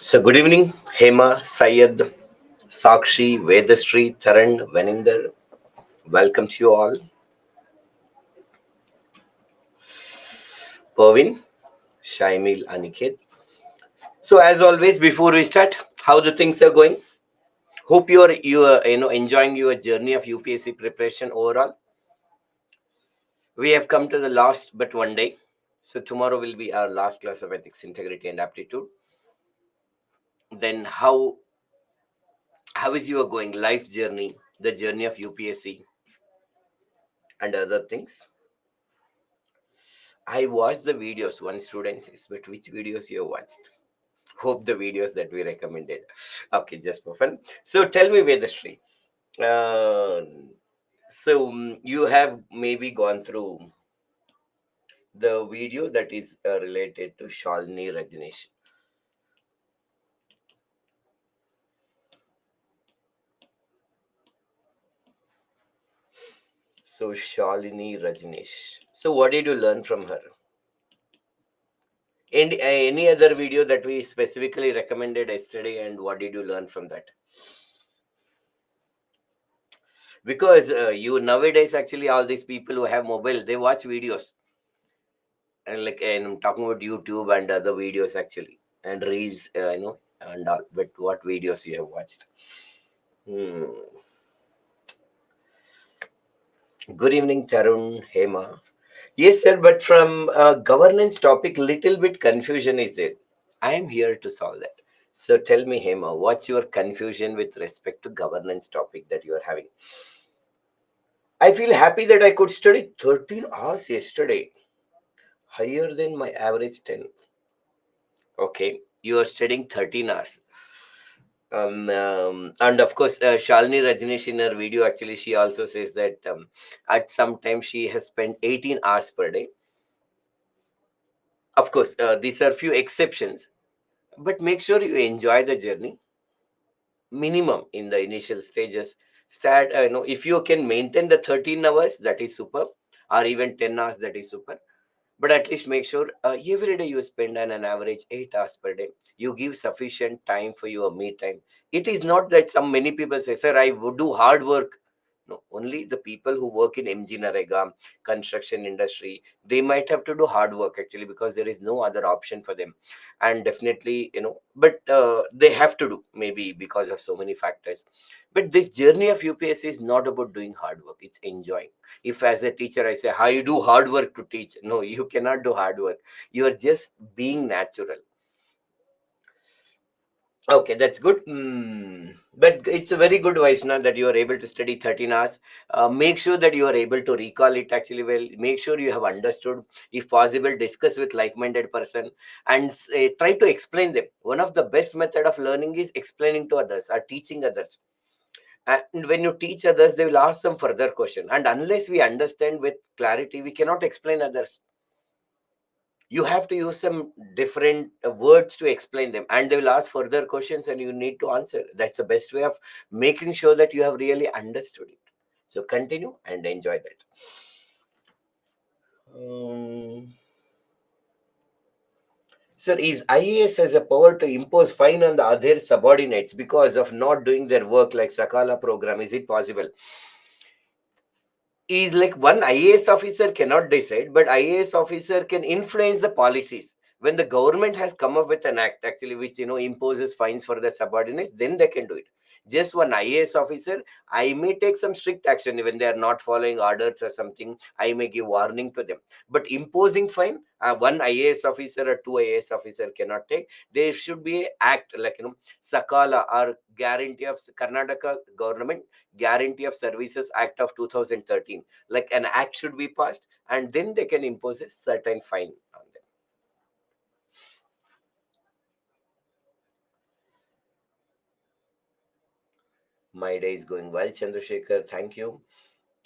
So, good evening, Hema, Syed, Sakshi, Vedashree, Taran, Vaninder. Welcome to you all. Pavin, Shaimil, Aniket. So, as always, before we start, how the things are going? Hope you are enjoying your journey of UPSC preparation overall. We have come to the last but one day. So tomorrow will be our last class of ethics, integrity, and aptitude. Then how is your going life journey, the journey of UPSC and other things? I watched the videos. One student says, but which videos you have watched? Hope the videos that we recommended. Okay, just for fun. So tell me, Vedashree. Uh, you have maybe gone through the video that is related to Shalini Rajneesh. So Shalini Rajneesh. So what did you learn from her? And any other video that we specifically recommended yesterday, and what did you learn from that? Because you nowadays actually all these people who have mobile, they watch videos, and I'm talking about YouTube and other videos actually, and reels, and all. But what videos you have watched? Hmm. Good evening, Tarun, Hema. Yes, sir. But from governance topic, little bit confusion is there. I am here to solve that. So tell me, Hema, what's your confusion with respect to governance topic that you are having? I feel happy that I could study 13 hours yesterday, higher than my average 10. Okay, you are studying 13 hours. And of course, Shalini Rajneesh in her video, actually, she also says that at some time she has spent 18 hours per day. Of course, these are few exceptions, but make sure you enjoy the journey minimum in the initial stages. Start, if you can maintain the 13 hours, that is super, or even 10 hours, that is super. But at least make sure every day you spend an average 8 hours per day. You give sufficient time for your me time. It is not that some many people say, sir, I would do hard work. No, only the people who work in MG Narega, construction industry, they might have to do hard work actually, because there is no other option for them. And definitely, but they have to do, maybe because of so many factors. But this journey of UPSC is not about doing hard work, it's enjoying. If as a teacher I say, how you do hard work to teach? No, you cannot do hard work. You are just being natural. Okay, that's good. But it's a very good, Vaishnav, that you are able to study 13 hours. Make sure that you are able to recall it actually well. Make sure you have understood. If possible, discuss with like-minded person and try to explain them. One of the best method of learning is explaining to others or teaching others. And when you teach others, they will ask some further question. And unless we understand with clarity, we cannot explain others. You have to use some different words to explain them, and they will ask further questions and you need to answer. That's the best way of making sure that you have really understood it. So continue and enjoy that. Sir, is IAS has a power to impose fine on the other subordinates because of not doing their work, like Sakala program? Is it possible? Is like one IAS officer cannot decide, but IAS officer can influence the policies. When the government has come up with an act actually which imposes fines for the subordinates, then they can do it. Just one IAS officer, I may take some strict action when they are not following orders or something. I may give warning to them. But imposing fine, one IAS officer or two IAS officer cannot take. There should be a act like Sakala or guarantee of Karnataka government Guarantee of Services Act of 2013. Like an act should be passed, and then they can impose a certain fine on them. My day is going well, Chandrasekhar. Thank you.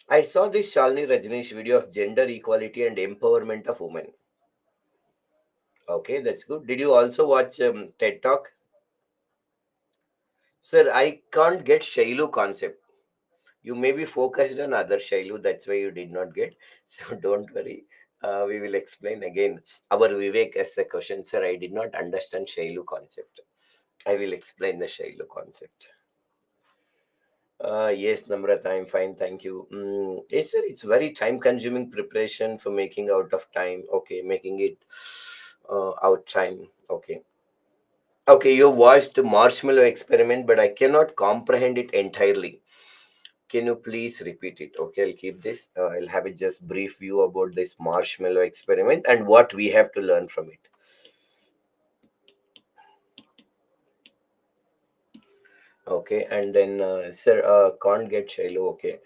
I saw this Shalini Rajneesh video of gender equality and empowerment of women. Okay, that's good. Did you also watch TED Talk? Sir, I can't get Shailu concept. You may be focused on other Shailu, that's why you did not get. So don't worry. We will explain again. Our Vivek as a question, sir. I did not understand Shailu concept. I will explain the Shiloh concept. Yes, Namrata, I'm fine, thank you. Yes, sir, it's very time-consuming preparation for making out of time. Okay, making it out time. Okay. Okay, you watched Marshmallow Experiment, but I cannot comprehend it entirely. Can you please repeat it? Okay, I'll keep this. I'll have a just brief view about this Marshmallow Experiment and what we have to learn from it. Okay, and then, sir, can't get Shiloh. Okay.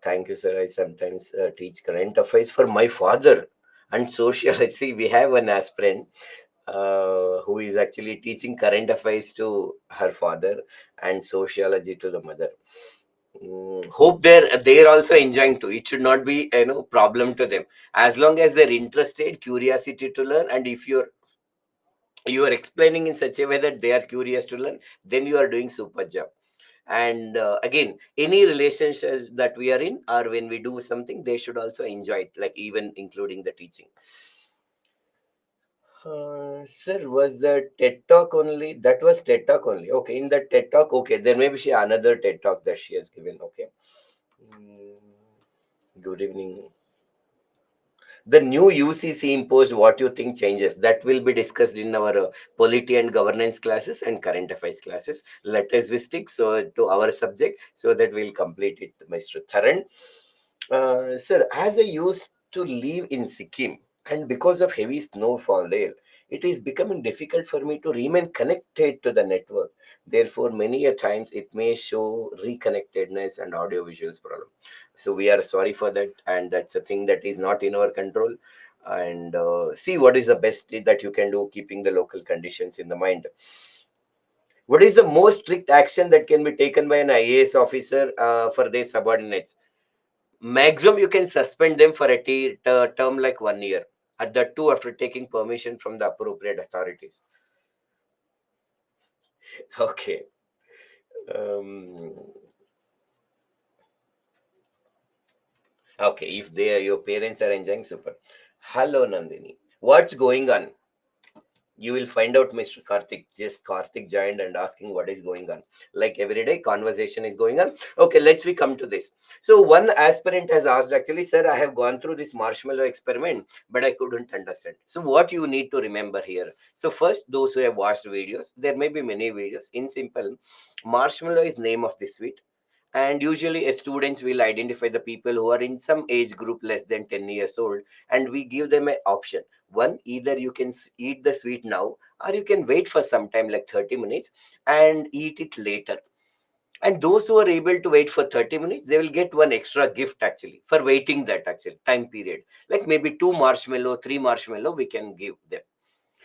Thank you, sir. I sometimes teach current affairs for my father and social. See, we have an aspirant who is actually teaching current affairs to her father and sociology to the mother. Hope they're also enjoying too. It should not be problem to them as long as they're interested, curiosity to learn, and if you are explaining in such a way that they are curious to learn, then you are doing super job. And again, any relationships that we are in or when we do something, they should also enjoy it, like even including the teaching. Sir, was the TED talk only? That was TED talk only. Okay, in the TED talk, okay, there may be another TED talk that she has given. Okay. Mm, Good evening. The new UCC imposed what you think changes. That will be discussed in our polity and governance classes and current affairs classes. Let us we stick so to our subject so that we'll complete it, Mr. Tharan. Sir, as I used to live in Sikkim, and because of heavy snowfall there, it is becoming difficult for me to remain connected to the network. Therefore, many a times it may show reconnectedness and audio visuals problem. So we are sorry for that, and that's a thing that is not in our control. And see what is the best that you can do, keeping the local conditions in the mind. What is the most strict action that can be taken by an IAS officer for their subordinates? Maximum you can suspend them for a term like 1 year. At that too, after taking permission from the appropriate authorities. Okay. Um, okay. If your parents are enjoying, super. Hello, Nandini. What's going on? You will find out, Mr. Karthik. Just Karthik joined and asking what is going on. Like every day, conversation is going on. Okay, let's we come to this. So one aspirant has asked, actually, sir, I have gone through this marshmallow experiment, but I couldn't understand. So what you need to remember here. So first, those who have watched videos, there may be many videos. In simple, marshmallow is name of the sweet, and usually students will identify the people who are in some age group less than 10 years old, and we give them an option. One, either you can eat the sweet now, or you can wait for some time like 30 minutes and eat it later. And those who are able to wait for 30 minutes, they will get one extra gift actually for waiting that actually time period, like maybe two marshmallow, three marshmallow we can give them.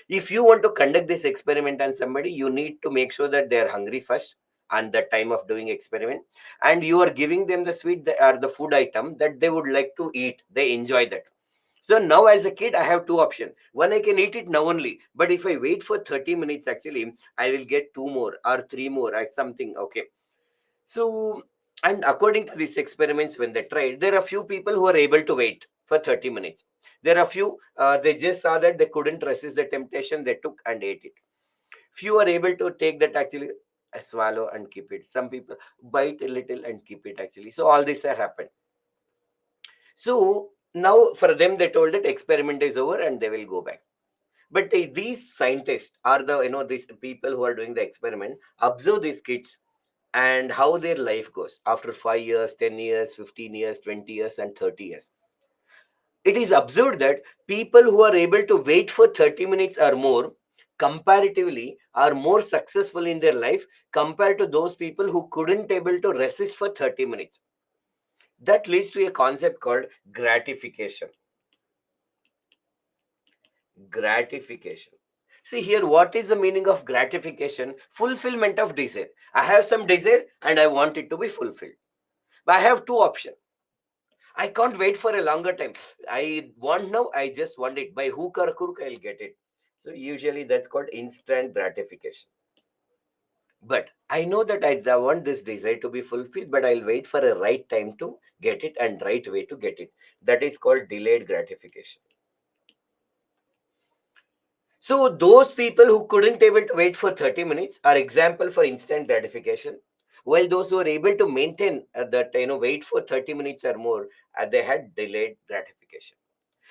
If you want to conduct this experiment on somebody, you need to make sure that they are hungry first and the time of doing experiment, and you are giving them the sweet or the food item that they would like to eat, they enjoy that. So now as a kid I have two options. One, I can eat it now only, but if I wait for 30 minutes actually, I will get two more or three more or something. Okay. So, and according to these experiments, when they tried, there are few people who are able to wait for 30 minutes. There are few, they just saw that they couldn't resist the temptation, they took and ate it. Few are able to take that actually, swallow and keep it. Some people bite a little and keep it actually. So all this have happened. So now for them, they told that experiment is over and they will go back. But these scientists are these people who are doing the experiment, observe these kids and how their life goes after 5 years, 10 years, 15 years, 20 years, and 30 years. It is observed that people who are able to wait for 30 minutes or more comparatively are more successful in their life compared to those people who couldn't able to resist for 30 minutes. That leads to a concept called gratification. Gratification. See here, what is the meaning of gratification? Fulfillment of desire. I have some desire and I want it to be fulfilled. But I have two options. I can't wait for a longer time. I want now, I just want it. By hook or crook, I'll get it. So usually that's called instant gratification. But I know that I want this desire to be fulfilled, but I'll wait for a right time to get it and right way to get it. That is called delayed gratification. So those people who couldn't able to wait for 30 minutes are example for instant gratification, while those who are able to maintain that wait for 30 minutes or more, they had delayed gratification.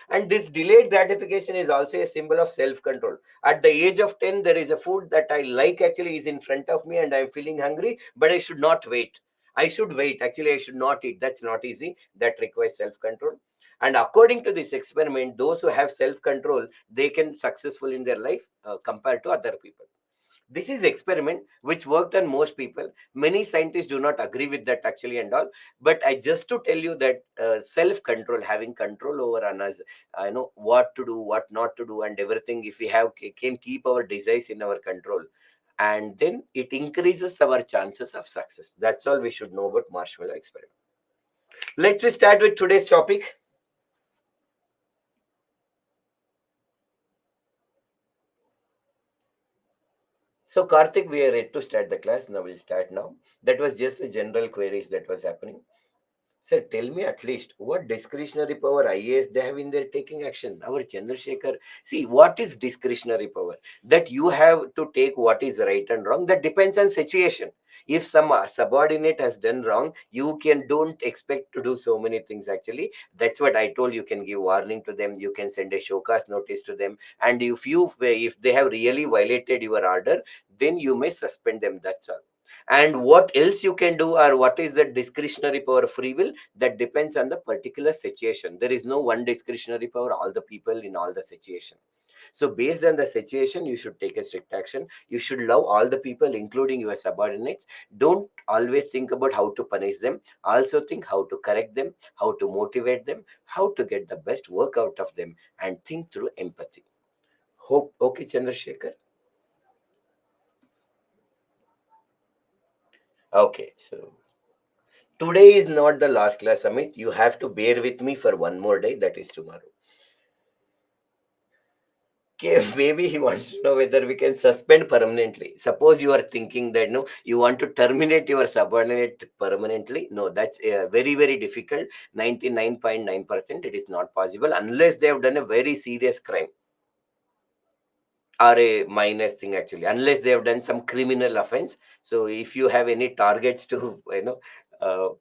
And this delayed gratification is also a symbol of self control. At the age of 10, there is a food that I like actually is in front of me and I'm feeling hungry, but I should not wait. I should wait. Actually, I should not eat. That's not easy. That requires self control. And according to this experiment, those who have self control, they can successful in their life compared to other people. This is experiment which worked on most people. Many scientists do not agree with that actually and all, but I just to tell you that self control, having control over on us, I know what to do, what not to do, and everything. If we have can keep our desires in our control, and then it increases our chances of success. That's all we should know about marshmallow experiment. Let's start with today's topic. So Karthik, we are ready to start the class. Now we'll start now. That was just the general queries that was happening. Sir, tell me at least what discretionary power IAS they have in their taking action. Our Chandrasekhar, see what is discretionary power? That you have to take what is right and wrong. That depends on situation. If some subordinate has done wrong, you can don't expect to do so many things. Actually, that's what I told. You can give warning to them. You can send a showcase notice to them. And if they have really violated your order, then you may suspend them. That's all. And what else you can do, or what is the discretionary power of free will, that depends on the particular situation. There is no one discretionary power all the people in all the situation. So based on the situation, you should take a strict action. You should love all the people including your subordinates. Don't always think about how to punish them. Also think how to correct them, how to motivate them, how to get the best work out of them, and think through empathy. Hope okay, Chandrasekhar. Okay, so today is not the last class, Amit. You have to bear with me for one more day, that is tomorrow. Okay, maybe he wants to know whether we can suspend permanently. Suppose you are thinking that no, you want to terminate your subordinate permanently. No, that's very, very difficult. 99.9% it is not possible unless they have done a very serious crime or a minus thing actually, unless they have done some criminal offense. So if you have any targets to,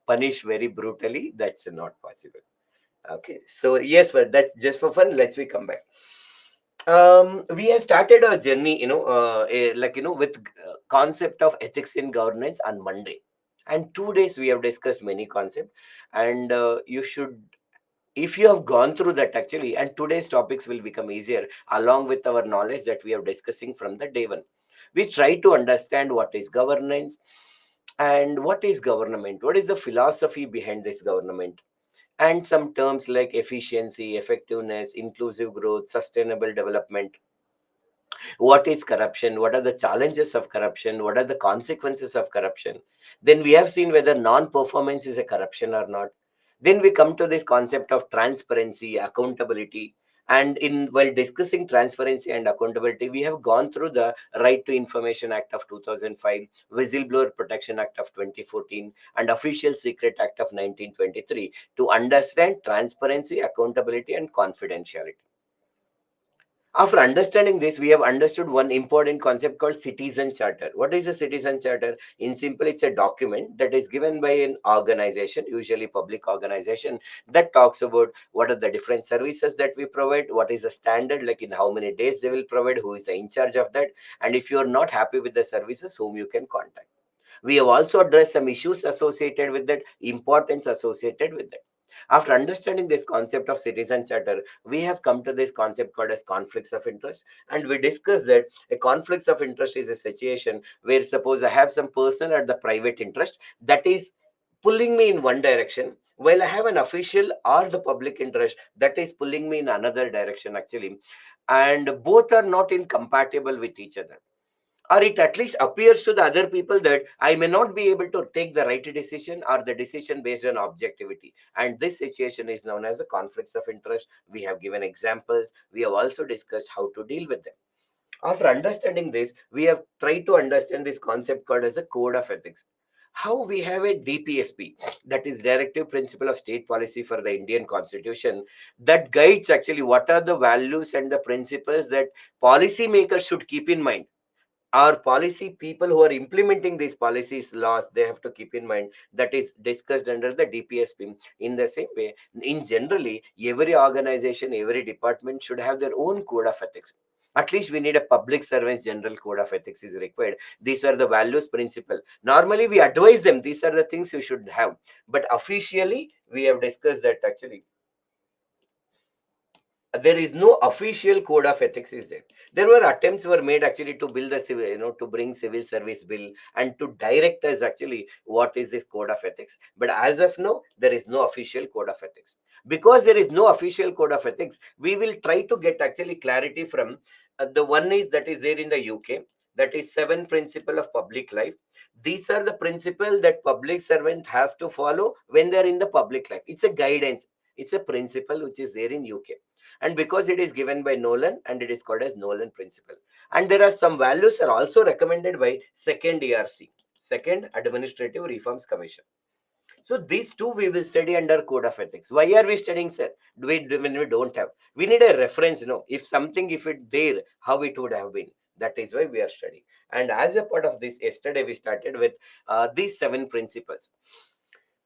punish very brutally, that's not possible. Okay, so yes, but that's just for fun. Let's we come back. We have started our journey, with concept of ethics in governance on Monday, and 2 days we have discussed many concepts, and you should, if you have gone through that actually, and today's topics will become easier along with our knowledge that we are discussing from the day one. We try to understand what is governance and what is government, what is the philosophy behind this government, and some terms like efficiency, effectiveness, inclusive growth, sustainable development. What is corruption? What are the challenges of corruption? What are the consequences of corruption? Then we have seen whether non performance is a corruption or not. Then we come to this concept of transparency, accountability. And in while discussing transparency and accountability, we have gone through the Right to Information Act of 2005, Whistleblower Protection Act of 2014, and Official Secret Act of 1923 to understand transparency, accountability, and confidentiality. After understanding this, we have understood one important concept called citizen charter. What is a citizen charter? In simple, it's a document that is given by an organization, usually public organization, that talks about what are the different services that we provide, what is the standard, like in how many days they will provide, who is in charge of that, and if you are not happy with the services, whom you can contact. We have also addressed some issues associated with that, importance associated with that. After understanding this concept of citizen charter, we have come to this concept called as conflicts of interest. And we discussed that a conflicts of interest is a situation where suppose I have some personal or the private interest that is pulling me in one direction, while I have an official or the public interest that is pulling me in another direction actually. And both are not incompatible with each other, or it at least appears to the other people that I may not be able to take the right decision or the decision based on objectivity. And this situation is known as the conflicts of interest. We have given examples. We have also discussed how to deal with them. After understanding this, we have tried to understand this concept called as a code of ethics. How we have a DPSP, that is Directive Principle of State Policy for the Indian Constitution, that guides actually what are the values and the principles that policymakers should keep in mind. Our policy people who are implementing these policies laws, they have to keep in mind, that is discussed under the DPSP. In the same way, in generally every organization, every department should have their own code of ethics. At least we need a public servants general code of ethics is required. These are the values principle. Normally we advise them, these are the things you should have, but officially we have discussed that actually there is no official code of ethics is there. There were attempts were made actually to build the civil, to bring civil service bill and to direct us actually what is this code of ethics. But as of now, there is no official code of ethics. Because there is no official code of ethics, we will try to get actually clarity from the one is that is there in the UK, that is seven principle of public life. These are the principle that public servant have to follow when they are in the public life. It's a guidance, it's a principle which is there in UK. And because it is given by Nolan, and it is called as Nolan principle. And there are some values are also recommended by second ERC, second Administrative Reforms Commission. So these two we will study under code of ethics. Why are we studying, sir? When we don't have, we need a reference. If something, if it there, how it would have been. That is why we are studying. And as a part of this, yesterday we started with these seven principles.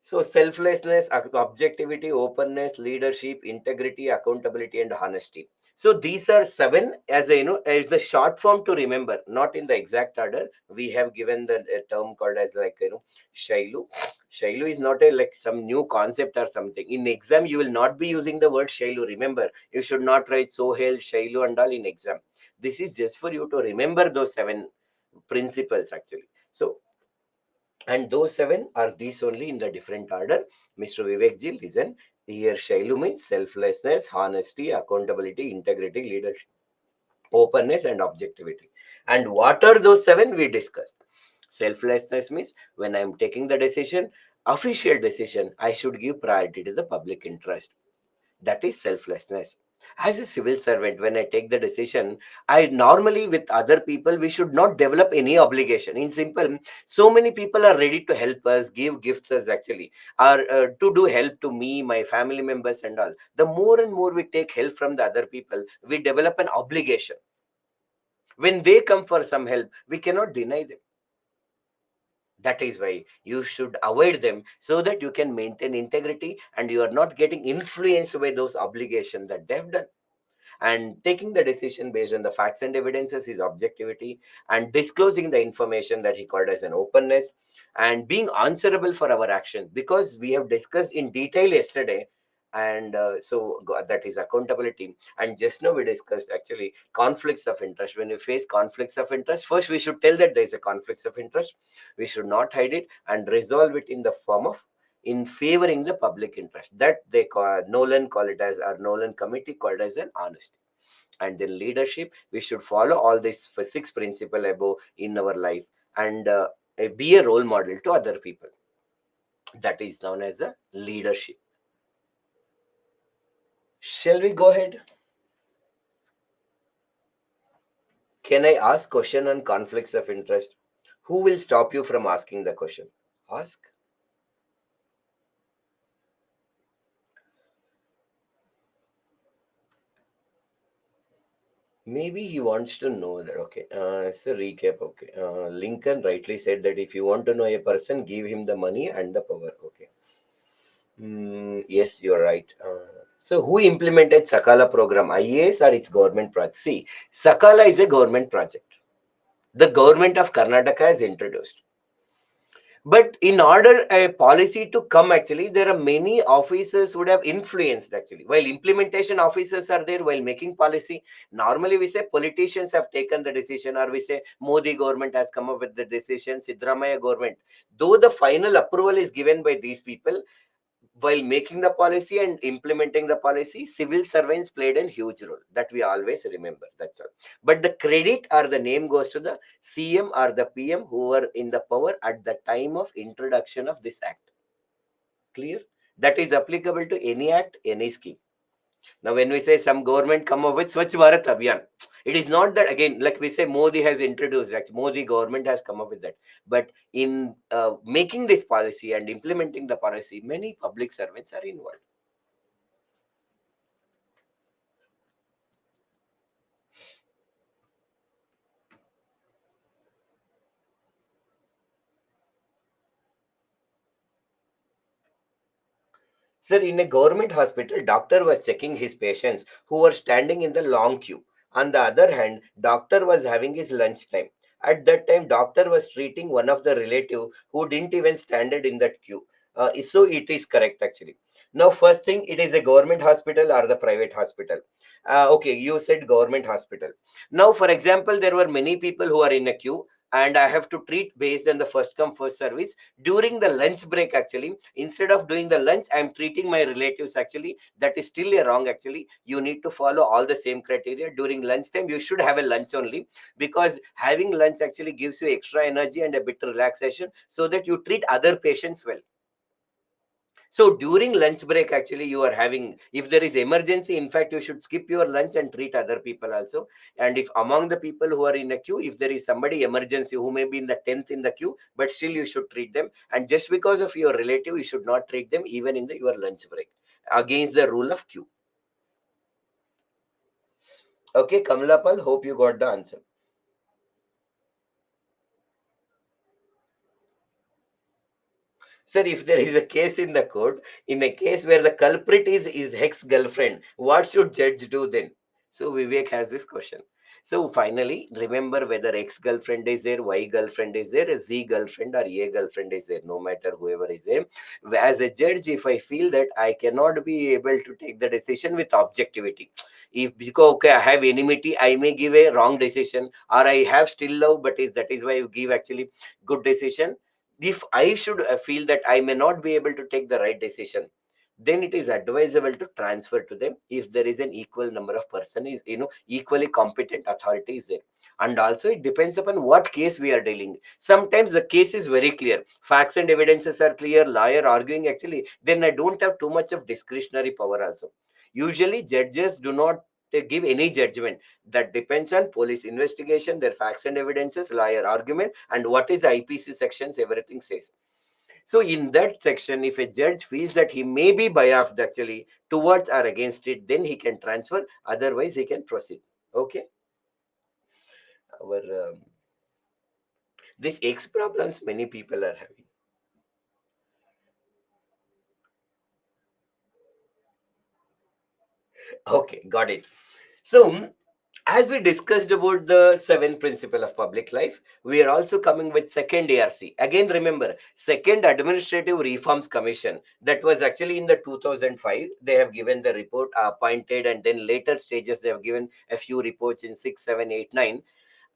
So selflessness, objectivity, openness, leadership, integrity, accountability, and honesty. So these are seven as a as the short form to remember, not in the exact order. We have given the term called as like Shailu. Shailu is not a like some new concept or something. In exam, you will not be using the word Shailu. Remember, you should not write Sohail, Shailu, and all in exam. This is just for you to remember those seven principles actually. So and those seven are these only in the different order. Mr. Vivek ji, listen. Here, Shailu means selflessness, honesty, accountability, integrity, leadership, openness, and objectivity. And what are those seven we discussed? Selflessness means when I am taking the decision, official decision, I should give priority to the public interest. That is selflessness. As a civil servant, when I take the decision, I normally with other people, we should not develop any obligation. In simple, so many people are ready to help us, give gifts us actually, or to do help to me, my family members, and all. The more and more we take help from the other people, we develop an obligation. When they come for some help, we cannot deny them. That is why you should avoid them so that you can maintain integrity and you are not getting influenced by those obligations that they've done. And taking the decision based on the facts and evidences is objectivity, and disclosing the information that he called as an openness, and being answerable for our actions because we have discussed in detail yesterday. And that is accountability. And just now we discussed actually conflicts of interest. When we face conflicts of interest, first we should tell that there is a conflicts of interest. We should not hide it and resolve it in the form of in favoring the public interest. That they call Nolan call it as, or Nolan committee called as an honesty. And then leadership, we should follow all these six principle above in our life, and be a role model to other people. That is known as the leadership. Shall we go ahead? Can I ask question on conflicts of interest? Who will stop you from asking the question? Ask. Maybe he wants to know that. Okay, it's a recap. Okay, Lincoln rightly said that if you want to know a person, give him the money and the power. Okay. Yes, you're right. So, who implemented Sakala program? IAS or its government project? See, Sakala is a government project. The government of Karnataka has introduced. But in order a policy to come, actually, there are many officers would have influenced actually. While implementation officers are there while making policy, normally we say politicians have taken the decision, or we say Modi government has come up with the decision, Sidramaya government. Though the final approval is given by these people, while making the policy and implementing the policy, civil servants played a huge role. That we always remember. That's all. But the credit or the name goes to the CM or the PM who were in the power at the time of introduction of this act. Clear? That is applicable to any act, any scheme. Now, when we say some government come up with Swachh Bharat Abhiyan, it is not that, again, like we say Modi has introduced, like Modi government has come up with that. But in making this policy and implementing the policy, many public servants are involved. Sir, in a government hospital, doctor was checking his patients who were standing in the long queue. On the other hand, doctor was having his lunch time. At that time, doctor was treating one of the relative who didn't even stand in that queue. So it is correct actually. Now, first thing, it is a government hospital or the private hospital. Okay, you said government hospital. Now, for example, there were many people who are in a queue, and I have to treat based on the first come first service during the lunch break. Actually, instead of doing the lunch, I'm treating my relatives. Actually, that is still a wrong. Actually, you need to follow all the same criteria. During lunchtime, you should have a lunch only, because having lunch actually gives you extra energy and a bit relaxation, so that you treat other patients well. So during lunch break, actually, you are having, if there is emergency, in fact, you should skip your lunch and treat other people also. And if among the people who are in a queue, if there is somebody emergency who may be in the 10th in the queue, but still you should treat them. And just because of your relative, you should not treat them even in your lunch break, against the rule of queue. Okay, Kamlapal, hope you got the answer. Sir, if there is a case in the court, in a case where the culprit is his ex-girlfriend, what should judge do then? So Vivek has this question. So finally, remember whether ex-girlfriend is there, Y girlfriend is there, Z girlfriend or A girlfriend is there, no matter whoever is there. As a judge, if I feel that I cannot be able to take the decision with objectivity, if because okay, I have enmity, I may give a wrong decision, or I have still love, but is that is why you give actually good decision. If I should feel that I may not be able to take the right decision, then it is advisable to transfer to them if there is an equal number of person is, equally competent authority is there. And also it depends upon what case we are dealing. Sometimes the case is very clear, facts and evidences are clear, lawyer arguing actually, then I don't have too much of discretionary power also. Usually judges do not give any judgment. That depends on police investigation, their facts and evidences, lawyer argument, and what is IPC sections, everything says. So in that section, if a judge feels that he may be biased actually towards or against it, then he can transfer. Otherwise, he can proceed. Okay. Our These X problems many people are having. Okay, got it. So as we discussed about the seven principle of public life, we are also coming with second ARC. Again, remember, second Administrative Reforms Commission, that was actually in the 2005. They have given the report, appointed, and then later stages they have given a few reports in 6, 7, 8, 9,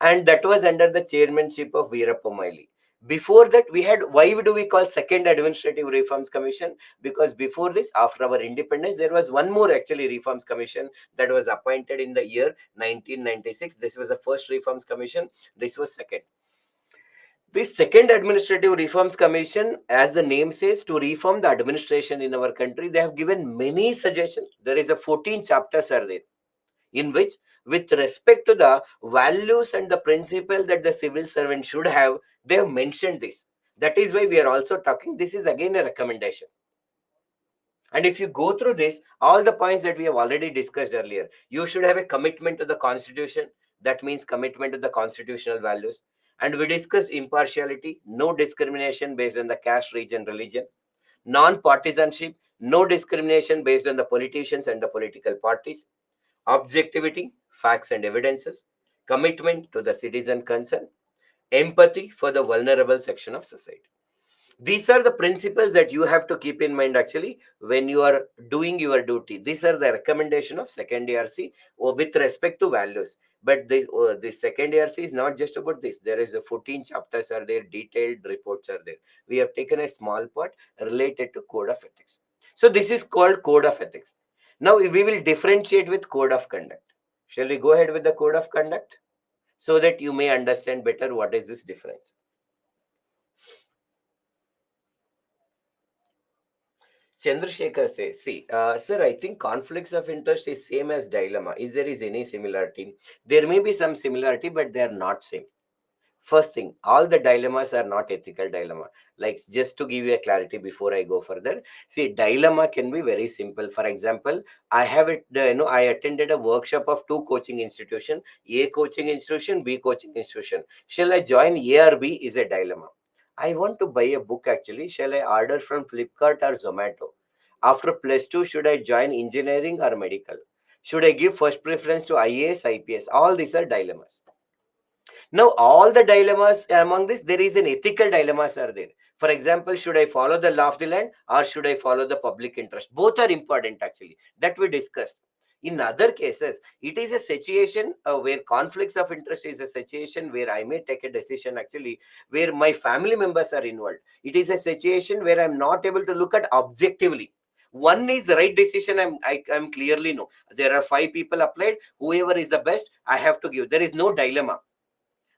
and that was under the chairmanship of Veerappa Moily. Before that, we had, why do we call second Administrative Reforms Commission? Because before this, after our independence, there was one more actually Reforms Commission that was appointed in the year 1996. This was the first Reforms Commission. This was second. This second Administrative Reforms Commission, as the name says, to reform the administration in our country, they have given many suggestions. There is a 14 chapters are there, in which, with respect to the values and the principle that the civil servant should have, they have mentioned this. That is why we are also talking. This is again a recommendation. And if you go through this, all the points that we have already discussed earlier, you should have a commitment to the constitution. That means commitment to the constitutional values. And we discussed impartiality, no discrimination based on the caste, region, religion, non-partisanship, no discrimination based on the politicians and the political parties, objectivity, facts and evidences, commitment to the citizen concern, empathy for the vulnerable section of society. These are the principles that you have to keep in mind actually when you are doing your duty. These are the recommendation of second ARC with respect to values. But this second ARC is not just about this. There is a 14 chapters are there, detailed reports are there. We have taken a small part related to code of ethics. So this is called code of ethics. Now we will differentiate with code of conduct. Shall we go ahead with the code of conduct so that you may understand better what is this difference? Chandrasekhar says, see, sir, I think conflicts of interest is same as dilemma. Is there is any similarity? There may be some similarity, but they are not same. First thing, all the dilemmas are not ethical dilemma. Like, just to give you a clarity before I go further, see, dilemma can be very simple. For example, I have it, I attended a workshop of two coaching institution, A coaching institution, B coaching institution. Shall I join A or B is a dilemma. I want to buy a book actually. Shall I order from Flipkart or Zomato? After plus two, should I join engineering or medical? Should I give first preference to IAS, IPS? All these are dilemmas. Now, all the dilemmas among this, there is an ethical dilemmas are there. For example, should I follow the law of the land or should I follow the public interest? Both are important actually. That we discussed. In other cases, it is a situation where conflicts of interest is a situation where I may take a decision actually where my family members are involved. It is a situation where I'm not able to look at objectively. One is the right decision. I'm clearly know. There are five people applied. Whoever is the best, I have to give. There is no dilemma.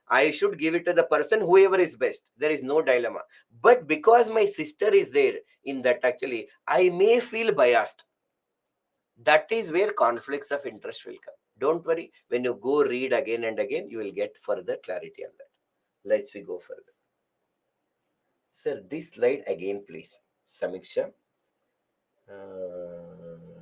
I should give it to the person, whoever is best. There is no dilemma. But because my sister is there in that, actually, I may feel biased. That is where conflicts of interest will come. Don't worry. When you go read again and again, you will get further clarity on that. Let's we go further. Sir, this slide again, please. Samiksha. Uh,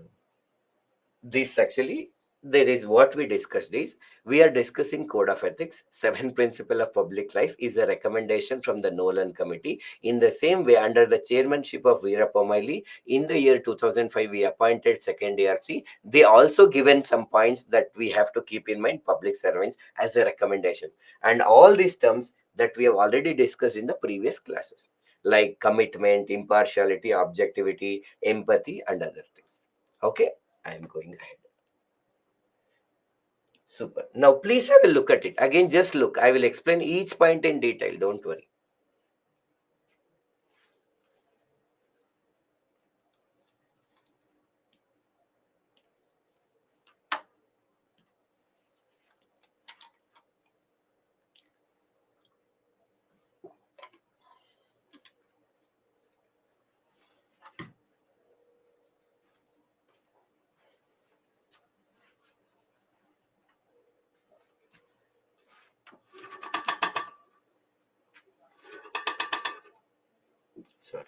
this actually, there is what we discussed is we are discussing code of ethics. Seven principle of public life is a recommendation from the Nolan committee. In the same way, under the chairmanship of Veera Pomaili, in the year 2005 we appointed second ARC. They also given some points that we have to keep in mind public servants as a recommendation, and all these terms that we have already discussed in the previous classes, like commitment, impartiality, objectivity, empathy, and other things. Okay, I am going ahead. Super. Now, please have a look at it. Again, just look. I will explain each point in detail. Don't worry. Sorry.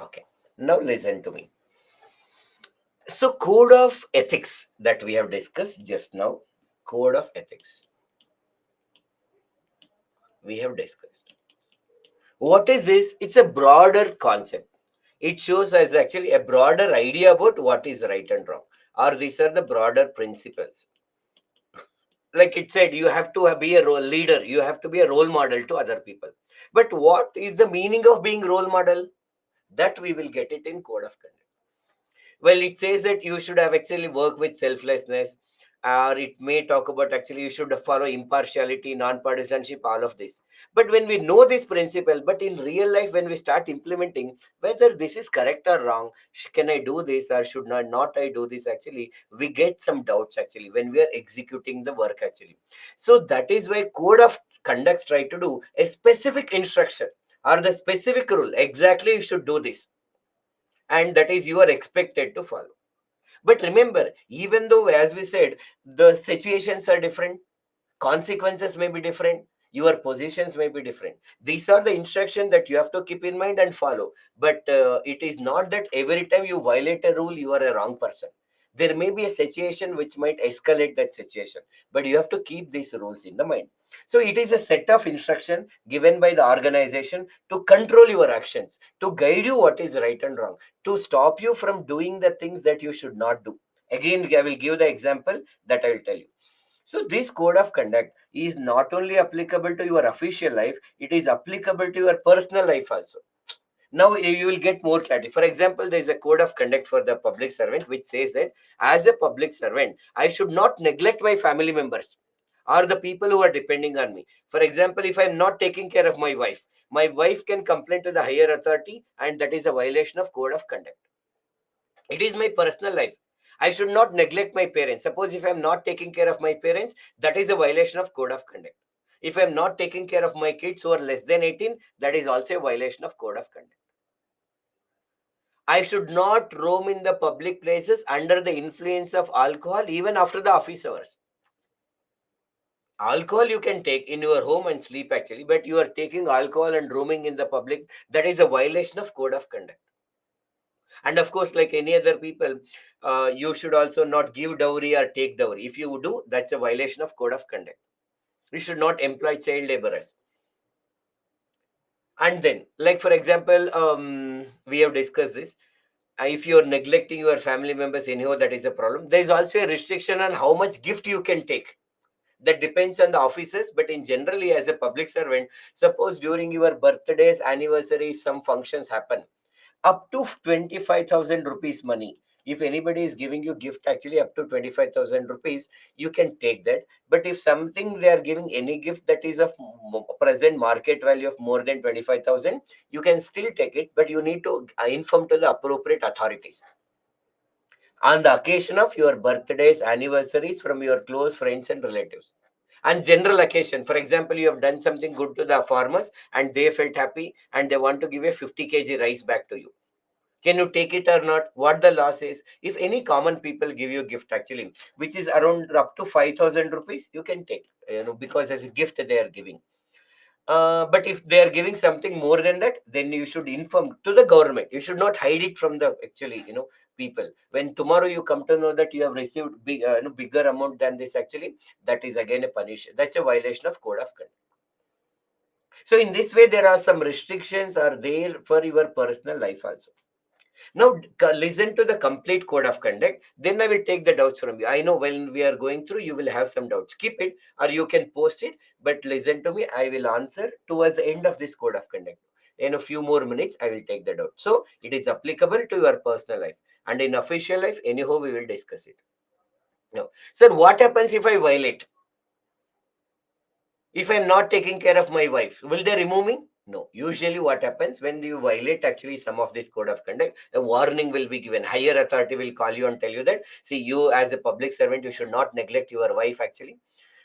Okay. Now, listen to me. So, code of ethics that we have discussed just now, code of ethics, we have discussed. What is this? It's a broader concept. It shows us actually a broader idea about what is right and wrong, or these are the broader principles. Like it said, you have to be a role leader, you have to be a role model to other people. But what is the meaning of being role model? That we will get it in code of conduct. Well, it says that you should have actually work with selflessness, or it may talk about actually you should follow impartiality, non-partisanship, all of this. But when we know this principle, but in real life when we start implementing, whether this is correct or wrong, can I do this or should not I do this, actually we get some doubts actually when we are executing the work actually. So that is why code of conducts try to do a specific instruction or the specific rule, exactly you should do this, and that is you are expected to follow. But remember, even though, as we said, the situations are different, consequences may be different, your positions may be different. These are the instructions that you have to keep in mind and follow. But it is not that every time you violate a rule, you are a wrong person. There may be a situation which might escalate that situation, but you have to keep these rules in the mind. So it is a set of instruction given by the organization to control your actions, to guide you what is right and wrong, to stop you from doing the things that you should not do. Again, I will give the example that I will tell you. So this code of conduct is not only applicable to your official life, it is applicable to your personal life also. Now you will get more clarity. For example, there is a code of conduct for the public servant which says that as a public servant, I should not neglect my family members or the people who are depending on me. For example, if I'm not taking care of my wife can complain to the higher authority, and that is a violation of code of conduct. It is my personal life. I should not neglect my parents. Suppose if I'm not taking care of my parents, that is a violation of code of conduct. If I'm not taking care of my kids who are less than 18, that is also a violation of code of conduct. I should not roam in the public places under the influence of alcohol even after the office hours. Alcohol you can take in your home and sleep actually, but you are taking alcohol and roaming in the public, that is a violation of code of conduct. And of course, like any other people, you should also not give dowry or take dowry. If you do, that's a violation of code of conduct. You should not employ child laborers. And then, like for example, we have discussed this. If you're neglecting your family members anyhow, that is a problem. There is also a restriction on how much gift you can take. That depends on the officers, but in generally as a public servant, suppose during your birthdays, anniversaries, some functions happen, up to 25,000 rupees money. If anybody is giving you gift actually up to 25,000 rupees, you can take that. But if something they are giving any gift that is of present market value of more than 25,000, you can still take it, but you need to inform to the appropriate authorities on the occasion of your birthdays, anniversaries from your close friends and relatives. And general occasion, for example, you have done something good to the farmers and they felt happy and they want to give a 50 kg rice back to you. Can you take it or not? What the law says? If any common people give you a gift actually, which is around up to 5,000 rupees, you can take, because as a gift they are giving. But if they are giving something more than that, then you should inform to the government. You should not hide it from the actually, people. When tomorrow you come to know that you have received bigger amount than this, actually, that is again a punishment. That's a violation of code of conduct. So in this way, there are some restrictions are there for your personal life also. Now, listen to the complete code of conduct. Then I will take the doubts from you. I know when we are going through, you will have some doubts. Keep it or you can post it, but listen to me. I will answer towards the end of this code of conduct. In a few more minutes, I will take the doubt. So it is applicable to your personal life. And in official life, anyhow, we will discuss it. Now, sir, what happens if I violate? If I'm not taking care of my wife, will they remove me? No. Usually, what happens when you violate actually some of this code of conduct, a warning will be given. Higher authority will call you and tell you that, see, you as a public servant, you should not neglect your wife actually.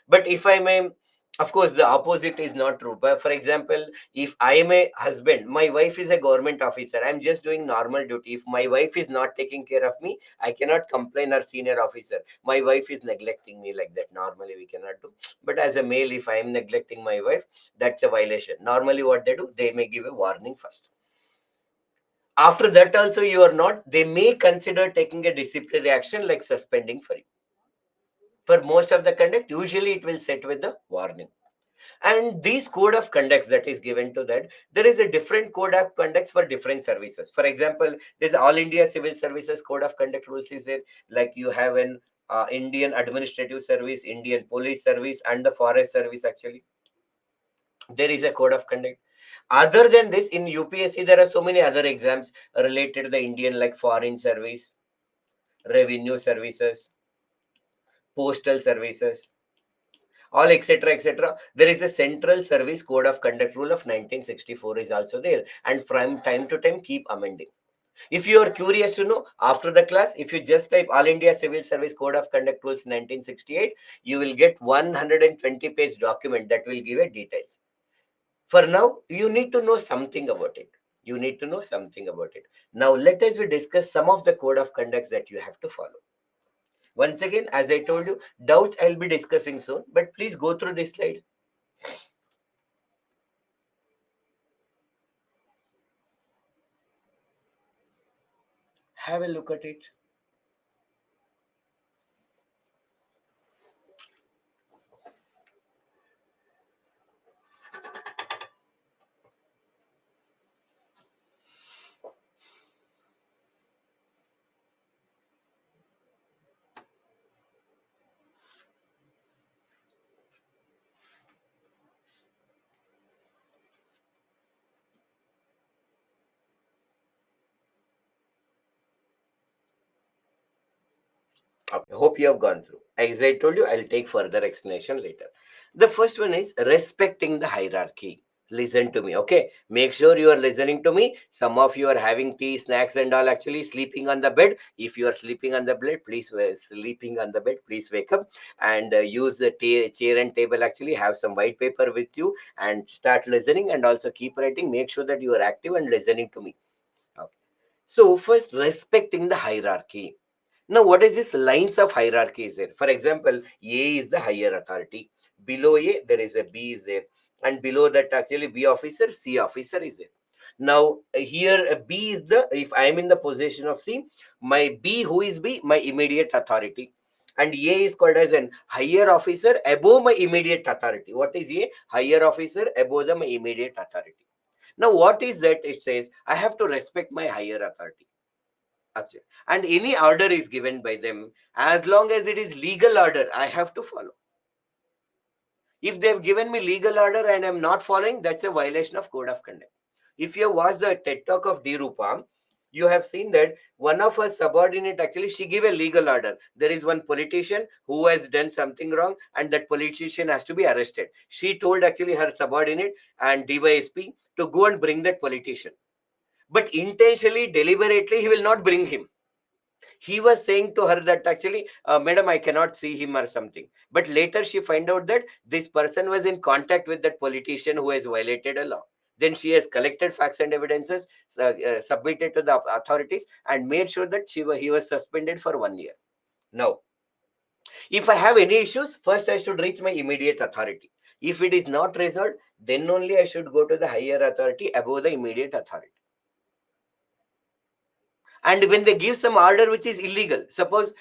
But if I may, of course, the opposite is not true. But for example, if I am a husband, my wife is a government officer, I'm just doing normal duty. If my wife is not taking care of me, I cannot complain our senior officer. My wife is neglecting me like that. Normally, we cannot do. But as a male, if I am neglecting my wife, that's a violation. Normally, what they do, they may give a warning first. After that, also, you are not, they may consider taking a disciplinary action like suspending for you. For most of the conduct, usually it will set with the warning. And these code of conducts that is given to that, there is a different code of conducts for different services. For example, there's all India Civil Services Code of Conduct rules is there. Like you have an Indian Administrative Service, Indian Police Service, and the Forest Service. Actually, there is a code of conduct. Other than this, in UPSC, there are so many other exams related to the Indian, like Foreign Service, Revenue Services, Postal Services, all etc. There is a Central Service Code of Conduct rule of 1964 is also there, and from time to time keep amending. If you are curious to know, after the class, if you just type All India Civil Service Code of Conduct rules 1968, you will get 120-page document that will give a details. For now, you need to know something about it. You need to know something about it. Now let us we discuss some of the code of conducts that you have to follow. Once again, as I told you, doubts I'll be discussing soon, but please go through this slide. Have a look at it. Okay, hope you have gone through. As I told you, I'll take further explanation later. The first one is respecting the hierarchy. listen to me. Okay, make sure you are listening to me. Some of you are having tea, snacks and all, actually sleeping on the bed. If you are sleeping on the bed, please sleeping on the bed, please wake up and use the chair and table. Actually have some white paper with you and start listening, and also keep writing. Make sure that you are active and listening to me. Okay. So first, respecting the hierarchy. Now, what is this lines of hierarchy is there? For example, A is the higher authority. Below A, there is a B is there. And below that, actually, B officer, C officer is there. Now, here B is the, if I am in the position of C, my B, who is B? My immediate authority. And A is called as an higher officer above my immediate authority. What is A? Higher officer above my immediate authority. Now, what is that? It says, I have to respect my higher authority. Acha. And any order is given by them, as long as it is legal order, I have to follow. If they've given me legal order and I'm not following, that's a violation of code of conduct. If you watch the TED talk of Dirupa, you have seen that one of her subordinate, actually she gave a legal order. There is one politician who has done something wrong and that politician has to be arrested. She told actually her subordinate and DYSP to go and bring that politician. But intentionally, deliberately, he will not bring him. He was saying to her that actually, madam, I cannot see him or something. But later she find out that this person was in contact with that politician who has violated a law. Then she has collected facts and evidences, submitted to the authorities, and made sure that he was suspended for 1 year. Now, if I have any issues, first I should reach my immediate authority. If it is not resolved, then only I should go to the higher authority above the immediate authority. And when they give some order which is illegal, suppose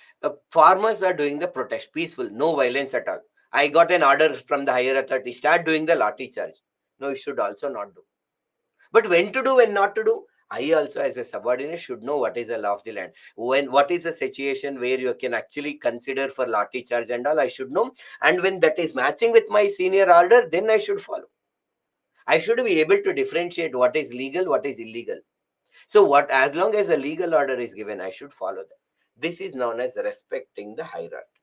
farmers are doing the protest, peaceful, no violence at all. I got an order from the higher authority, start doing the lathi charge. No, you should also not do. But when to do, when not to do, I also as a subordinate should know what is the law of the land. When what is the situation where you can actually consider for lathi charge and all, I should know. And when that is matching with my senior order, then I should follow. I should be able to differentiate what is legal, what is illegal. So what, as long as a legal order is given, I should follow that. This is known as respecting the hierarchy.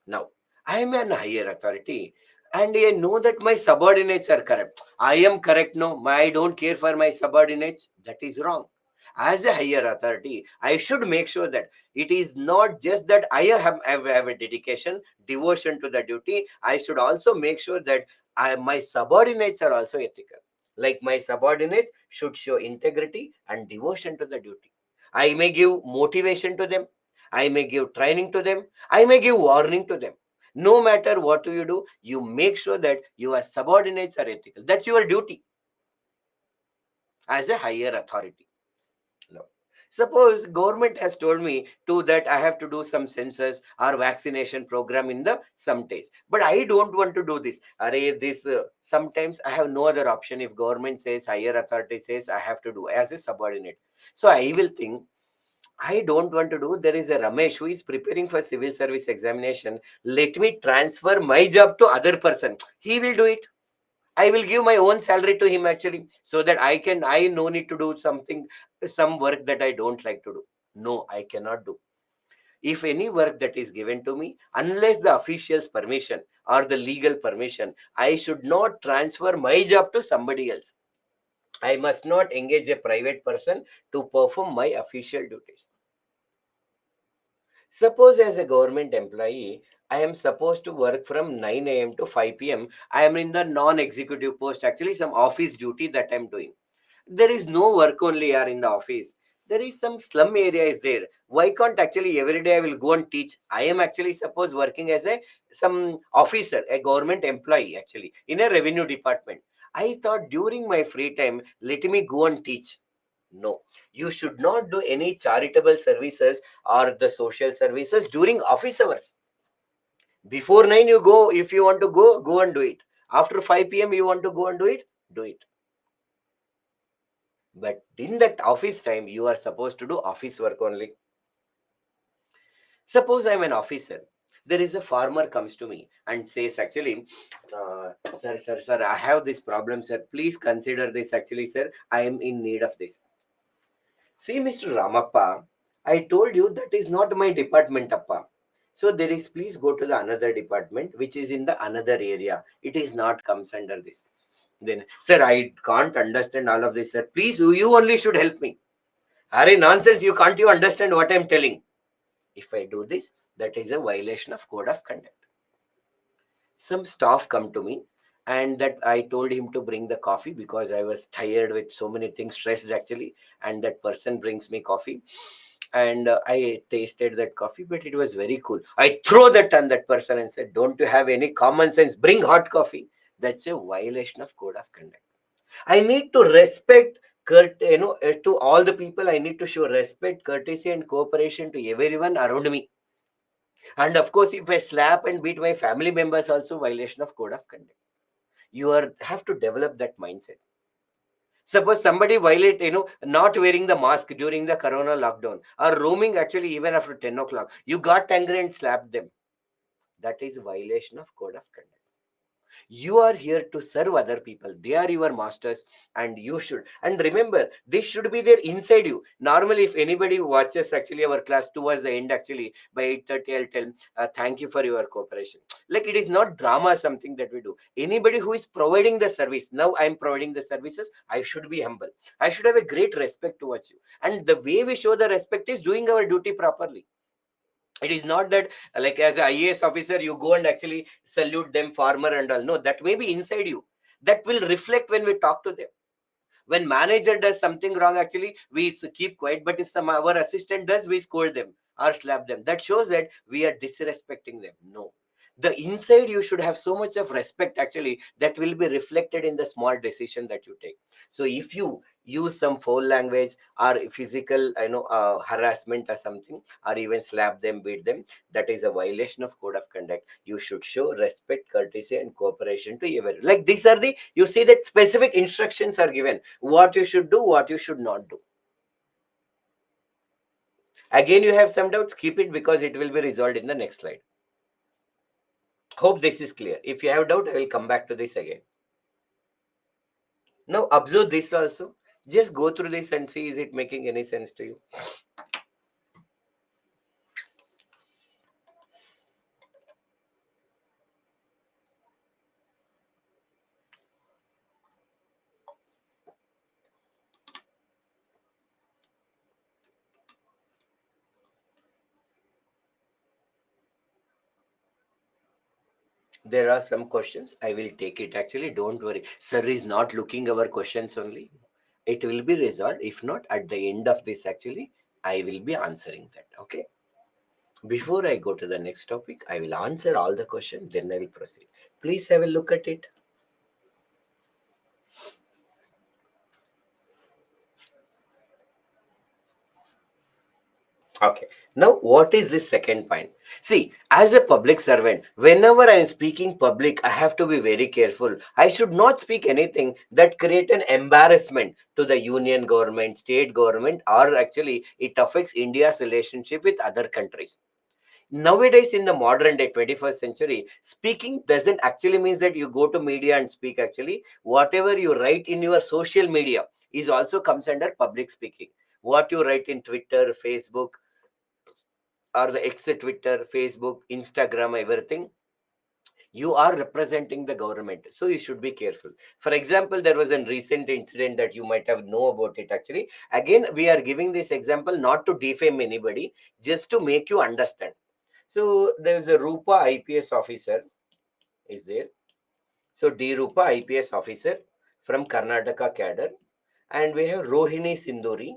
Now, I am an higher authority and I know that my subordinates are correct. I am correct. No, I don't care for my subordinates. That is wrong. As a higher authority, I should make sure that it is not just that I have a dedication, devotion to the duty. I should also make sure that my subordinates are also ethical. Like my subordinates should show integrity and devotion to the duty. I may give motivation to them. I may give training to them. I may give warning to them. No matter what you do, you make sure that your subordinates are ethical. That's your duty as a higher authority. No. Suppose government has told me to that I have to do some census or vaccination program in the some days, but I don't want to do this. Array this sometimes I have no other option. If government says, higher authority says, I have to do as a subordinate. So I will think I don't want to do. There is a Ramesh who is preparing for civil service examination. Let me transfer my job to other person. He will do it. I will give my own salary to him actually, so that I no need to do something, some work that I don't like to do. No, I cannot do. If any work that is given to me, unless the official's permission or the legal permission, I should not transfer my job to somebody else. I must not engage a private person to perform my official duties. Suppose as a government employee, I am supposed to work from 9 a.m. to 5 p.m. I am in the non-executive post, actually some office duty that I'm doing. There is no work only are in the office. There is some slum area is there. Why can't actually every day I will go and teach? I am actually suppose working as a some officer, a government employee actually in a revenue department. I thought during my free time, let me go and teach. No, you should not do any charitable services or the social services during office hours. Before 9, you go. If you want to go, go and do it. After 5 p.m., you want to go and do it, do it. But in that office time, you are supposed to do office work only. Suppose I'm an officer. There is a farmer comes to me and says, actually, sir, I have this problem, sir. Please consider this. Actually, sir, I am in need of this. See, Mr. Ramappa, I told you that is not my department, Appa. So there is, please go to the another department, which is in the another area. It is not comes under this. Then, sir, I can't understand all of this, sir. Please, you only should help me. Are nonsense, you can't you understand what I'm telling? If I do this, that is a violation of code of conduct. Some staff come to me, and that I told him to bring the coffee because I was tired with so many things, stressed actually. And that person brings me coffee, and I tasted that coffee, but it was very cool. I throw that on that person and said, "Don't you have any common sense? Bring hot coffee." That's a violation of code of conduct. I need to respect to all the people. I need to show respect, courtesy, and cooperation to everyone around me. And of course, if I slap and beat my family members, also violation of code of conduct. You are have to develop that mindset. Suppose somebody violate, not wearing the mask during the corona lockdown, or roaming actually even after 10 o'clock. You got angry and slapped them. That is violation of code of conduct. You are here to serve other people. They are your masters, and you should. And remember, this should be there inside you. Normally, if anybody watches actually our class towards the end, actually by 8:30, I'll tell, thank you for your cooperation. Like, it is not drama, something that we do. Anybody who is providing the service, now I'm providing the services, I should be humble. I should have a great respect towards you. And the way we show the respect is doing our duty properly. It is not that like as a IAS officer you go and actually salute them, farmer and all. No, that may be inside you. That will reflect when we talk to them. When manager does something wrong, actually we keep quiet, but if some our assistant does, we scold them or slap them. That shows that we are disrespecting them. No, the inside you should have so much of respect actually, that will be reflected in the small decision that you take. So if you use some foul language or physical harassment or something, or even slap them, beat them, that is a violation of code of conduct. You should show respect, courtesy, and cooperation to everyone. Like, these are the, you see that specific instructions are given, what you should do, what you should not do. Again, you have some doubts, keep it, because it will be resolved in the next slide. Hope this is clear. If you have doubt, I will come back to this again. Now observe this also. Just go through this and see, is it making any sense to you? There are some questions. I will take it actually. Don't worry. Sir is not looking our questions only. It will be resolved. If not, at the end of this, actually, I will be answering that. Okay. Before I go to the next topic, I will answer all the questions, then I will proceed. Please have a look at it. Okay. Now, what is this second point? See, as a public servant, whenever I am speaking public, I have to be very careful. I should not speak anything that create an embarrassment to the union government, state government, or actually it affects India's relationship with other countries. Nowadays, in the modern day 21st century, speaking doesn't actually means that you go to media and speak. Actually, whatever you write in your social media is also comes under public speaking. What you write in Twitter, Facebook, or the X, Twitter, Facebook, Instagram, everything, you are representing the government. So you should be careful. For example, there was a recent incident that you might have know about it actually. Again, we are giving this example not to defame anybody, just to make you understand. So there's a Rupa IPS officer is there. So D Rupa IPS officer from Karnataka cadre, and we have Rohini Sinduri.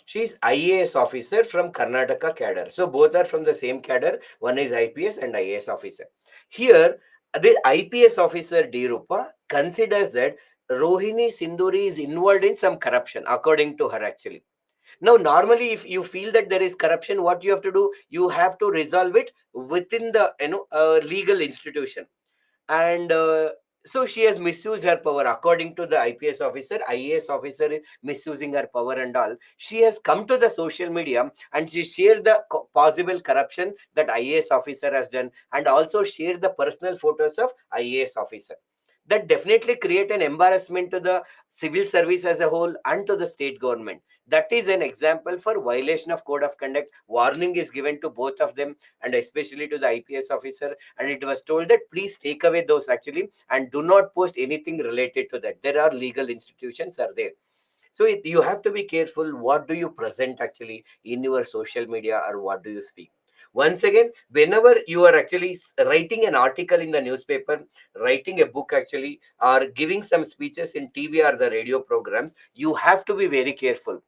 She is IAS officer from Karnataka cadre. So both are from the same cadre. One is IPS and IAS officer. Here, the IPS officer D Rupa considers that Rohini Sinduri is involved in some corruption, according to her actually. Now, normally, if you feel that there is corruption, what you have to do, you have to resolve it within the legal institution. And so she has misused her power, according to the IPS officer. IAS officer is misusing her power and all. She has come to the social media and she shared the possible corruption that IAS officer has done, and also shared the personal photos of IAS officer. that definitely create an embarrassment to the civil service as a whole and to the state government. That is an example for violation of code of conduct. Warning is given to both of them, and especially to the IPS officer, and it was told that please take away those actually and do not post anything related to that. There are legal institutions are there. So you have to be careful what do you present actually in your social media, or what do you speak. Once again, whenever you are actually writing an article in the newspaper, writing a book actually, or giving some speeches in TV or the radio programs, you have to be very careful.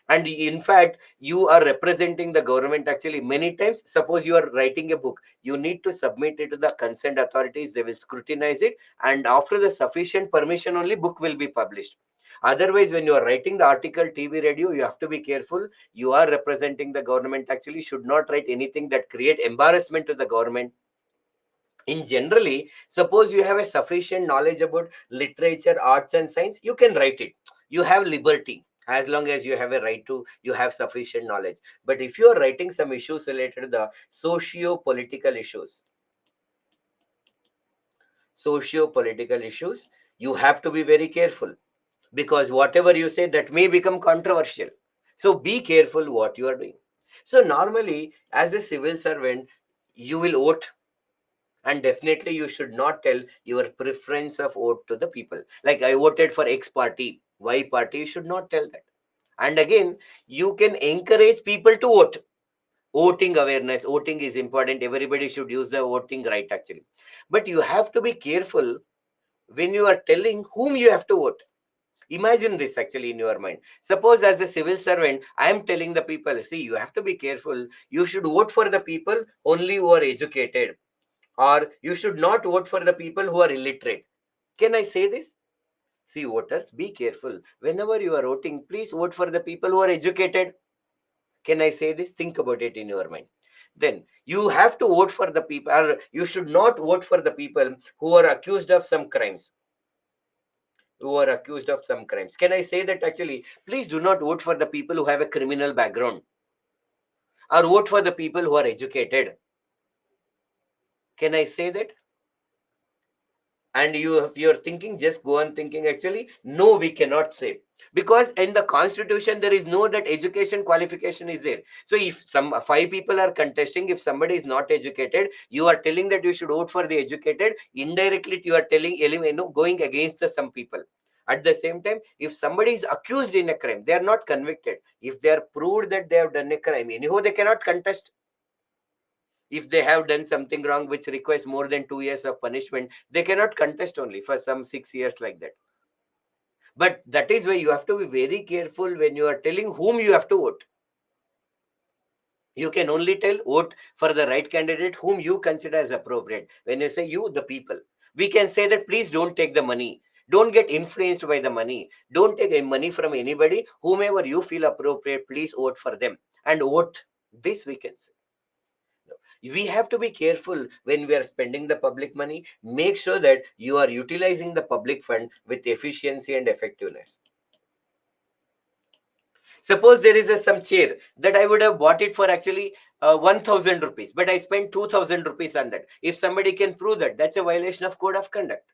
And in fact, you are representing the government actually. Many times, suppose you are writing a book, you need to submit it to the concerned authorities. They will scrutinize it, and after the sufficient permission only book will be published. Otherwise, when you are writing the article, TV, radio, you have to be careful. You are representing the government actually, should not write anything that create embarrassment to the government. In generally, suppose you have a sufficient knowledge about literature, arts and science, you can write it. You have liberty, as long as you have a right to, you have sufficient knowledge. But if you are writing some issues related to the socio-political issues, you have to be very careful, because whatever you say, that may become controversial. So be careful what you are doing. So normally, as a civil servant, you will vote, and definitely you should not tell your preference of vote to the people, like I voted for X party, Y party. You should not tell that. And again, you can encourage people to vote. Voting awareness, voting is important, everybody should use the voting right actually. But you have to be careful when you are telling whom you have to vote. Imagine this actually in your mind. Suppose as a civil servant, I am telling the people, see, you have to be careful, you should vote for the people only who are educated, or you should not vote for the people who are illiterate. Can I say this? See, voters, be careful. Whenever you are voting, please vote for the people who are educated. Can I say this? Think about it in your mind. Then you have to vote for the people, or you should not vote for the people who are accused of some crimes. Can I say that actually, please do not vote for the people who have a criminal background, or vote for the people who are educated. Can I say that? And if you're thinking, just go on thinking actually, no, we cannot say, because in the constitution there is no that education qualification is there. So if some five people are contesting, if somebody is not educated, you are telling that you should vote for the educated, indirectly you are telling, going against the some people. At the same time, if somebody is accused in a crime, they are not convicted. If they are proved that they have done a crime, anyhow they cannot contest. If they have done something wrong which requires more than 2 years of punishment, they cannot contest only for some 6 years like that. But that is why you have to be very careful when you are telling whom you have to vote. You can only tell vote for the right candidate whom you consider as appropriate. When you say you, the people, we can say that please don't take the money, don't get influenced by the money, don't take money from anybody, whomever you feel appropriate, please vote for them and vote. This we can say. We have to be careful when we are spending the public money. Make sure that you are utilizing the public fund with efficiency and effectiveness. Suppose there is some chair that I would have bought it for actually 1000 rupees, but I spent 2000 rupees on that. If somebody can prove that, that's a violation of code of conduct.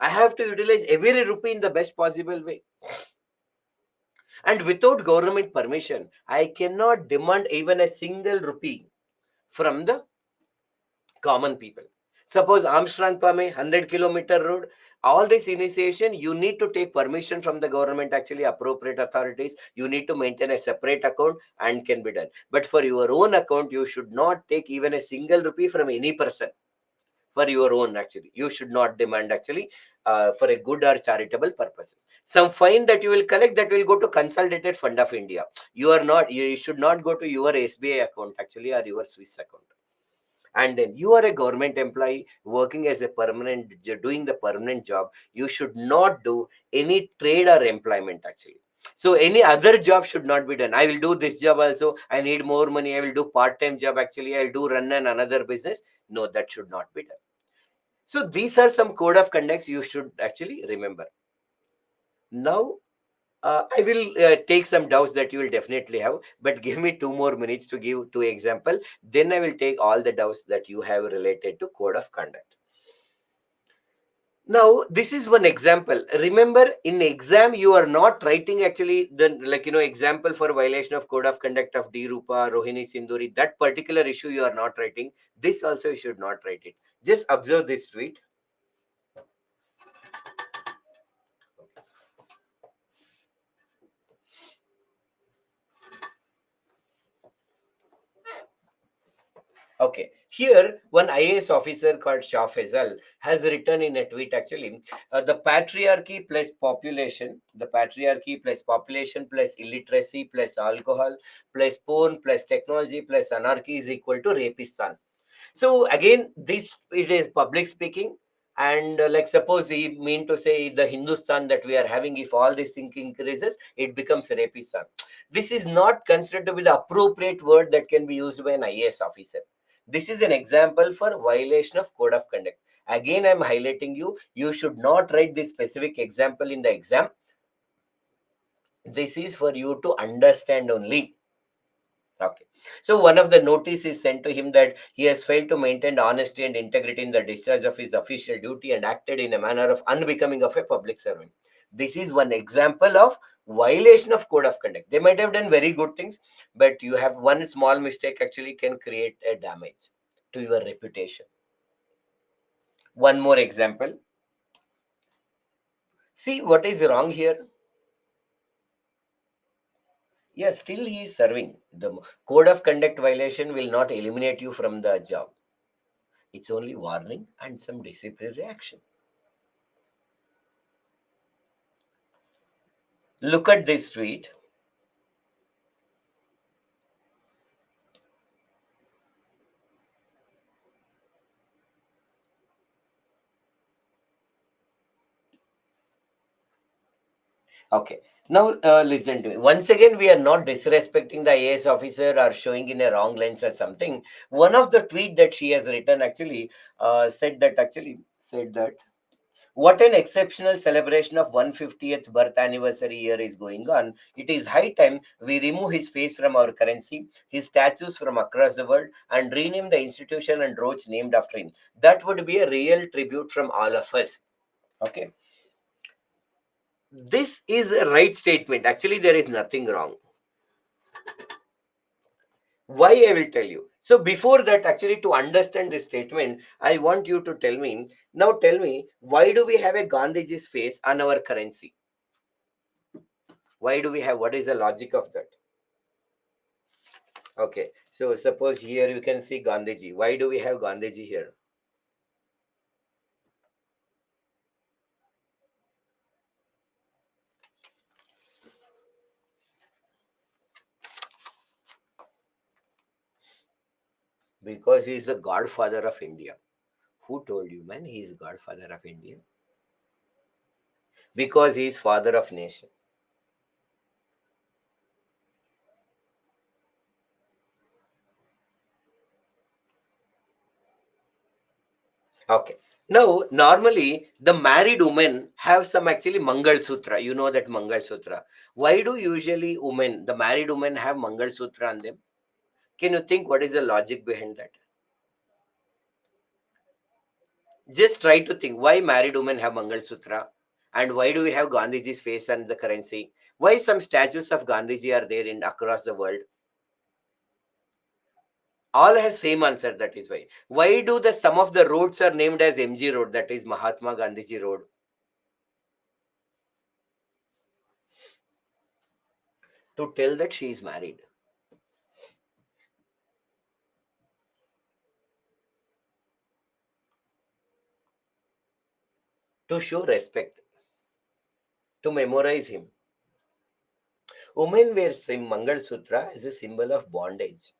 I have to utilize every rupee in the best possible way. And without government permission, I cannot demand even a single rupee from the common people. Suppose Armstrong Pame, 100-kilometer road, all this initiation, you need to take permission from the government, actually appropriate authorities. You need to maintain a separate account and can be done. But for your own account, you should not take even a single rupee from any person. For your own, actually, you should not demand actually for a good or charitable purposes. Some fine that you will collect, that will go to Consolidated Fund of India. You should not go to your SBI account actually, or your Swiss account. And then you are a government employee working as a doing the permanent job, you should not do any trade or employment actually. So any other job should not be done. I will do this job also, I need more money, I will do part-time job actually, I'll do run another business. No, that should not be done. So these are some code of conducts you should actually remember. Now I will take some doubts that you will definitely have, but give me 2 more minutes to give 2 example. Then I will take all the doubts that you have related to code of conduct. Now, this is one example. Remember, in exam, you are not writing actually the, like, example for violation of code of conduct of D Rupa, Rohini Sinduri, that particular issue you are not writing. This also you should not write it. Just observe this tweet. Okay, here one IAS officer called Shah Faisal has written in a tweet actually, the patriarchy plus population plus illiteracy plus alcohol plus porn plus technology plus anarchy is equal to Rapistan. So again, this it is public speaking, and like suppose he mean to say the Hindustan that we are having, if all this thing increases, it becomes Rapistan. This is not considered to be the appropriate word that can be used by an IAS officer. This is an example for violation of code of conduct. Again, I'm highlighting you. You should not write this specific example in the exam. This is for you to understand only. Okay. So one of the notice is sent to him that he has failed to maintain honesty and integrity in the discharge of his official duty and acted in a manner of unbecoming of a public servant. This is one example of violation of code of conduct. They might have done very good things, but you have one small mistake actually can create a damage to your reputation. One more example. See what is wrong here. Yeah, still he is serving. The code of conduct violation will not eliminate you from the job. It's only warning and some disciplinary action. Look at this tweet. Okay. Now, listen to me. Once again, we are not disrespecting the IAS officer or showing in a wrong lens or something. One of the tweet that she has written actually said that what an exceptional celebration of 150th birth anniversary year is going on. It is high time we remove his face from our currency, his statues from across the world, and rename the institution and roads named after him. That would be a real tribute from all of us. Okay. This is a right statement. Actually, there is nothing wrong. Why I will tell you. So before that, actually, to understand this statement, I want you to tell me, now tell me, why do we have a Gandhiji's face on our currency? Why do we have, what is the logic of that? Okay, so suppose here you can see Gandhiji. Why do we have Gandhiji here? Because he is the godfather of India. Who told you, man, he is godfather of India? Because he is father of nation. Okay. Now, normally the married women have some actually Mangal Sutra. You know that Mangal Sutra. Why do usually women, the married women, have Mangal Sutra on them? Can you think what is the logic behind that? Just try to think why married women have Mangal Sutra, and why do we have Gandhiji's face and the currency? Why some statues of Gandhiji are there in across the world? All has same answer. That is why. Why do the some of the roads are named as MG Road? That is Mahatma Gandhiji Road. To tell that she is married. To show respect. To memorize him. Women wear same Mangal Sutra as a symbol of bondage.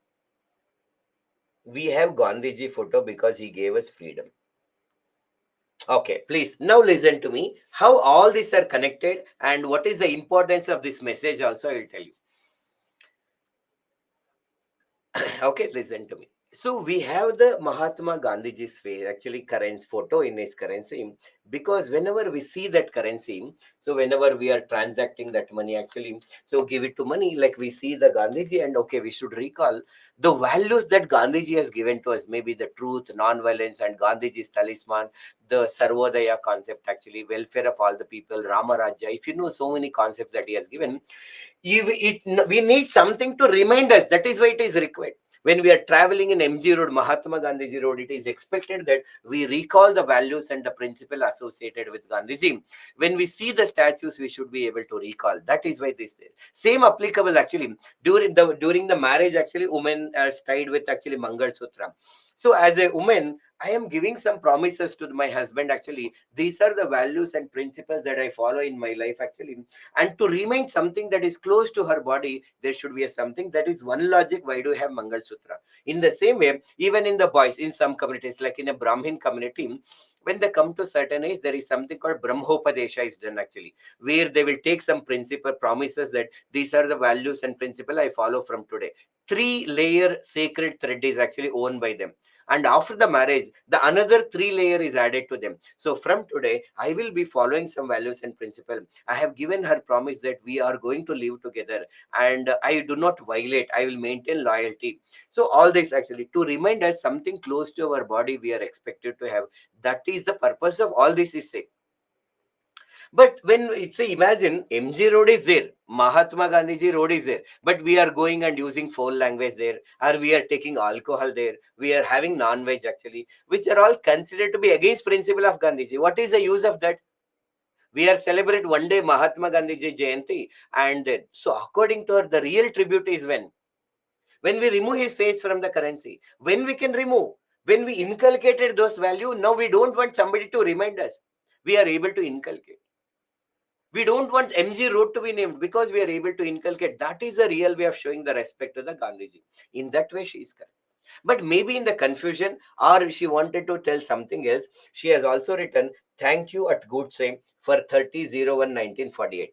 We have Gandhiji photo because he gave us freedom. Okay, please now listen to me. How all these are connected and what is the importance of this message also I will tell you. Okay, listen to me. So we have the Mahatma Gandhiji's face, actually current photo in his currency, because whenever we see that currency, so whenever we are transacting that money, actually, so give it to money, like we see the Gandhiji, and okay, we should recall the values that Gandhiji has given to us, maybe the truth, non-violence, and Gandhiji's talisman, the Sarvodaya concept, actually, welfare of all the people, Rama Rajya. If you know so many concepts that he has given, we need something to remind us. That is why it is required. When we are traveling in MG Road, Mahatma Gandhiji Road, it is expected that we recall the values and the principle associated with Gandhiji. When we see the statues, we should be able to recall. That is why this same applicable actually during the marriage. Actually, women are tied with actually Mangal Sutra. So as a woman, I am giving some promises to my husband. Actually, these are the values and principles that I follow in my life. Actually, and to remain something that is close to her body, there should be a something that is one logic. Why do we have Mangal Sutra? In the same way, even in the boys, in some communities, like in a Brahmin community, when they come to certain age, there is something called Brahmopadesha is done, actually, where they will take some principle promises that these are the values and principle I follow from today. Three-layer sacred thread is actually owned by them, and after the marriage, the another three-layer is added to them. So from today, I will be following some values and principle. I have given her promise that we are going to live together, and I do not violate. I will maintain loyalty. So all this actually to remind us something close to our body we are expected to have. That is the purpose of all this is say. But when it's a, imagine MG Road is there, Mahatma Gandhiji Road is there, but we are going and using foul language there, or we are taking alcohol there, we are having non-veg actually, which are all considered to be against principle of Gandhiji. What is the use of that? We are celebrate one day Mahatma Gandhiji Jayanti, and then so according to her, the real tribute is when we remove his face from the currency. When we can remove, when we inculcated those value, now we don't want somebody to remind us. We are able to inculcate. We don't want MG Road to be named because we are able to inculcate. That is a real way of showing the respect to the Gandhiji. In that way, she is correct. But maybe in the confusion, or she wanted to tell something else, she has also written, "Thank you at good same for 30/01/1948,"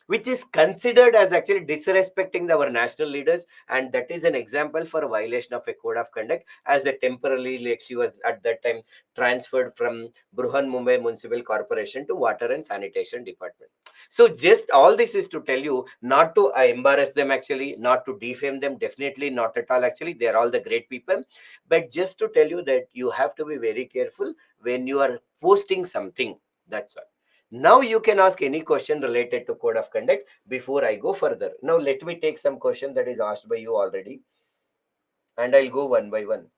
which is considered as actually disrespecting our national leaders, and that is an example for a violation of a code of conduct, as a temporarily, like she was at that time transferred from Bruhan Mumbai Municipal Corporation to Water and Sanitation Department. So just all this is to tell you not to embarrass them, actually not to defame them, definitely not at all. Actually, they are all the great people, but just to tell you that you have to be very careful when you are posting something. That's all. Now you can ask any question related to code of conduct before I go further. Now let me take some question that is asked by you already, and I'll go one by one.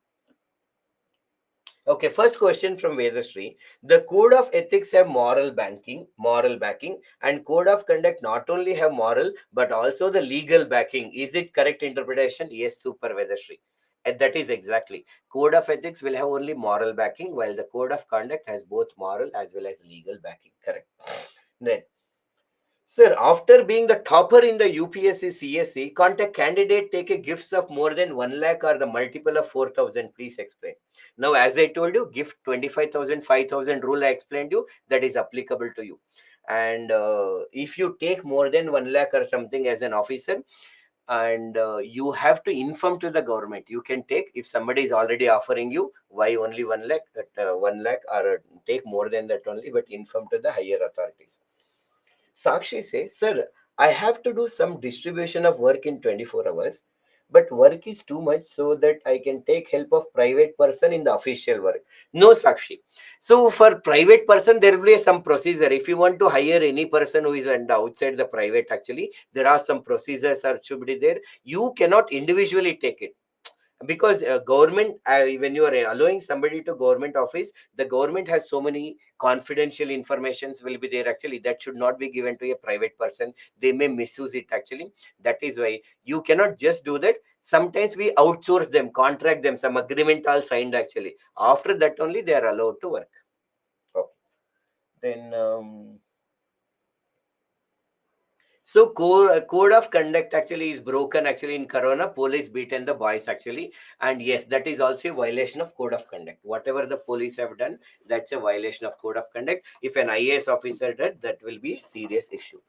Okay, first question from Vedasri. The code of ethics have moral backing, and code of conduct not only have moral but also the legal backing. Is it correct interpretation? Yes, super Vedasri. And that is exactly. Code of ethics will have only moral backing, while the code of conduct has both moral as well as legal backing. Correct. Then, sir, after being the topper in the UPSC CSC, can't a candidate take a gifts of more than 1 lakh or the multiple of 4,000? Please explain. Now, as I told you, gift 25,000, 5,000 rule I explained you, that is applicable to you. And if you take more than 1 lakh or something as an officer, and you have to inform to the government, you can take, if somebody is already offering you, why only 1 lakh, that 1 lakh, or take more than that only, but inform to the higher authorities. Sakshi says, "Sir, I have to do some distribution of work in 24 hours, but work is too much so that I can take help of private person in the official work." No, Sakshi. So for private person, there will be some procedure. If you want to hire any person who is outside the private, actually, there are some procedures or should be there. You cannot individually take it, because government, when you are allowing somebody to government office, the government has so many confidential informations will be there, actually, that should not be given to a private person. They may misuse it, actually. That is why you cannot just do that. Sometimes we outsource them, contract them, some agreement all signed, actually. After that only they are allowed to work. Okay. Then so code of conduct actually is broken, actually, in Corona. Police beaten the boys, actually, and yes, that is also a violation of code of conduct. Whatever the police have done, that's a violation of code of conduct. If an IAS officer did, that will be a serious issue.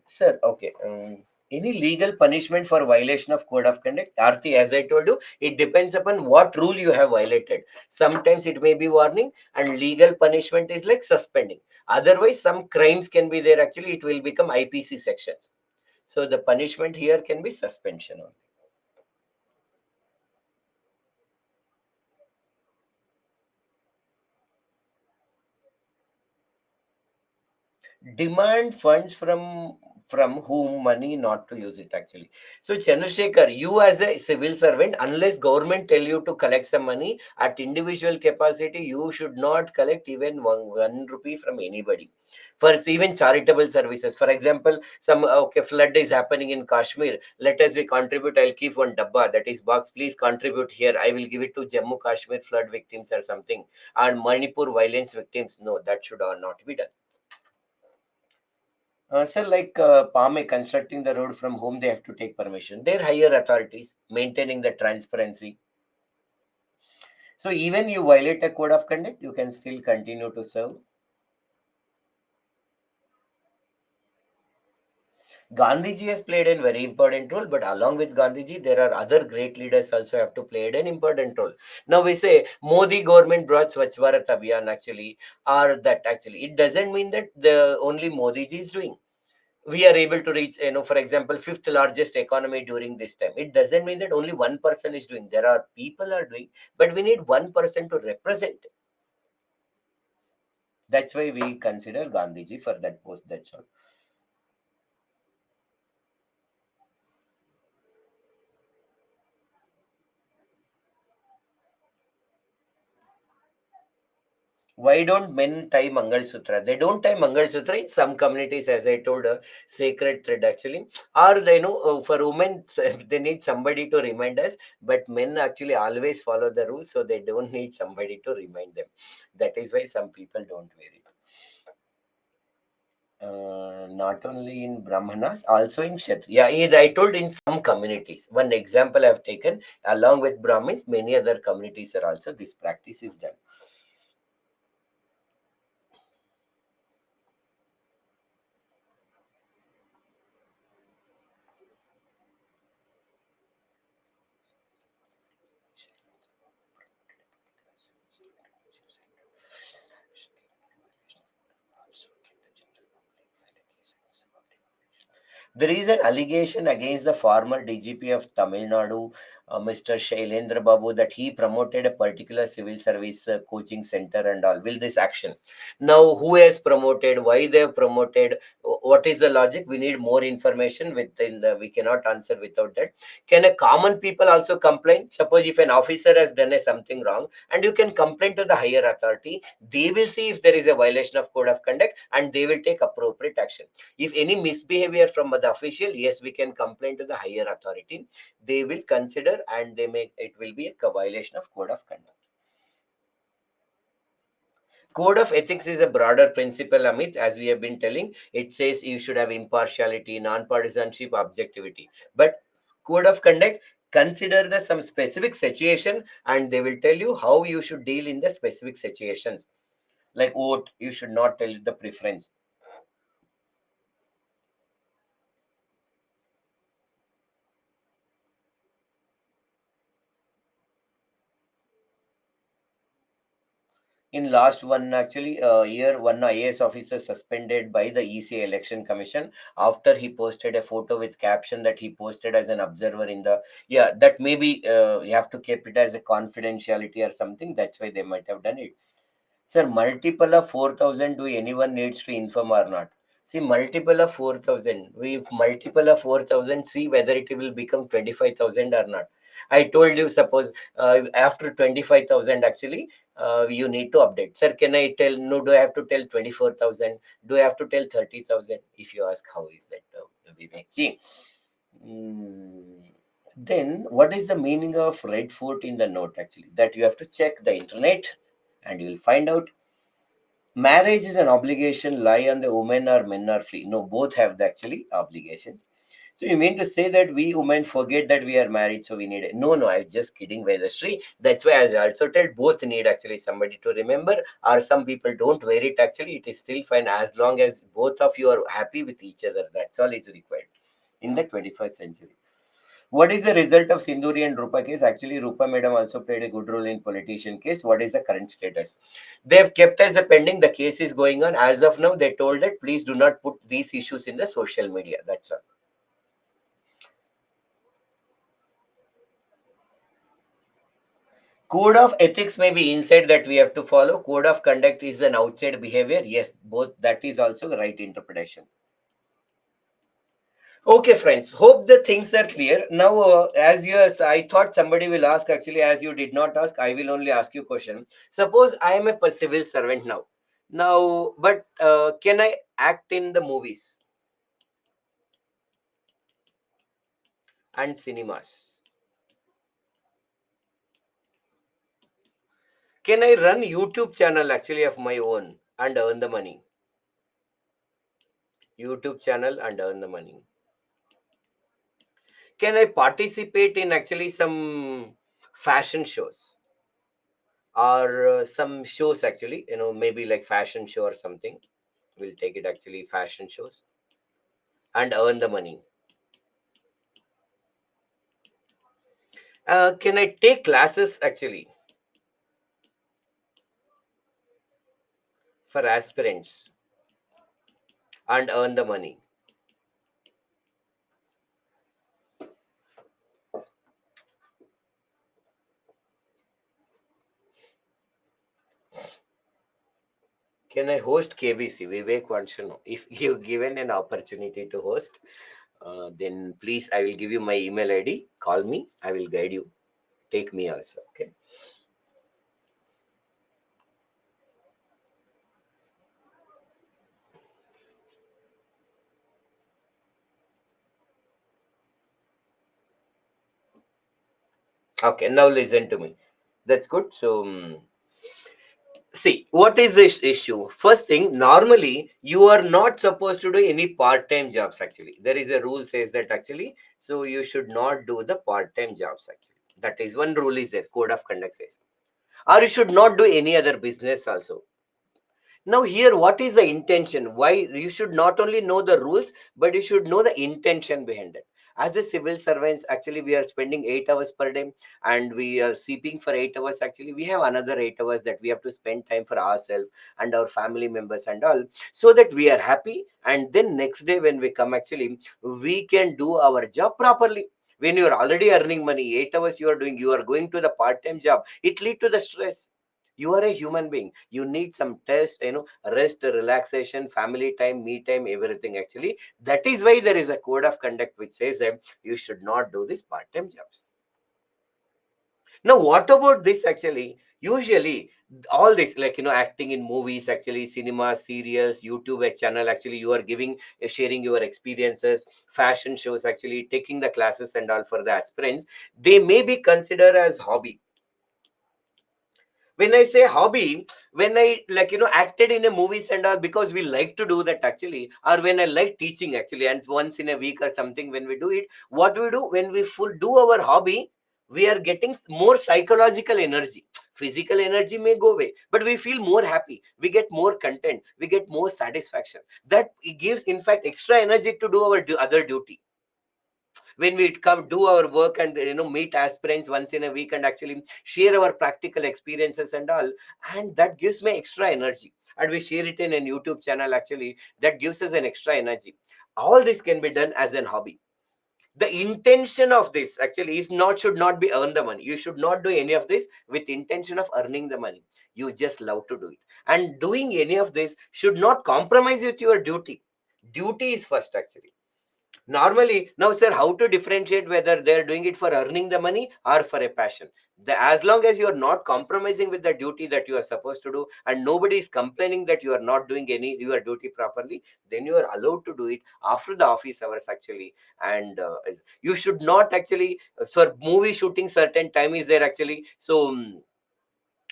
Sir, okay. Any legal punishment for violation of code of conduct, Arti, as I told you, it depends upon what rule you have violated. Sometimes it may be warning, and legal punishment is like suspending. Otherwise, some crimes can be there. Actually, it will become IPC sections. So the punishment here can be suspension only. Demand funds from whom, money not to use it actually. So Chandrasekhar, you as a civil servant, unless government tell you to collect some money at individual capacity, you should not collect even one rupee from anybody for even charitable services. For example, some okay, flood is happening in Kashmir, let us we contribute, I'll keep one dabba, that is box, please contribute here, I will give it to Jammu Kashmir flood victims or something, and Manipur violence victims. No, that should not be done. Sir, like Pame constructing the road, from whom they have to take permission? Their higher authorities, maintaining the transparency. So even you violate a code of conduct, you can still continue to serve. Gandhiji has played a very important role, but along with Gandhiji, there are other great leaders also have to play an important role. Now we say Modi government brought Swachh Bharat Abhiyan actually, or that actually. It doesn't mean that the only Modi ji is doing. We are able to reach, for example, fifth largest economy during this time. It doesn't mean that only one person is doing. There are people are doing, but we need one person to represent. That's why we consider Gandhiji for that post. That's all. Why don't men tie Mangal Sutra? They don't tie Mangal Sutra in some communities, as I told, a sacred thread actually. Or they know for women, they need somebody to remind us, but men actually always follow the rules, so they don't need somebody to remind them. That is why some people don't wear it. Not only in Brahmanas, also in Kshatriya. Yeah, I told in some communities. One example I've taken, along with Brahmins, many other communities are also this practice is done. There is an allegation against the former DGP of Tamil Nadu, Mr. Shailendra Babu, that he promoted a particular civil service coaching center and all. Will this action? Now, who has promoted? Why they have promoted? What is the logic? We need more information. Within the, we cannot answer without that. Can a common people also complain? Suppose if an officer has done a something wrong, and you can complain to the higher authority, they will see if there is a violation of code of conduct, and they will take appropriate action. If any misbehavior from the official, yes, we can complain to the higher authority. They will consider and they make it will be a violation of code of conduct. Code of ethics is a broader principle, Amit, as we have been telling. It says you should have impartiality, non-partisanship, objectivity. But code of conduct consider the some specific situation, and they will tell you how you should deal in the specific situations. Like vote, you should not tell the preference. In last one actually year, one IAS officer suspended by the EC Election Commission after he posted a photo with caption that he posted as an observer in the, yeah, that maybe you have to keep it as a confidentiality or something. That's why they might have done it. Sir, multiple of 4,000, do anyone needs to inform or not? See, multiple of 4,000. We multiple of 4,000, see whether it will become 25,000 or not. I told you, suppose after 25,000, actually, you need to update. Sir, can I tell? No, do I have to tell 24,000? Do I have to tell 30,000? If you ask, how is that, Vivek? See, then what is the meaning of red fort in the note actually? That you have to check the internet and you will find out. Marriage is an obligation lie on the women or men are free. No, both have the actually obligations. So you mean to say that we women forget that we are married, so we need it? No, no, I'm just kidding, Vedashree. That's why as I also tell, both need actually somebody to remember, or some people don't wear it actually. It is still fine as long as both of you are happy with each other. That's all is required. in the 21st century. What is the result of Sindhuri and Rupa case? Actually, Rupa madam also played a good role in politician case. What is the current status? They've kept as a pending. The case is going on. As of now, they told that please do not put these issues in the social media. That's all. Code of ethics may be inside that we have to follow. Code of conduct is an outside behavior. Yes, both that is also the right interpretation. Okay, friends. Hope the things are clear. Now, as you, I thought somebody will ask. Actually, as you did not ask, I will only ask you question. Suppose I am a civil servant now. Now, but can I act in the movies and cinemas? Can I run YouTube channel actually of my own and earn the money? YouTube channel and earn the money. Can I participate in actually some fashion shows or some shows actually, maybe like fashion show or something? We'll take it actually fashion shows and earn the money. Can I take classes actually for aspirants and earn the money? Can I host KBC? Vivek wants to know. If you're given an opportunity to host, then please, I will give you my email ID. Call me. I will guide you. Take me also. Okay. Okay. Now listen to me. That's good. So, see, what is this issue? First thing, normally you are not supposed to do any part-time jobs actually. There is a rule says that actually, so you should not do the part-time jobs actually. That is one rule is there, code of conduct says. Or you should not do any other business also. Now here, what is the intention? Why you should not only know the rules, but you should know the intention behind it. As a civil servants, actually, we are spending 8 hours per day, and we are sleeping for 8 hours. Actually, we have another 8 hours that we have to spend time for ourselves and our family members and all, so that we are happy. And then next day when we come, actually, we can do our job properly. When you are already earning money, 8 hours you are doing, you are going to the part-time job. It lead to the stress. You are a human being, you need some test, rest, relaxation, family time, me time, everything actually. That is why there is a code of conduct which says that you should not do this part-time jobs. Now what about this actually? Usually all this, like, acting in movies actually, cinema, serials, YouTube channel, actually you are giving, sharing your experiences, fashion shows, actually taking the classes and all for the aspirants, they may be considered as hobby. When I say hobby, when I, like, acted in a movies and all because we like to do that actually, or when I like teaching actually, and once in a week or something when we do it, what we do when we full do our hobby, we are getting more psychological energy. Physical energy may go away, but we feel more happy, we get more content, we get more satisfaction. That it gives in fact extra energy to do our other duty. When we come do our work and meet aspirants once in a week and actually share our practical experiences and all, and that gives me extra energy, and we share it in a YouTube channel actually, that gives us an extra energy. All this can be done as an hobby. The intention of this actually is not, should not be earn the money. You should not do any of this with intention of earning the money. You just love to do it, and doing any of this should not compromise with your duty. Duty is first actually. Normally, now, sir, how to differentiate whether they're doing it for earning the money or for a passion? As long as you are not compromising with the duty that you are supposed to do, and nobody is complaining that you are not doing any your duty properly, then you are allowed to do it after the office hours actually. And you should not actually, for movie shooting, certain time is there actually. So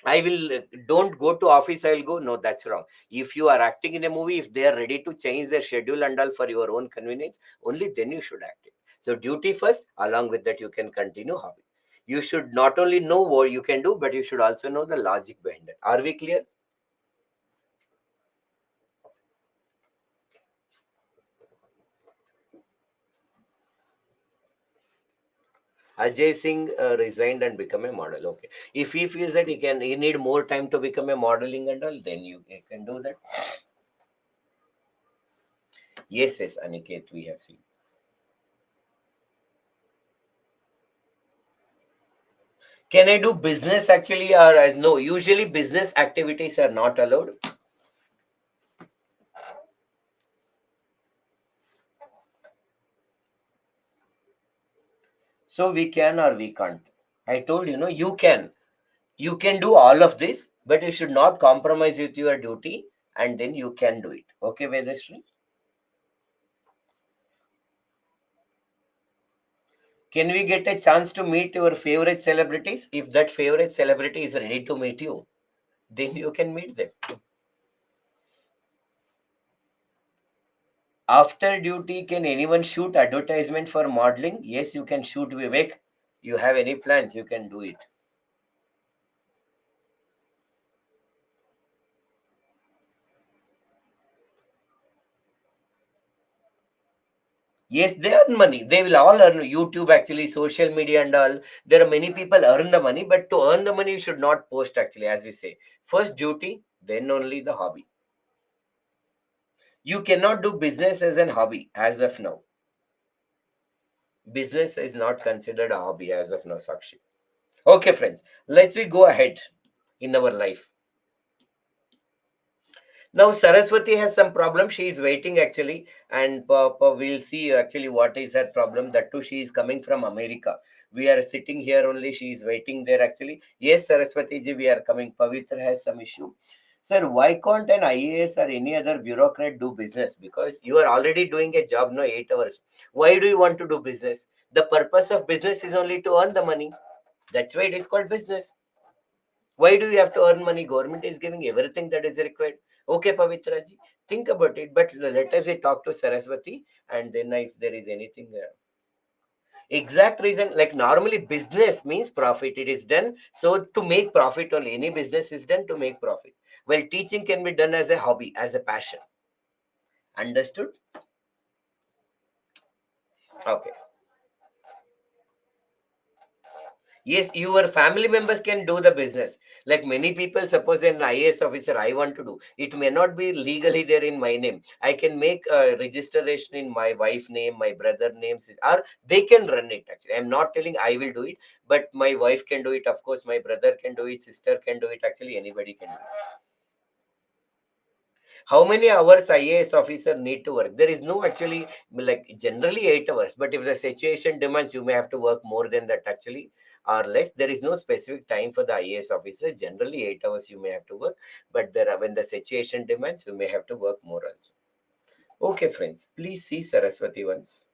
I will don't go to office. I will go. No, that's wrong. If you are acting in a movie, if they are ready to change their schedule and all for your own convenience, only then you should act it. So duty first. Along with that, you can continue hobby. You should not only know what you can do, but you should also know the logic behind it. Are we clear? Ajay Singh resigned and become a model. Okay. If he feels that he need more time to become a modeling and all, then you can do that. Yes, yes, Aniket, we have seen. Can I do business actually, or no? Usually, business activities are not allowed. So we can or we can't. I told you, no, you can. You can do all of this, but you should not compromise with your duty, and then you can do it. Okay, Vedashri? Can we get a chance to meet your favorite celebrities? If that favorite celebrity is ready to meet you, then you can meet them. After duty, can anyone shoot advertisement for modeling? Yes, you can shoot, Vivek. You have any plans, you can do it. Yes, they earn money. They will all earn YouTube, actually, social media and all. There are many people earn the money, but to earn the money, you should not post, actually, as we say. First duty, then only the hobby. You cannot do business as an hobby as of now. Business is not considered a hobby as of now, Sakshi. Okay, friends, let's we go ahead in our life. Now Saraswati has some problem. She is waiting actually, and we'll see actually what is her problem. That too, she is coming from America. We are sitting here only. She is waiting there actually. Yes, Saraswati ji, we are coming. Pavitra has some issue. Sir, why can't an IAS or any other bureaucrat do business? Because you are already doing a job, no, 8 hours. Why do you want to do business? The purpose of business is only to earn the money. That's why it is called business. Why do you have to earn money? Government is giving everything that is required. Okay, Pavitra ji, think about it. But let us say talk to Saraswati, and then if there is anything, exact reason, like normally business means profit. It is done so to make profit only. Any business is done to make profit. Well, teaching can be done as a hobby, as a passion. Understood? Okay. Yes, your family members can do the business. Like many people, suppose an IAS officer I want to do, it may not be legally there in my name. I can make a registration in my wife name, my brother names, or they can run it. Actually, I'm not telling I will do it, but my wife can do it. Of course, my brother can do it, sister can do it. Actually, anybody can do it. How many hours IAS officer need to work? There is no actually, like generally 8 hours, but if the situation demands, you may have to work more than that actually, or less. There is no specific time for the IAS officer. Generally 8 hours you may have to work, but there are, when the situation demands, you may have to work more also. Okay, friends, please see Saraswati once.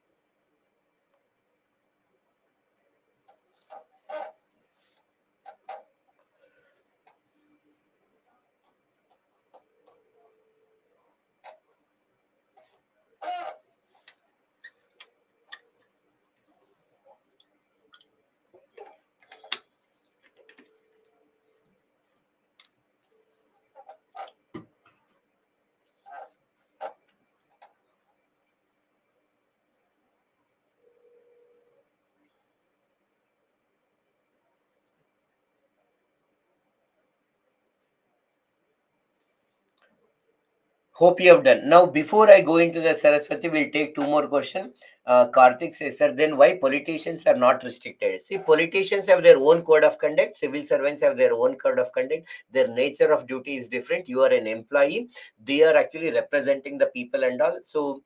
Hope you have done. Now, before I go into the Saraswati, we'll take two more questions. Karthik says, sir, then why politicians are not restricted? See, politicians have their own code of conduct. Civil servants have their own code of conduct. Their nature of duty is different. You are an employee. They are actually representing the people and all. So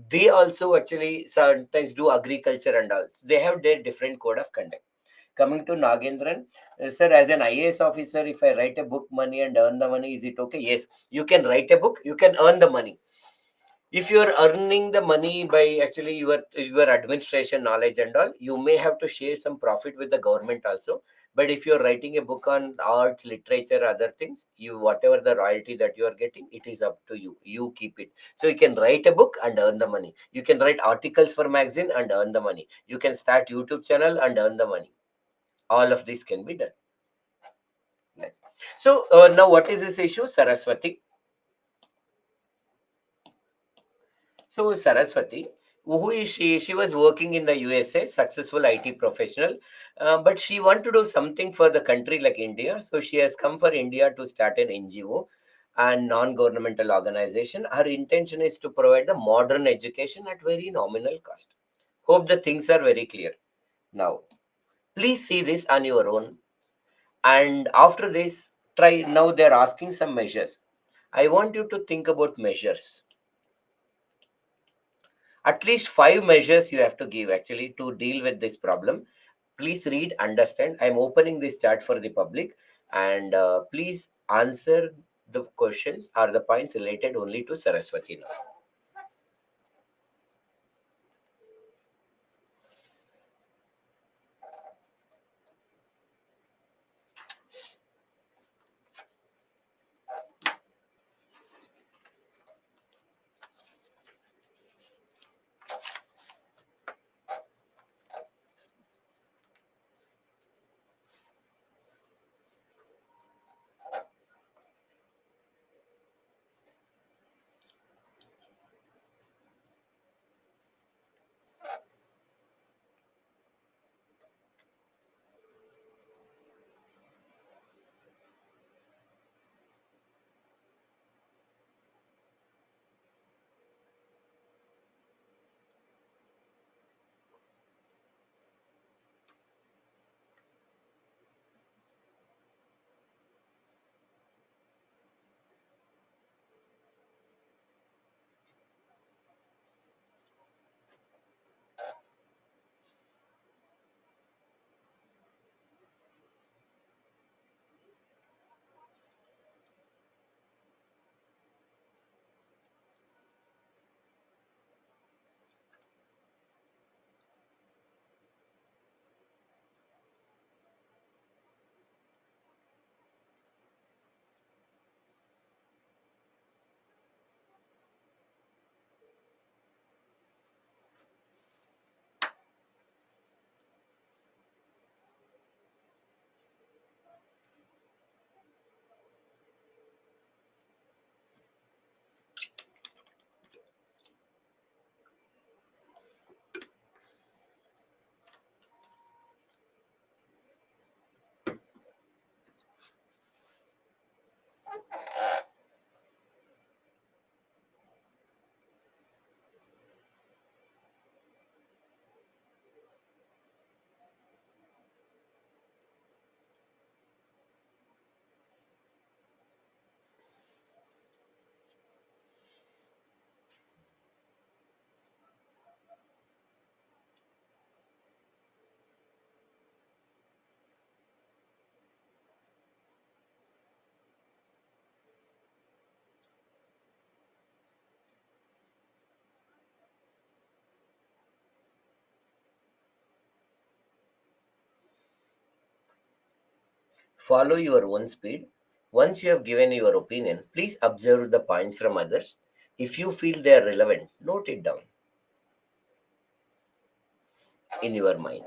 they also actually sometimes do agriculture and all. They have their different code of conduct. Coming to Nagendran, sir, as an IAS officer, if I write a book money and earn the money, is it okay? Yes, you can write a book, you can earn the money. If you are earning the money by actually your administration knowledge and all, you may have to share some profit with the government also. But if you're writing a book on arts, literature, other things, you whatever the royalty that you are getting, it is up to you. You keep it. So you can write a book and earn the money. You can write articles for magazine and earn the money. You can start YouTube channel and earn the money. All of this can be done. Yes. So now what is this issue, Saraswati? So Saraswati, Who is she? She was working in the USA, successful IT professional, but she want to do something for the country like India. So she has come for India to start an NGO and non-governmental organization. Her intention is to provide the modern education at very nominal cost. Hope the things are very clear. Now, please see this on your own. And after this, try now they're asking some measures. I want you to think about measures. At least five measures you have to give actually to deal with this problem. Please read, understand. I'm opening this chat for the public, and please answer the questions or the points related only to Saraswati now. Follow your own speed. Once you have given your opinion, please observe the points from others. If you feel they are relevant, note it down in your mind.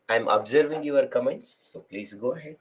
I'm observing your comments, so please go ahead.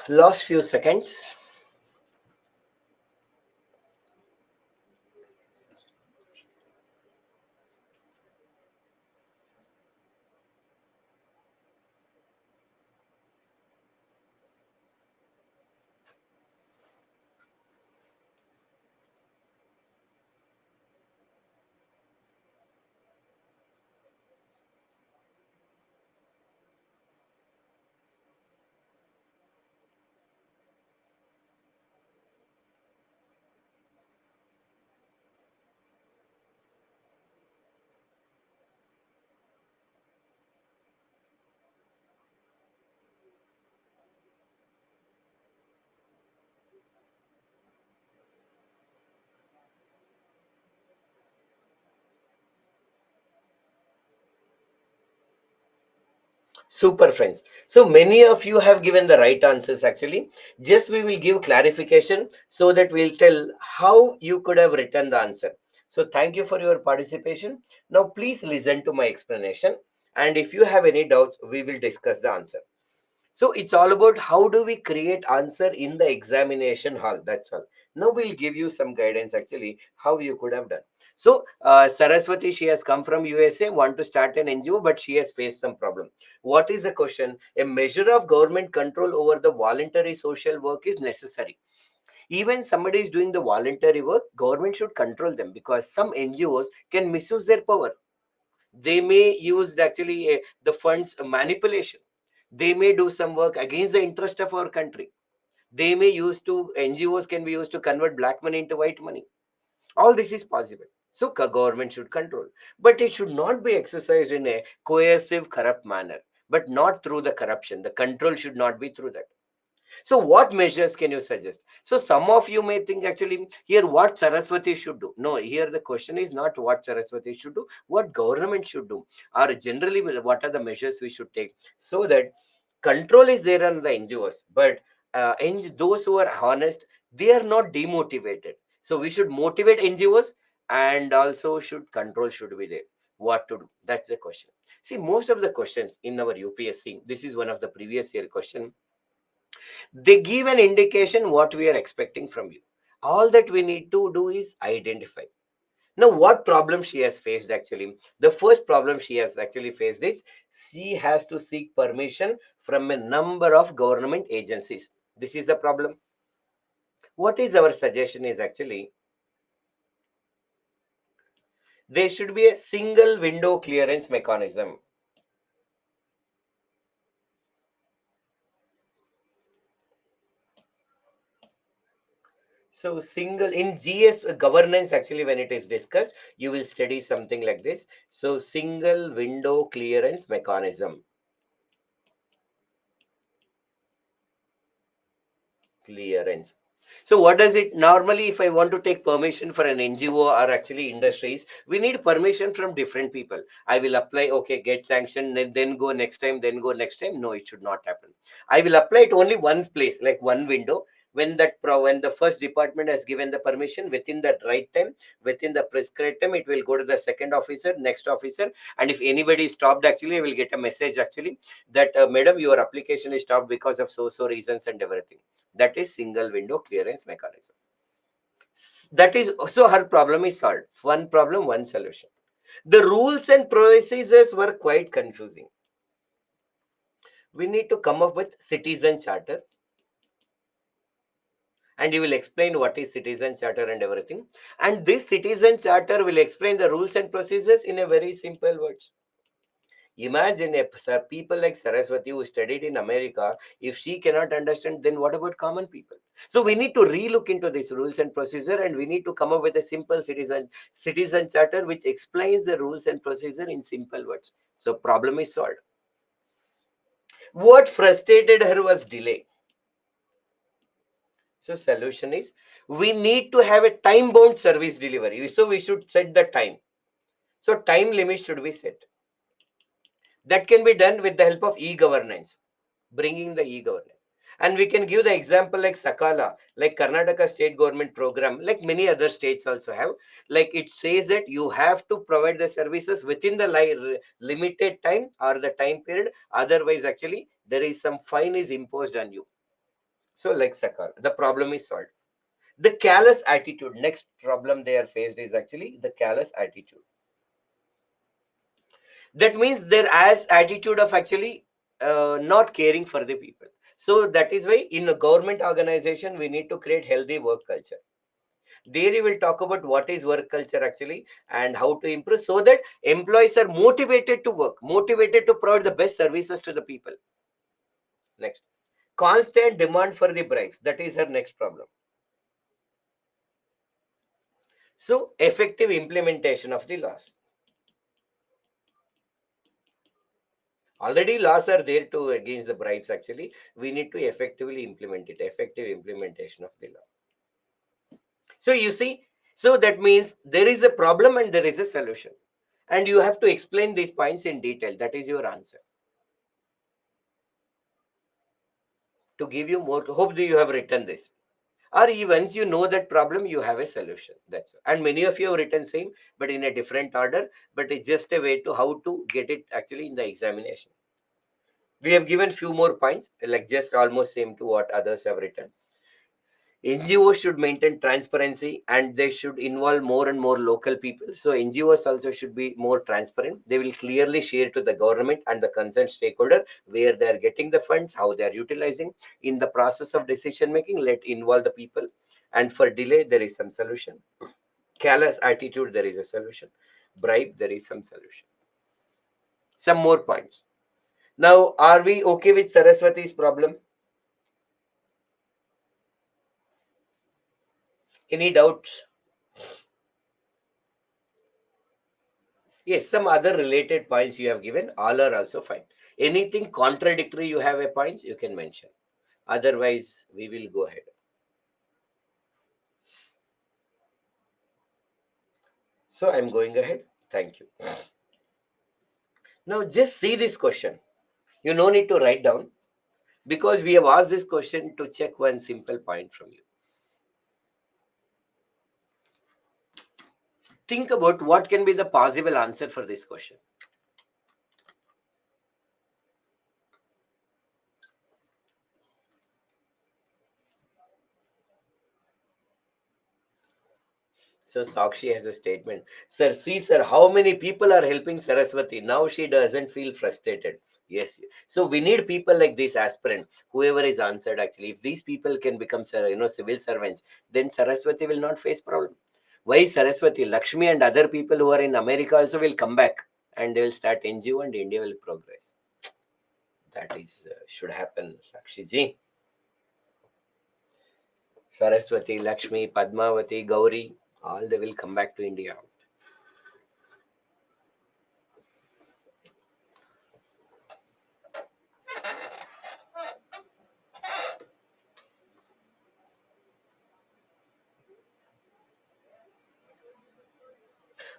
Last few seconds. Super, friends. So many of you have given the right answers actually. Just we will give clarification so that we'll tell how you could have written the answer. So thank you for your participation. Now please listen to my explanation. And if you have any doubts, we will discuss the answer. So it's all about how do we create answer in the examination hall. That's all. Now we'll give you some guidance actually how you could have done. So Saraswati, she has come from USA, want to start an NGO, but she has faced some problem. What is the question? A measure of government control over the voluntary social work is necessary. Even somebody is doing the voluntary work, government should control them because some NGOs can misuse their power. They may use actually the funds manipulation. They may do some work against the interest of our country. They may use to NGOs can be used to convert black money into white money. All this is possible. So government should control, but it should not be exercised in a coercive, corrupt manner, but not through the corruption. The control should not be through that. So, what measures can you suggest? So, some of you may think actually here what Saraswati should do. No, here the question is not what Saraswati should do, what government should do, or generally what are the measures we should take so that control is there on the NGOs, but those who are honest, they are not demotivated. So, we should motivate NGOs and also should control should be there. What to do? That's the question. See, most of the questions in our UPSC, this is one of the previous year question, they give an indication what we are expecting from you. All that we need to do is identify. Now, what problem she has faced actually? The first problem she has actually faced is she has to seek permission from a number of government agencies. This is the problem. What is our suggestion is actually there should be a single window clearance mechanism. So single in GS governance actually when it is discussed, you will study something like this. So single window clearance mechanism. Clearance. So what does it normally if I want to take permission for an NGO or actually industries, we need permission from different people. I will apply, okay, get sanctioned, then go next time, then go next time. No, it should not happen. I will apply it only one place, like one window. When when the first department has given the permission within that right time, within the prescribed time, it will go to the second officer, next officer. And if anybody is stopped, actually, I will get a message actually that madam, your application is stopped because of so reasons and everything. That is single window clearance mechanism. That is so her problem is solved. One problem, one solution. The rules and procedures were quite confusing. We need to come up with citizen charter, and you will explain what is citizen charter and everything. And this citizen charter will explain the rules and procedures in a very simple words. Imagine if people like Saraswati who studied in America, if she cannot understand, then what about common people? So we need to relook into this rules and procedure, and we need to come up with a simple citizen charter which explains the rules and procedure in simple words. So problem is solved. What frustrated her was delay. So solution is we need to have a time bound service delivery. So we should set the time. So time limit should be set. That can be done with the help of e-governance, bringing the e-governance. And we can give the example like Sakala, like Karnataka state government program, like many other states also have. Like it says that you have to provide the services within the limited time or the time period. Otherwise, actually, there is some fine is imposed on you. So like Sakal, the problem is solved. The callous attitude, next problem they are faced is actually the callous attitude. That means their as attitude of actually not caring for the people. So that is why in a government organization we need to create healthy work culture. There you will talk about what is work culture actually and how to improve, so that employees are motivated to work, motivated to provide the best services to the people. Next, constant demand for the bribes, that is her next problem. So effective implementation of the laws. Already laws are there to against the bribes actually. We need to effectively implement it, effective implementation of the law. So you see, so that means there is a problem and there is a solution. And you have to explain these points in detail. That is your answer. To give you more, hope that you have written this. Or even you know that problem, you have a solution. That's all. And many of you have written same, but in a different order. But it's just a way to how to get it actually in the examination. We have given few more points, like just almost same to what others have written. NGOs should maintain transparency and they should involve more and more local people. So NGOs also should be more transparent. They will clearly share to the government and the concerned stakeholder where they are getting the funds, how they are utilizing. In the process of decision making, let involve the people. And for delay, there is some solution. Callous attitude, there is a solution. Bribe, there is some solution. Some more points. Now, are we okay with Saraswati's problem? Any doubts? Yes, some other related points you have given, all are also fine. Anything contradictory you have a point, you can mention. Otherwise, we will go ahead. So I'm going ahead. Thank you. Now just see this question. You no need to write down because we have asked this question to check one simple point from you. Think about what can be the possible answer for this question. So Sakshi has a statement. Sir, see, sir, how many people are helping Saraswati? Now she doesn't feel frustrated. Yes. So we need people like this aspirant, whoever is answered actually. If these people can become, civil servants, then Saraswati will not face problem. Why Saraswati? Lakshmi and other people who are in America also will come back and they will start NGO and India will progress. That is should happen, Sakshi ji. Saraswati, Lakshmi, Padmavati, Gauri, all they will come back to India.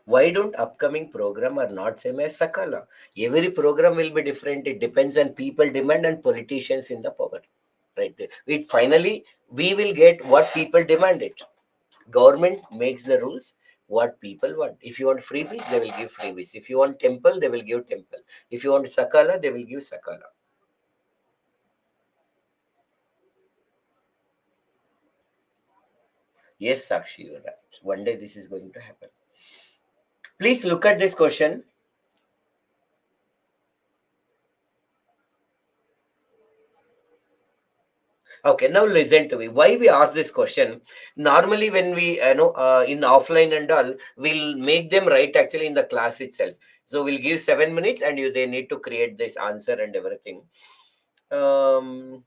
Why don't upcoming program are not same as Sakala? Every program will be different. It depends on people demand and politicians in the power. Right. It finally we will get what people demand it. Government makes the rules what people want. If you want freebies, they will give freebies. If you want temple, they will give temple. If you want Sakala, they will give Sakala. Yes, Sakshi, you're right. One day this is going to happen. Please look at this question. Okay, now listen to me. Why we ask this question? Normally, when we in offline and all, we'll make them write actually in the class itself. So we'll give 7 minutes, and they need to create this answer and everything. Um,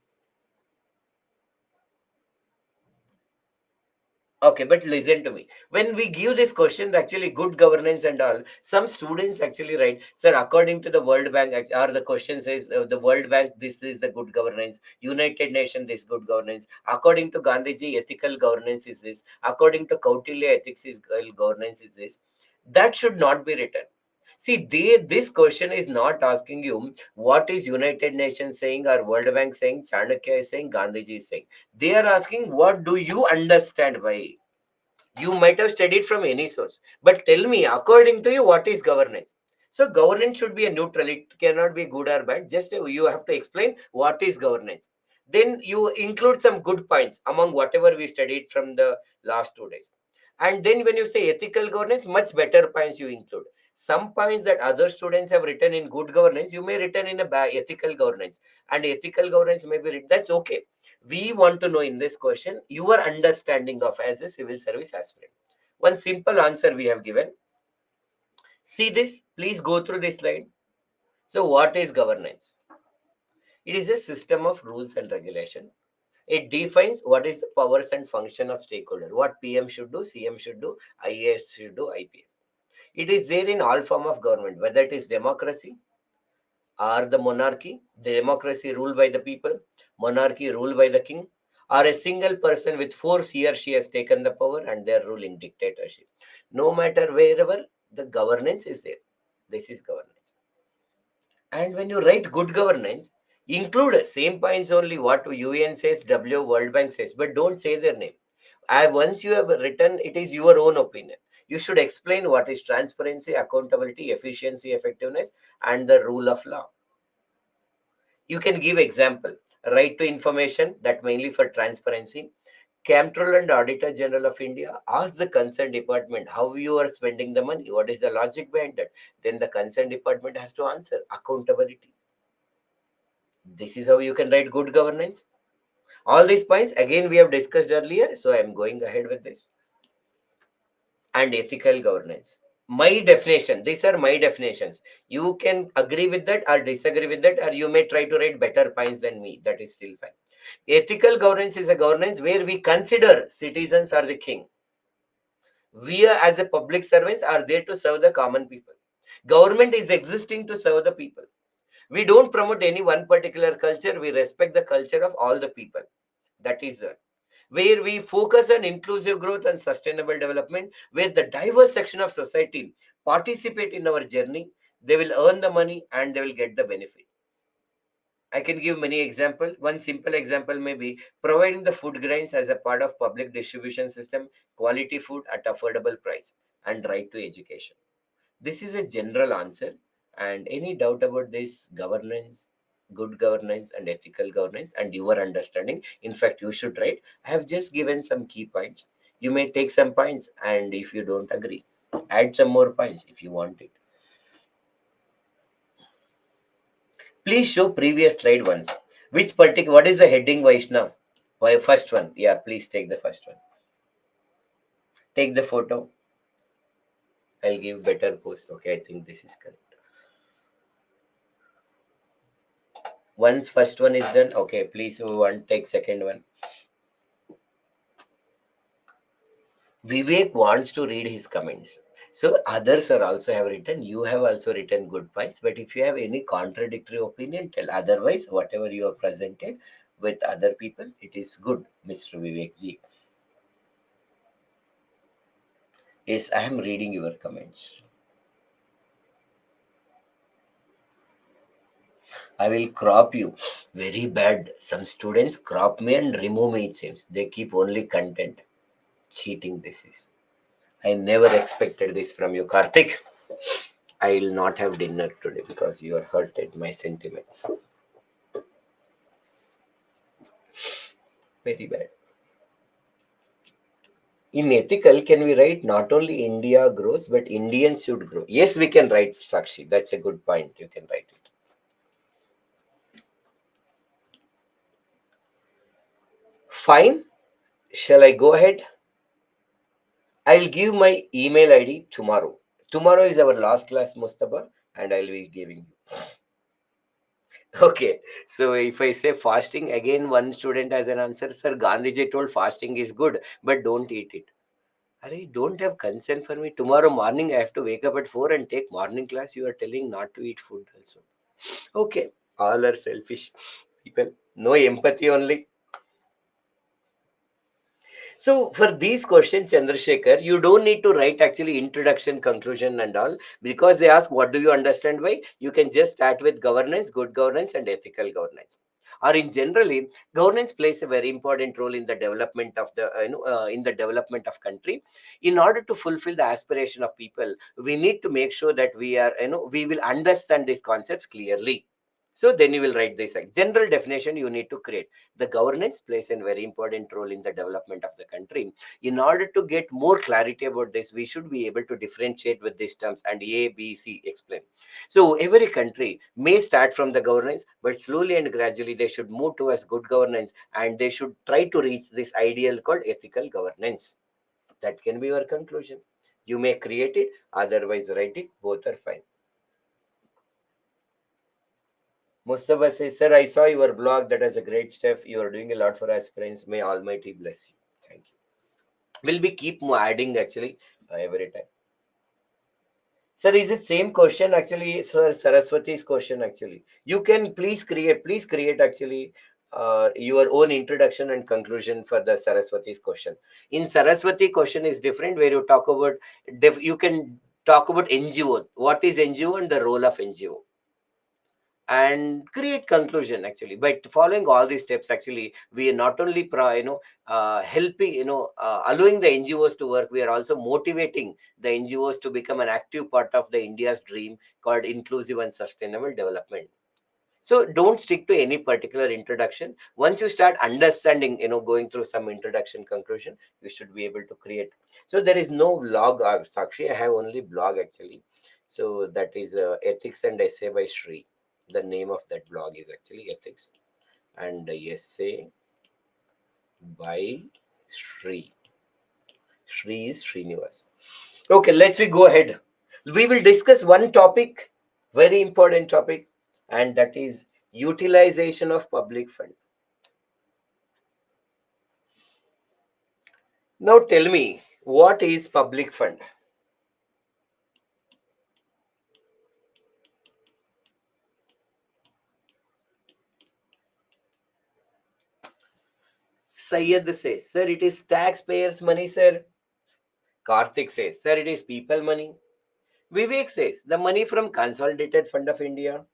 Okay, but listen to me. When we give this question, actually good governance and all, some students actually write, sir, according to the World Bank, or the question says the World Bank, this is the good governance. United Nations, this good governance. According to Gandhiji, ethical governance is this. According to Kautilya, ethics is governance is this. That should not be written. See, this question is not asking you what is United Nations saying or World Bank saying, Chanakya is saying, Gandhiji is saying. They are asking what do you understand by. You might have studied from any source, but tell me, according to you, what is governance? So governance should be a neutral. It cannot be good or bad. Just you have to explain what is governance. Then you include some good points among whatever we studied from the last 2 days. And then when you say ethical governance, much better points you include. Some points that other students have written in good governance, you may written in a ethical governance, and ethical governance may be written. That's okay. We want to know in this question your understanding of as a civil service aspirant. One simple answer we have given. See this, please go through this slide. So, what is governance? It is a system of rules and regulation. It defines what is the powers and function of stakeholder, what PM should do, CM should do, IAS should do, IPS. It is there in all form of government, whether it is democracy or the monarchy, the democracy ruled by the people, monarchy ruled by the king, or a single person with force he or she has taken the power and they are ruling dictatorship. No matter wherever the governance is there, this is governance. And when you write good governance, include same points only what UN says, W World Bank says, but don't say their name. Once you have written, it is your own opinion. You should explain what is transparency, accountability, efficiency, effectiveness, and the rule of law. You can give example. Right to information, that mainly for transparency. Comptroller and Auditor General of India ask the concerned department how you are spending the money. What is the logic behind that? Then the concerned department has to answer. Accountability. This is how you can write good governance. All these points again we have discussed earlier, so I am going ahead with this. And ethical governance. My definition, these are my definitions. You can agree with that or disagree with that, or you may try to write better points than me. That is still fine. Ethical governance is a governance where we consider citizens are the king. We as a public servants are there to serve the common people. Government is existing to serve the people. We don't promote any one particular culture. We respect the culture of all the people. That is where we focus on inclusive growth and sustainable development, where the diverse section of society participate in our journey. They will earn the money and they will get the benefit. I can give many examples. One simple example may be providing the food grains as a part of public distribution system, quality food at affordable price, and right to education. This is a general answer. And any doubt about this governance, good governance, and ethical governance, and your understanding, in fact, you should write. I have just given some key points. You may take some points, and if you don't agree, add some more points if you want it. Please show previous slide once. Which particular, what is the heading, Vaishnav? Why first one? Yeah, please take the first one. Take the photo. I'll give better post. Okay, I think this is correct. Once first one is done, okay, please who want take second one. Vivek wants to read his comments. So others are also have written. You have also written good points. But if you have any contradictory opinion, tell. Otherwise, whatever you have presented with other people, it is good, Mr. Vivek ji. Yes, I am reading your comments. I will crop you. Very bad. Some students crop me and remove me, it seems. They keep only content. Cheating, this is. I never expected this from you, Karthik. I will not have dinner today because you are hurted my sentiments. Very bad. In ethical, can we write not only India grows, but Indians should grow? Yes, we can write, Sakshi. That's a good point. You can write it. Fine. Shall I go ahead? I'll give my email ID tomorrow. Tomorrow is our last class, Mustafa, and I'll be giving you. Okay, so if I say fasting, again, one student has an answer. Sir, Gandhiji told fasting is good, but don't eat it. Arey, don't have concern for me. Tomorrow morning, I have to wake up at 4 and take morning class. You are telling not to eat food also. Okay, all are selfish people. No empathy only. So for these questions, Chandrasekhar, you don't need to write actually introduction, conclusion, and all because they ask what do you understand by. You can just start with governance, good governance, and ethical governance. Or in generally, governance plays a very important role in the development of the in the development of country. In order to fulfill the aspiration of people, we need to make sure that we are we will understand these concepts clearly. So then you will write this general definition you need to create. The governance plays a very important role in the development of the country. In order to get more clarity about this, we should be able to differentiate with these terms and A, B, C explain. So every country may start from the governance, but slowly and gradually they should move towards good governance, and they should try to reach this ideal called ethical governance. That can be your conclusion. You may create it, otherwise write it. Both are fine. Mustafa says, Sir, I saw your blog. That is a great stuff. You are doing a lot for aspirants. May Almighty bless you. Thank you. We'll be keep adding actually every time. Sir, is it same question actually? Sir, Saraswati's question actually. You can please create actually your own introduction and conclusion for the Saraswati's question. In Saraswati question is different where you talk about, you can talk about NGO. What is NGO and the role of NGO? And create conclusion actually by following all these steps. Actually we are not only helping, allowing the NGOs to work, we are also motivating the NGOs to become an active part of the India's dream called inclusive and sustainable development. So don't stick to any particular introduction. Once you start understanding, going through some introduction conclusion, you should be able to create. So there is no blog, Sakshi. I have only blog actually. So that is Ethics and Essay by Shri. The name of that blog is actually Ethics and Essay by Shri. Shri is Srinivas. Okay, let's we go ahead. We will discuss one topic, very important topic, and that is utilization of public fund. Now tell me, what is public fund? Syed says, sir, it is taxpayers' money, sir. Karthik says, sir, it is people money. Vivek says, the money from Consolidated Fund of India.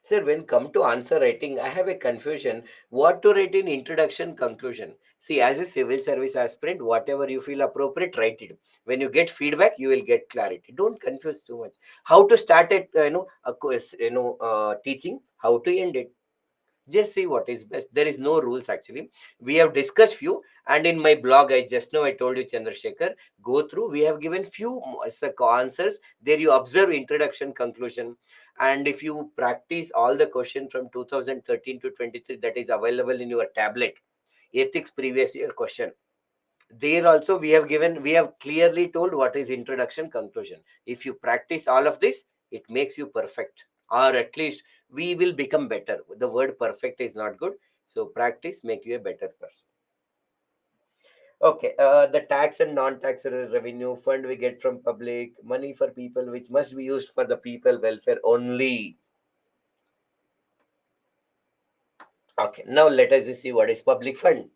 Sir, when come to answer writing, I have a confusion. What to write in introduction, conclusion? See, as a civil service aspirant, whatever you feel appropriate, write it. When you get feedback, you will get clarity. Don't confuse too much. How to start it, a course, teaching. How to end it. Just see what is best. There is no rules actually. We have discussed few, and in my blog, I just know I told you, Chandrasekhar, go through. We have given few answers. There you observe introduction, conclusion, and if you practice all the question from 2013 to 23, that is available in your tablet. Ethics previous year question. There also we have clearly told what is introduction, conclusion. If you practice all of this, it makes you perfect, or at least we will become better. The word perfect is not good, so practice make you a better person. Okay, the tax and non-tax revenue fund we get from public money for people, which must be used for the people welfare only. Okay, now let us see what is public fund.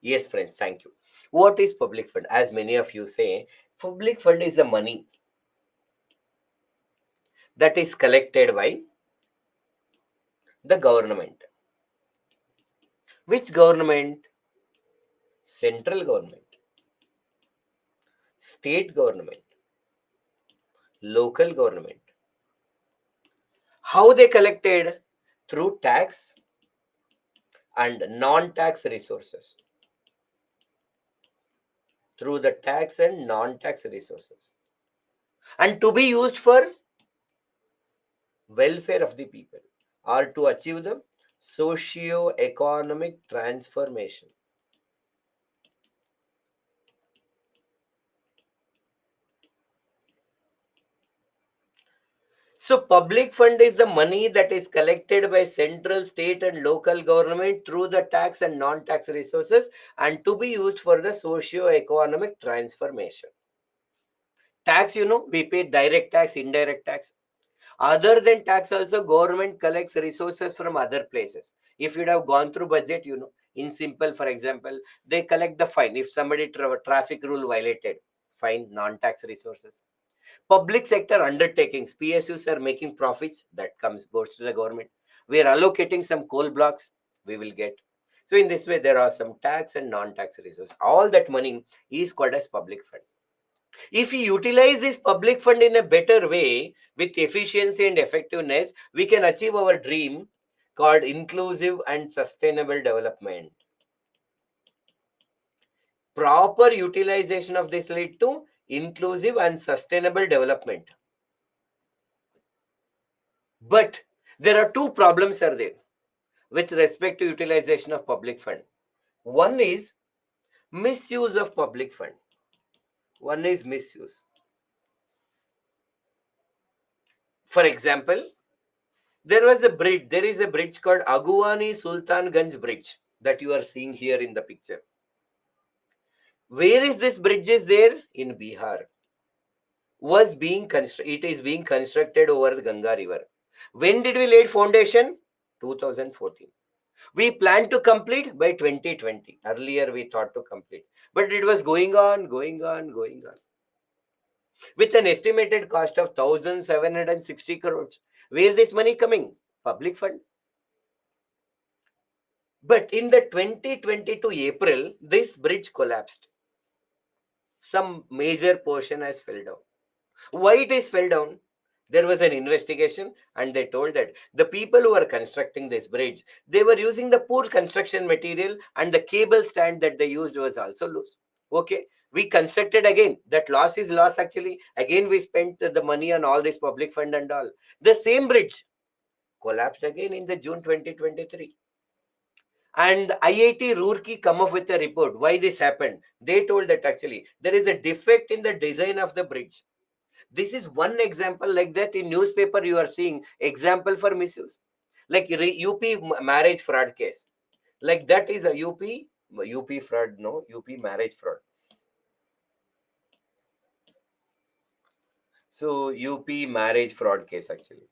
Yes, friends, thank you. What is public fund? As many of you say, public fund is the money that is collected by the government. Which government? Central government, state government, local government. How they collected? Through tax and non-tax resources. Through the tax and non-tax resources. And to be used for welfare of the people, or to achieve the socio-economic transformation. So public fund is the money that is collected by central, state and local government through the tax and non-tax resources, and to be used for the socio-economic transformation. Tax, we pay direct tax, indirect tax. Other than tax also, government collects resources from other places. If you'd have gone through budget, in simple, for example, they collect the fine. If somebody traffic rule violated, fine, non-tax resources. Public sector undertakings, PSUs are making profits, that goes to the government. We are allocating some coal blocks, we will get. So in this way, there are some tax and non-tax resources. All that money is called as public fund. If we utilize this public fund in a better way with efficiency and effectiveness, we can achieve our dream called inclusive and sustainable development. Proper utilization of this lead to inclusive and sustainable development. But there are two problems are there with respect to utilization of public fund. One is misuse of public fund. One is misuse. For example, there is a bridge called Aguwani Sultanganj Bridge that you are seeing here in the picture. Where is this bridge is there? In Bihar. It is being constructed over the Ganga River. When did we lay foundation? 2014. We planned to complete by 2020. Earlier we thought to complete. But it was going on, going on, going on. With an estimated cost of 1,760 crores. Where this money coming? Public fund. But in the 2022 April, this bridge collapsed. Some major portion has fell down. Why it is fell down? There was an investigation and they told that the people who are constructing this bridge, they were using the poor construction material and the cable stand that they used was also loose. Okay, we constructed again. That loss is loss actually. Again, we spent the money on all this public fund and all. The same bridge collapsed again in the June 2023. And IIT Roorkee come up with a report. Why this happened? They told that actually there is a defect in the design of the bridge. This is one example like that in newspaper you are seeing example for misuse. Like UP marriage fraud case. Like that is a UP fraud, no, UP marriage fraud. So UP marriage fraud case actually.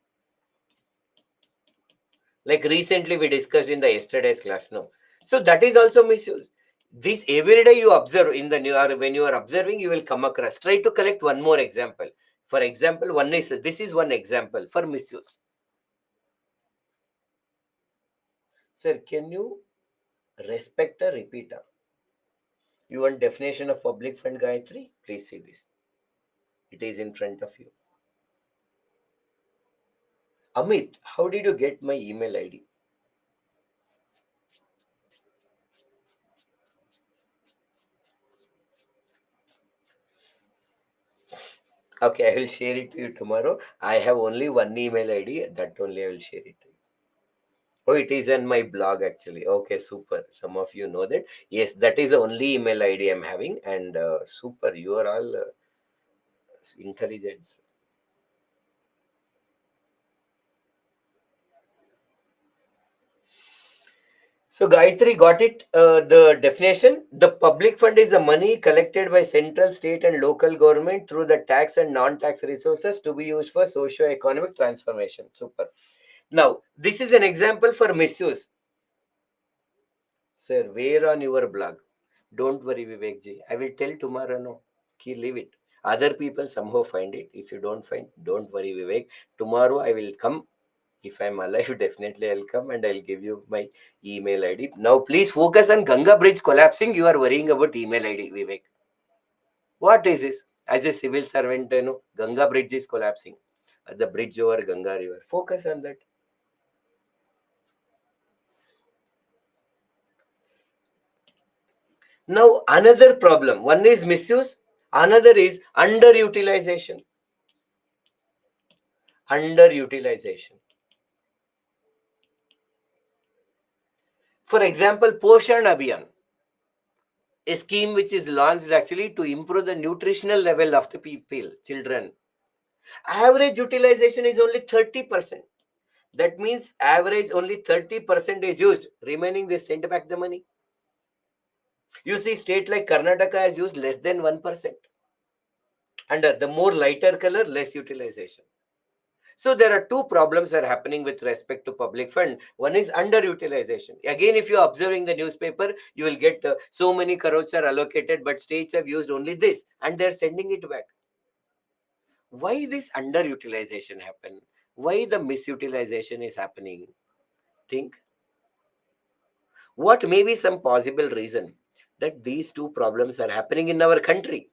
Like recently we discussed in the yesterday's class, no. So that is also misuse. This every day you observe in the new or when you are observing, you will come across. Try to collect one more example. For example, one is this is one example for misuse. Sir, can you respect a repeater? You want definition of public fund, Gayatri? Please see this. It is in front of you. Amit, how did you get my email ID? Okay, I will share it to you tomorrow. I have only one email ID. That only I will share it to you. Oh, it is on my blog actually. Okay, super. Some of you know that. Yes, that is the only email ID I'm having. And super, you are all intelligent. So Gayatri got it. The definition: the public fund is the money collected by central, state, and local government through the tax and non-tax resources to be used for socio-economic transformation. Super. Now this is an example for misuse. Sir, where on your blog? Don't worry, Vivek ji. I will tell tomorrow. No, leave it. Other people somehow find it. If you don't find, don't worry, Vivek. Tomorrow I will come. If I'm alive, definitely I'll come and I'll give you my email ID. Now, please focus on Ganga Bridge collapsing. You are worrying about email ID, Vivek. What is this? As a civil servant, Ganga Bridge is collapsing. The bridge over Ganga River. Focus on that. Now, another problem. One is misuse. Another is underutilization. Underutilization. For example, Poshan Abhiyan, a scheme which is launched actually to improve the nutritional level of the people, children. Average utilization is only 30%. That means average only 30% is used. Remaining they send back the money. You see, state like Karnataka has used less than 1%. And the more lighter color, less utilization. So there are two problems are happening with respect to public fund. One is underutilization. Again, if you're observing the newspaper, you will get so many crores are allocated, but states have used only this and they're sending it back. Why this underutilization happen? Why the misutilization is happening? Think what may be some possible reason that these two problems are happening in our country.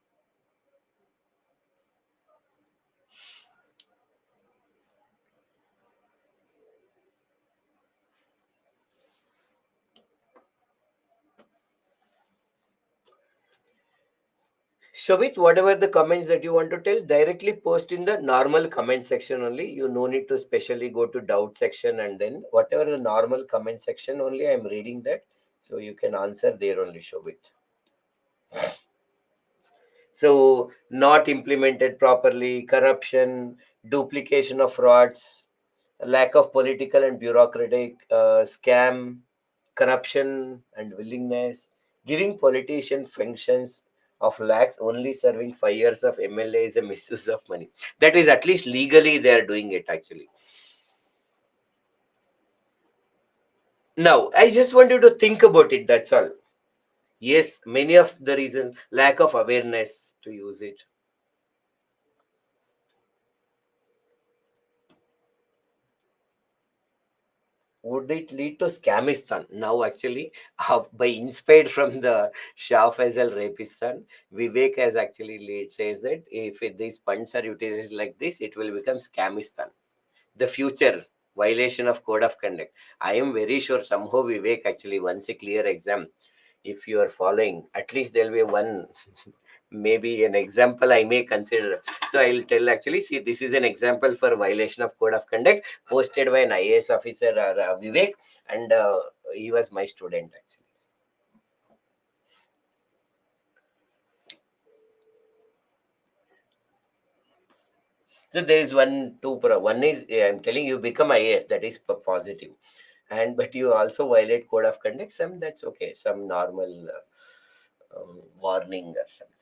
Shobit, whatever the comments that you want to tell, directly post in the normal comment section only. You no need to specially go to doubt section, and then whatever the normal comment section only, I'm reading that. So you can answer there only, Shobit. So not implemented properly, corruption, duplication of frauds, lack of political and bureaucratic scam, corruption and willingness, giving politician functions of lakhs only serving 5 years of MLA is a misuse of money. That is at least legally they are doing it actually. Now, I just want you to think about it. That's all. Yes, many of the reasons lack of awareness to use it. Would it lead to Scamistan? Now, actually, by inspired from the Shah Faisal rapistan, Vivek has actually says that if these funds are utilized like this, it will become Scamistan. The future violation of code of conduct. I am very sure somehow Vivek actually once a clear exam, if you are following, at least there will be one maybe an example I may consider. So I'll tell actually, see, this is an example for violation of code of conduct posted by an IAS officer, Vivek, and he was my student actually. So there is one is I'm telling you become IAS, that is positive, and but you also violate code of conduct. Some that's okay, some normal warning or something.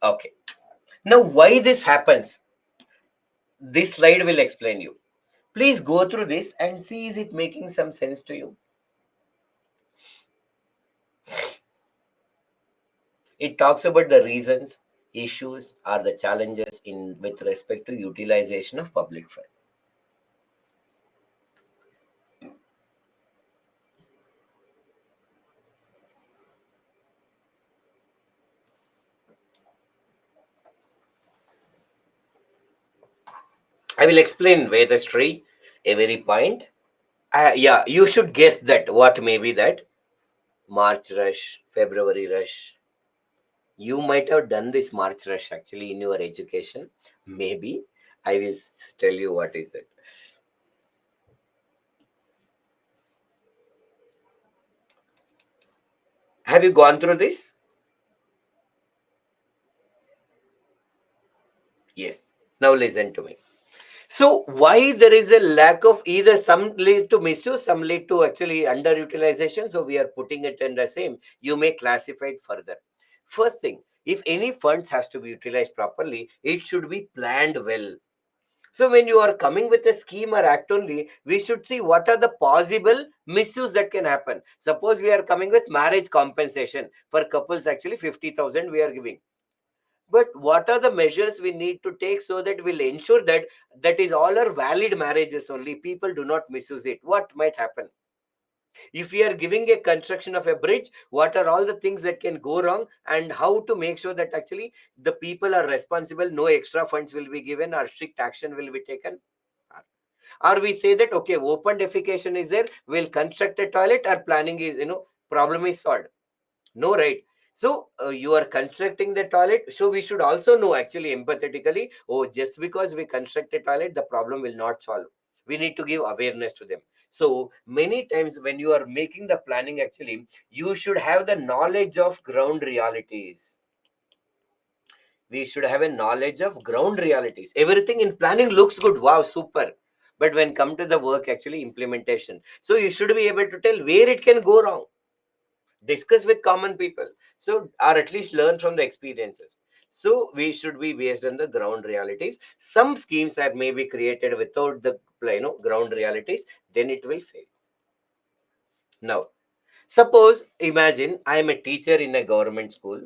Okay. Now why this happens? This slide will explain you. Please go through this and see is it making some sense to you. It talks about the reasons, issues, or the challenges in with respect to utilization of public fund. I will explain Vedastri every point. Yeah, you should guess that what may be that March rush, February rush. You might have done this March rush actually in your education. Maybe I will tell you what is it. Have you gone through this? Yes. Now listen to me. So why there is a lack of either some lead to misuse, some lead to actually underutilization. So we are putting it in the same. You may classify it further. First thing, if any funds has to be utilized properly, it should be planned well. So when you are coming with a scheme or act only, we should see what are the possible misuse that can happen. Suppose we are coming with marriage compensation for couples, actually 50,000 we are giving, but what are the measures we need to take so that we'll ensure that that is all are valid marriages only, people do not misuse it? What might happen if we are giving a construction of a bridge? What are all the things that can go wrong, and how to make sure that actually the people are responsible, no extra funds will be given or strict action will be taken? Or we say that okay, open defecation is there, we'll construct a toilet, our planning is, problem is solved. No, right? So you are constructing the toilet. So we should also know actually empathetically, oh, just because we construct a toilet, the problem will not solve. We need to give awareness to them. So many times when you are making the planning, actually, you should have the knowledge of ground realities. We should have a knowledge of ground realities. Everything in planning looks good. Wow, super. But when come to the work, actually implementation. So you should be able to tell where it can go wrong, discuss with common people, so or at least learn from the experiences. So we should be based on the ground realities. Some schemes that may be created without the ground realities, then it will fail. Now suppose, imagine I am a teacher in a government school.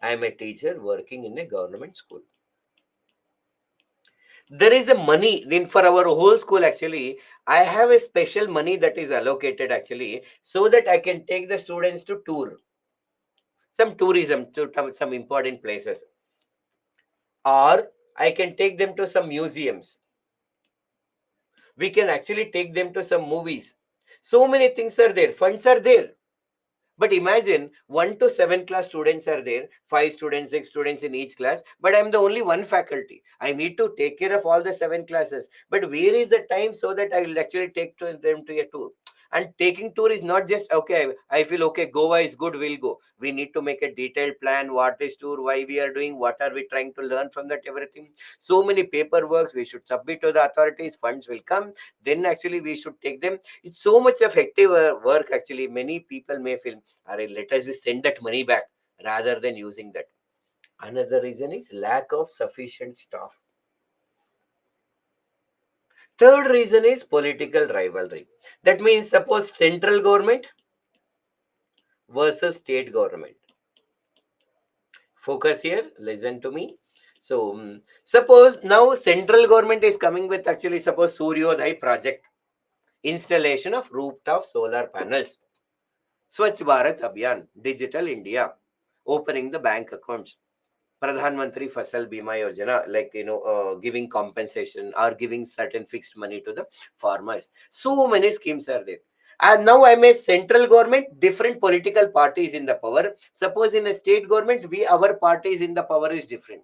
I am a teacher working in a government school. There is a money in for our whole school actually. I have a special money that is allocated actually, so that I can take the students to tour, some tourism to some important places. Or I can take them to some museums. We can actually take them to some movies. So many things are there. Funds are there. But imagine 1 to 7 class students are there, 5 students, 6 students in each class, but I'm the only one faculty. I need to take care of all the 7 classes. But where is the time so that I will actually take them to a tour? And taking tour is not just okay, I feel okay, Goa is good, we'll go. We need to make a detailed plan, what is tour, why we are doing, what are we trying to learn from that, everything. So many paperworks we should submit to the authorities, funds will come, then actually we should take them. It's so much effective work actually. Many people may feel, let us we send that money back rather than using that. Another reason is lack of sufficient staff. Third reason is political rivalry. That means suppose central government versus state government. Focus here, listen to me. So suppose now central government is coming with actually suppose Suryodaya project, installation of rooftop solar panels, Swachh Bharat Abhiyan, Digital India, opening the bank accounts, Pradhan Mantri Fasal Bima Yojana, like giving compensation or giving certain fixed money to the farmers. So many schemes are there. And now I'm a central government, different political parties in the power. Suppose in a state government, we our parties in the power is different.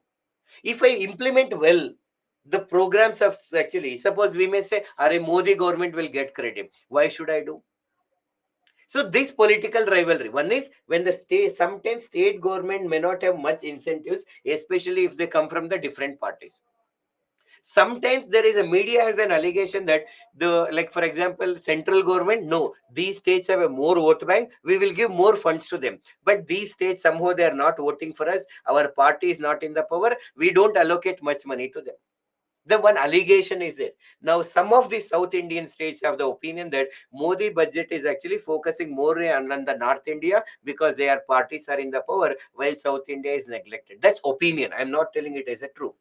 If I implement well the programs of actually, suppose we may say, Are Modi government will get credit. Why should I do? So this political rivalry, one is when the state, sometimes state government may not have much incentives, especially if they come from the different parties. Sometimes there is a media has an allegation that the, like for example, central government, no, these states have a more vote bank, we will give more funds to them. But these states somehow they are not voting for us. Our party is not in the power. We don't allocate much money to them. The one allegation is it. Now, some of the South Indian states have the opinion that Modi budget is actually focusing more on the North India because their parties are in the power while South India is neglected. That's opinion. I'm not telling it as a true.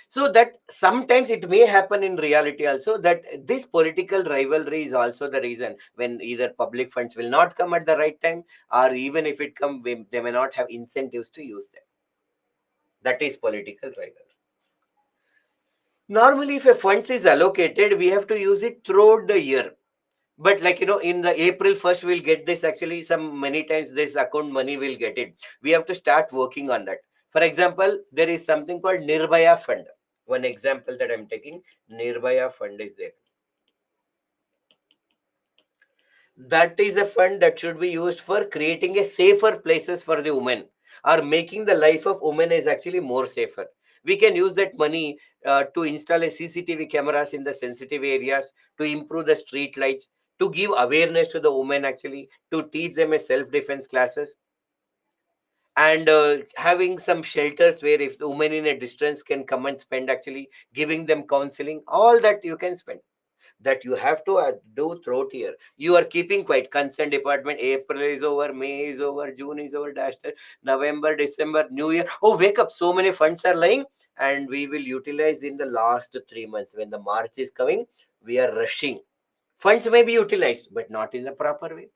So that sometimes it may happen in reality also that this political rivalry is also the reason when either public funds will not come at the right time or even if it come, they may not have incentives to use them. That is political rivalry. Normally, if a funds is allocated, we have to use it throughout the year. But like in the April 1st, we'll get this actually some many times this account money will get it. We have to start working on that. For example, there is something called Nirbhaya Fund. One example that I'm taking, Nirbhaya Fund is there. That is a fund that should be used for creating a safer places for the women or making the life of women is actually more safer. We can use that money to install a CCTV cameras in the sensitive areas, to improve the street lights, to give awareness to the women actually, to teach them a self-defense classes, and having some shelters where if the women in a distress can come and spend actually giving them counseling, all that you can spend, that you have to do throughout here. You are keeping quite concerned department. April is over, May is over, June is over, dash, November, December, New Year. Oh, wake up! So many funds are lying, and we will utilize in the last 3 months. When the March is coming, we are rushing. Funds may be utilized, but not in the proper way.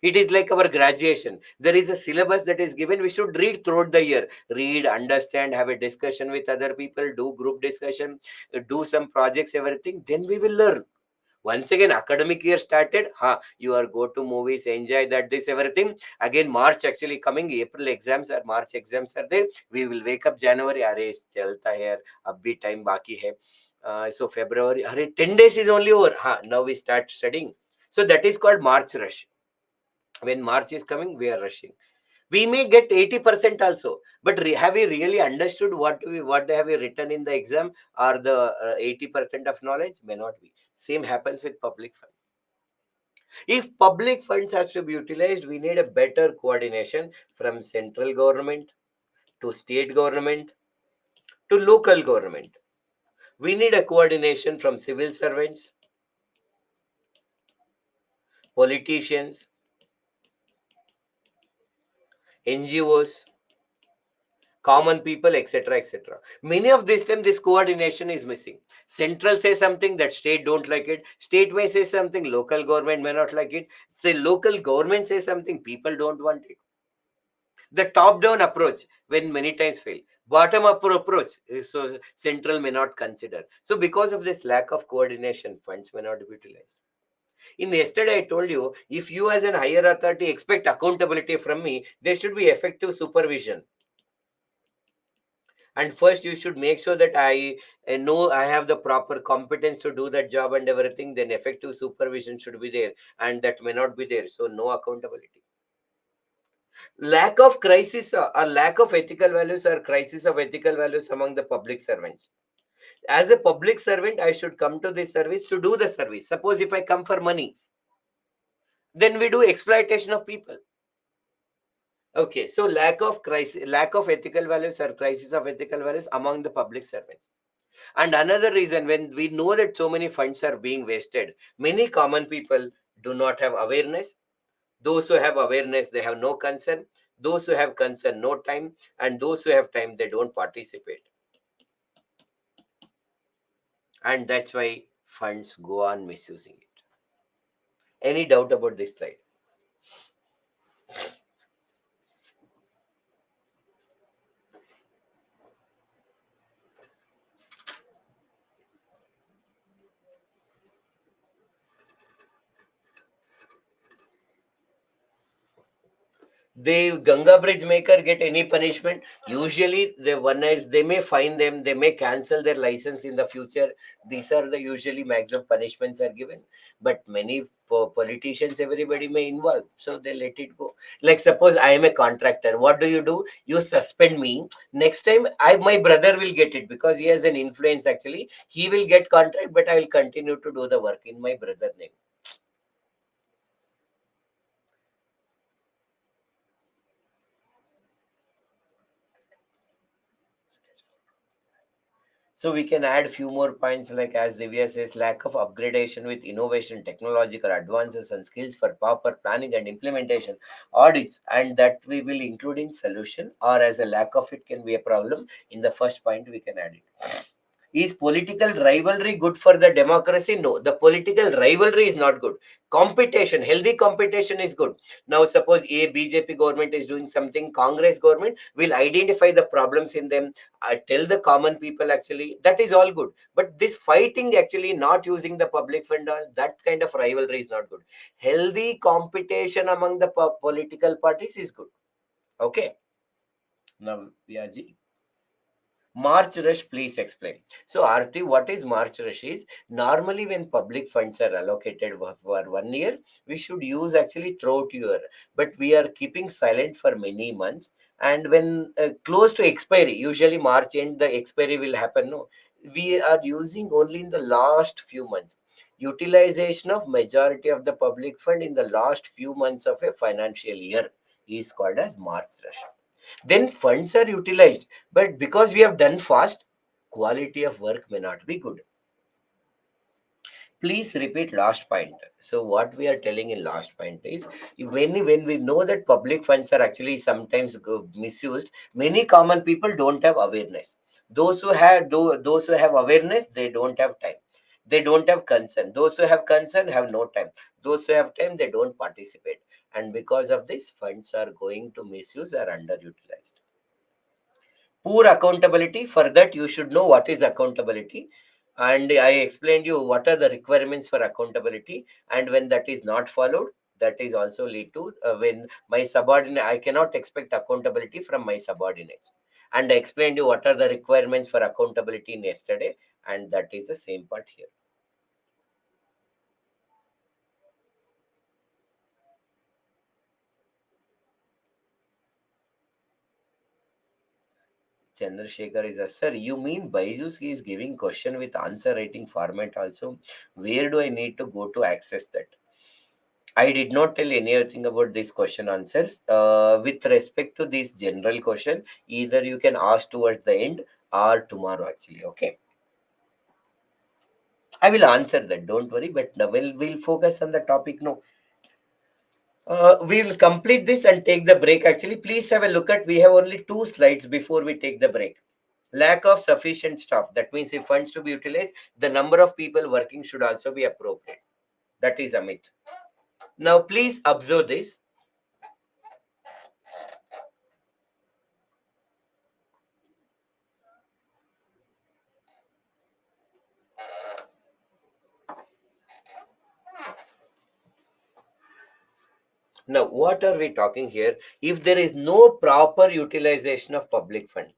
It is like our graduation. There is a syllabus that is given. We should read throughout the year. Read, understand, have a discussion with other people, do group discussion, do some projects, everything. Then we will learn. Once again, academic year started, you are go to movies, enjoy that, this, everything. Again, March actually coming, April exams or March exams are there. We will wake up January, array chalta hai, abhi time baki hai. So February, 10 days is only over. Now we start studying. So that is called March rush. When March is coming, we are rushing. We may get 80% also, but have we really understood what they have written in the exam or the 80% of knowledge? May not be. Same happens with public fund. If public funds has to be utilized, we need a better coordination from central government to state government to local government. We need a coordination from civil servants, politicians, NGOs, common people, etc., etc. Many of this time, this coordination is missing. Central says something that state don't like it. State may say something, local government may not like it. Say local government says something, people don't want it. The top-down approach, when many times fail. Bottom up approach, so central may not consider. So because of this lack of coordination, funds may not be utilized. In yesterday I told you, if you as an higher authority expect accountability from me, there should be effective supervision. And first you should make sure that I know I have the proper competence to do that job and everything. Then effective supervision should be there, and that may not be there, so no accountability. Lack of crisis or lack of ethical values or crisis of ethical values among the public servants. As a public servant, I should come to this service to do the service. Suppose if I come for money, then we do exploitation of people. Okay, so lack of crisis, lack of ethical values or crisis of ethical values among the public servants. And another reason, when we know that so many funds are being wasted, many common people do not have awareness. Those who have awareness, they have no concern. Those who have concern, no time. And those who have time, they don't participate. And that's why funds go on misusing it. Any doubt about this slide? The Ganga Bridge maker get any punishment? Usually, the one is they may fine them, they may cancel their license in the future. These are the usually maximum punishments are given. But many politicians, everybody may involve, so they let it go. Like suppose I am a contractor, what do? You suspend me. Next time, my brother will get it because he has an influence. Actually, he will get contract, but I will continue to do the work in my brother name. So we can add few more points like as Divya says, lack of upgradation with innovation, technological advances and skills for proper planning and implementation, audits, and that we will include in solution, or as a lack of it can be a problem. In the first point, we can add it. Is political rivalry good for the democracy? No, the political rivalry is not good. Competition, healthy competition is good. Now, suppose a BJP government is doing something, Congress government will identify the problems in them, tell the common people actually, that is all good. But this fighting actually not using the public fund, all that kind of rivalry is not good. Healthy competition among the political parties is good. Okay. Now, Vyaji. March rush, please explain. So, Arti, what is March rush is normally when public funds are allocated for 1 year, we should use actually throughout year, but we are keeping silent for many months. And when close to expiry, usually March end, the expiry will happen. No, we are using only in the last few months. Utilization of majority of the public fund in the last few months of a financial year is called as March rush. Then funds are utilized, but because we have done fast, quality of work may not be good. Please repeat last point. So what we are telling in last point is, when we know that public funds are actually sometimes misused, many common people don't have awareness. Those who have awareness, they don't have time. They don't have concern. Those who have concern have no time. Those who have time, they don't participate. And because of this, funds are going to misuse or underutilized. Poor accountability. For that, you should know what is accountability, and I explained you what are the requirements for accountability. And when that is not followed, that is also lead to when my subordinate, I cannot expect accountability from my subordinates. And I explained you what are the requirements for accountability in yesterday, and that is the same part here. Chandrasekhar is a sir. You mean Byju's is giving question with answer writing format also? Where do I need to go to access that? I did not tell anything about this question answers. With respect to this general question, either you can ask towards the end or tomorrow actually. Okay. I will answer that. Don't worry. But now we'll focus on the topic now. We'll complete this and take the break. Actually, please have a look at. We have only 2 slides before we take the break. Lack of sufficient staff. That means if funds to be utilized, the number of people working should also be appropriate. That is a myth. Now, please observe this. Now, what are we talking here? If there is no proper utilization of public fund,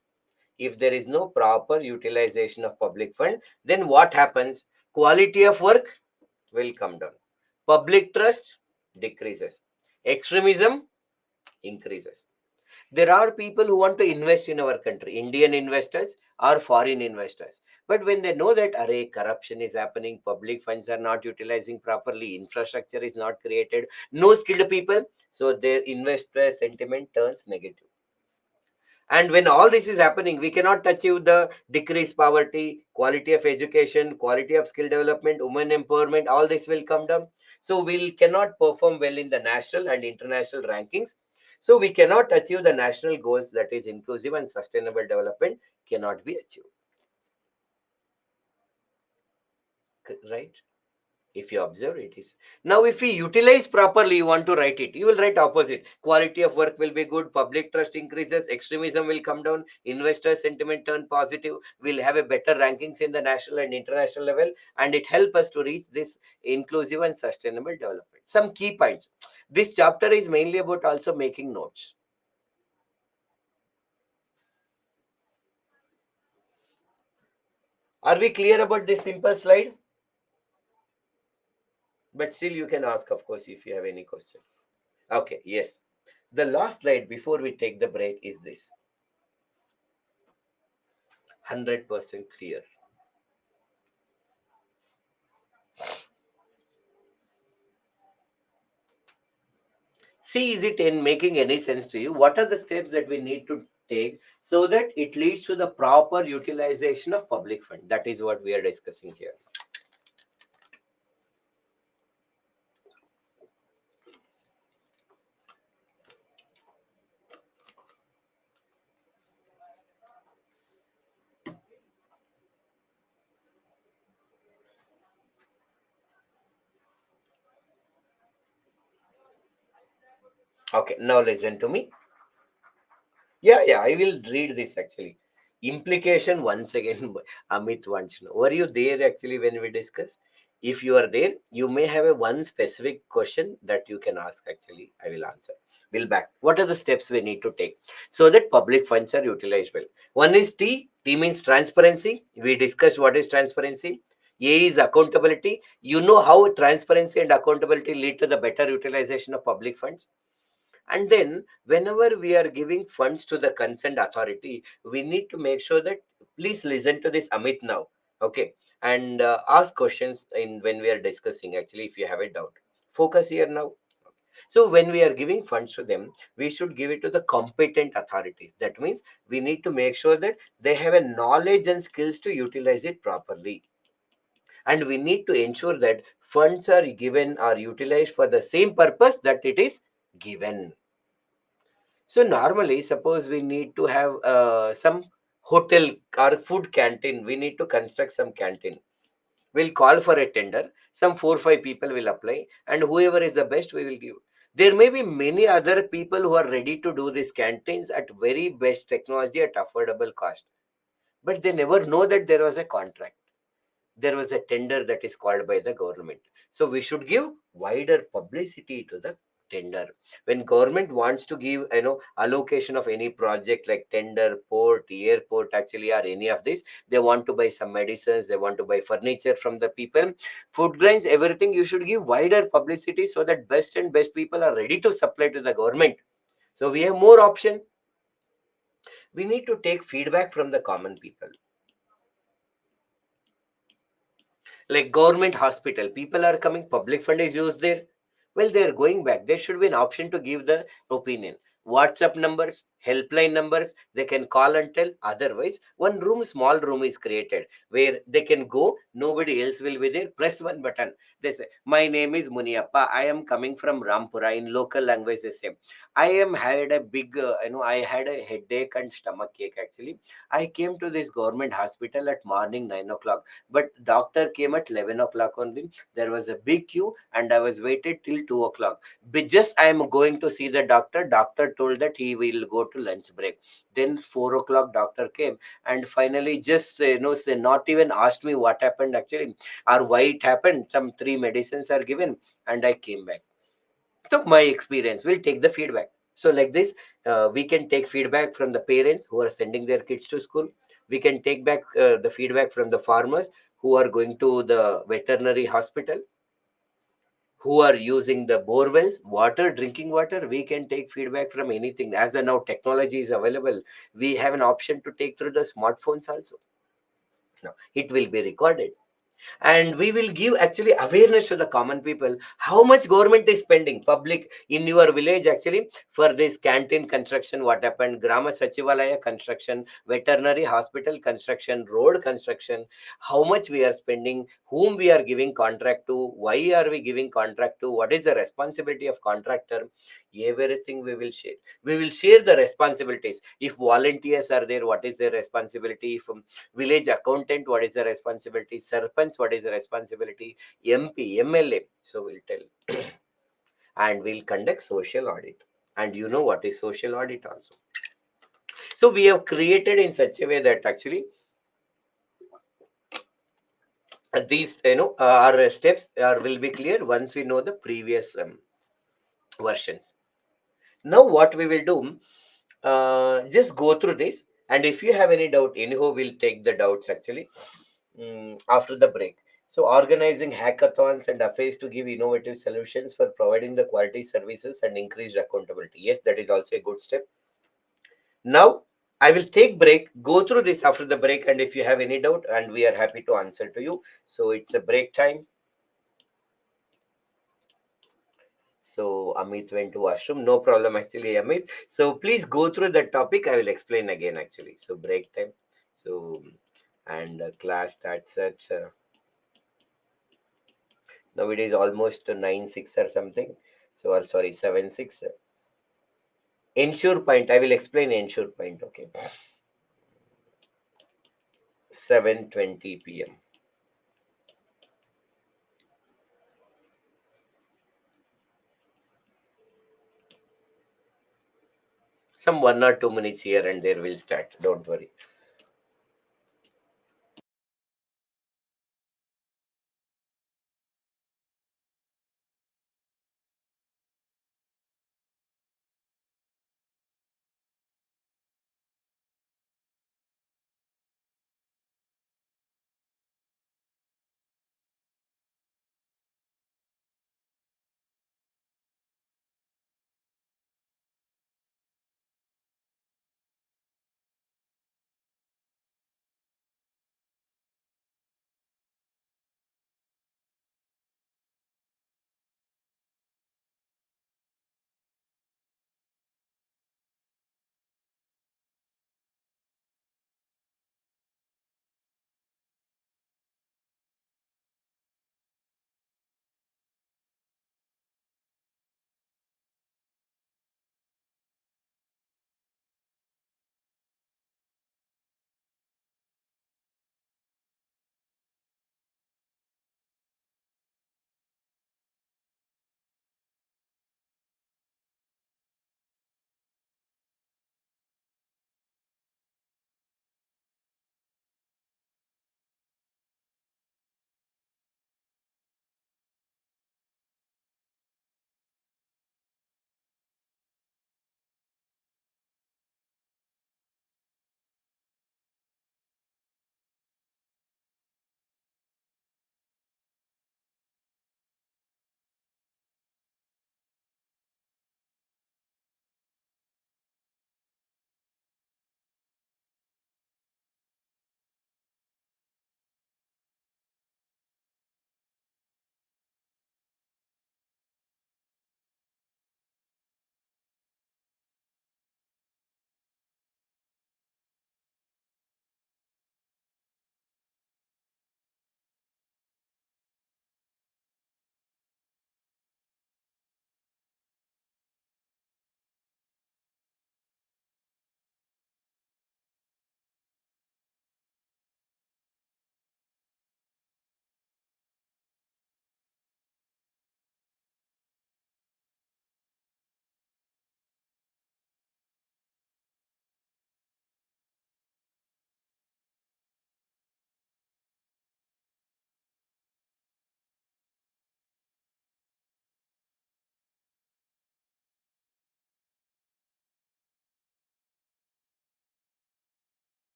if there is no proper utilization of public fund, then what happens? Quality of work will come down. Public trust decreases. Extremism increases. There are people who want to invest in our country, Indian investors or foreign investors. But when they know that array corruption is happening, public funds are not utilizing properly, infrastructure is not created, no skilled people, so their investor sentiment turns negative. And when all this is happening, we cannot achieve the decreased poverty, quality of education, quality of skill development, women empowerment, all this will come down. So we cannot perform well in the national and international rankings. So we cannot achieve the national goals, that is inclusive and sustainable development cannot be achieved. Right? If you observe, it is. Now if we utilize properly, you want to write it, you will write opposite. Quality of work will be good, public trust increases, extremism will come down, investor sentiment turn positive, we'll have a better rankings in the national and international level, and it help us to reach this inclusive and sustainable development. Some key points. This chapter is mainly about also making notes. Are we clear about this simple slide? But still you can ask, of course, if you have any question. Okay, yes. The last slide before we take the break is this. 100% clear. See, is it in making any sense to you? What are the steps that we need to take so that it leads to the proper utilization of public fund? That is what we are discussing here. Okay, now listen to me. Yeah, I will read this actually. Implication once again, Amit wants to know. Were you there actually when we discuss? If you are there, you may have a one specific question that you can ask actually. I will answer. We'll back. What are the steps we need to take so that public funds are utilized well? One is T. T means transparency. We discussed what is transparency. A is accountability. You know how transparency and accountability lead to the better utilization of public funds. And then, whenever we are giving funds to the concerned authority, we need to make sure that please listen to this, Amit, now. Okay. And ask questions in when we are discussing, actually, if you have a doubt. Focus here now. So, when we are giving funds to them, we should give it to the competent authorities. That means we need to make sure that they have a knowledge and skills to utilize it properly. And we need to ensure that funds are given or utilized for the same purpose that it is given. So normally, suppose we need to have some hotel or food canteen, we need to construct some canteen. We'll call for a tender. Some 4 5 people will apply, and whoever is the best, we will give. There may be many other people who are ready to do these canteens at very best technology at affordable cost, but they never know that there was a contract, there was a tender that is called by the government. So we should give wider publicity to the tender. When government wants to give allocation of any project like tender, port, airport, actually, or any of this, they want to buy some medicines, they want to buy furniture from the people, food grains, everything, you should give wider publicity so that best and best people are ready to supply to the government. So we have more option. We need to take feedback from the common people. Like government hospital, people are coming, public fund is used there, well, they're going back, there should be an option to give the opinion. WhatsApp numbers, helpline numbers, they can call and tell. Otherwise, one room, small room is created where they can go, nobody else will be there, press one button, they say, my name is Muniappa, I am coming from Rampura, in local language they say, I am had a big I had a headache and stomach ache actually, I came to this government hospital at morning 9 o'clock, but doctor came at 11 o'clock only. There was a big queue and I was waited till 2 o'clock. But just I am going to see the doctor. Doctor told that he will go to lunch break. Then 4 o'clock doctor came and finally just say not even asked me what happened actually or why it happened. Some three medicines are given and I came back. So my experience will take the feedback. So like this, we can take feedback from the parents who are sending their kids to school. We can take back the feedback from the farmers who are going to the veterinary hospital, who are using the bore wells, water, drinking water. We can take feedback from anything. As the now technology is available, we have an option to take through the smartphones also. Now it will be recorded, and we will give actually awareness to the common people how much government is spending public in your village actually for this canteen construction, what happened, grama sachivalaya construction, veterinary hospital construction, road construction, how much we are spending, whom we are giving contract to, why are we giving contract to, what is the responsibility of contractor. Everything we will share the responsibilities. If volunteers are there, what is their responsibility? If village accountant, what is the responsibility? Sarpanch, what is the responsibility? MP, MLA. So we'll tell. And we'll conduct social audit. And you know what is social audit also. So we have created in such a way that actually these our steps will be clear once we know the previous versions. Now what we will do, just go through this, and if you have any doubt, anyhow we'll take the doubts actually after the break. So, organizing hackathons and affairs to give innovative solutions for providing the quality services and increased accountability. Yes, that is also a good step. Now, I will take break, go through this after the break, and if you have any doubt, and we are happy to answer to you. So, it's a break time. So, Amit went to washroom. No problem, actually, Amit. So, please go through the topic. I will explain again, actually. So, break time. So, and class starts at now it is almost 9 6 or something. So, or sorry, 7 6. Ensure point. I will explain ensure point. Okay. 7:20 p.m. Some 1 or 2 minutes here and there will start. Don't worry.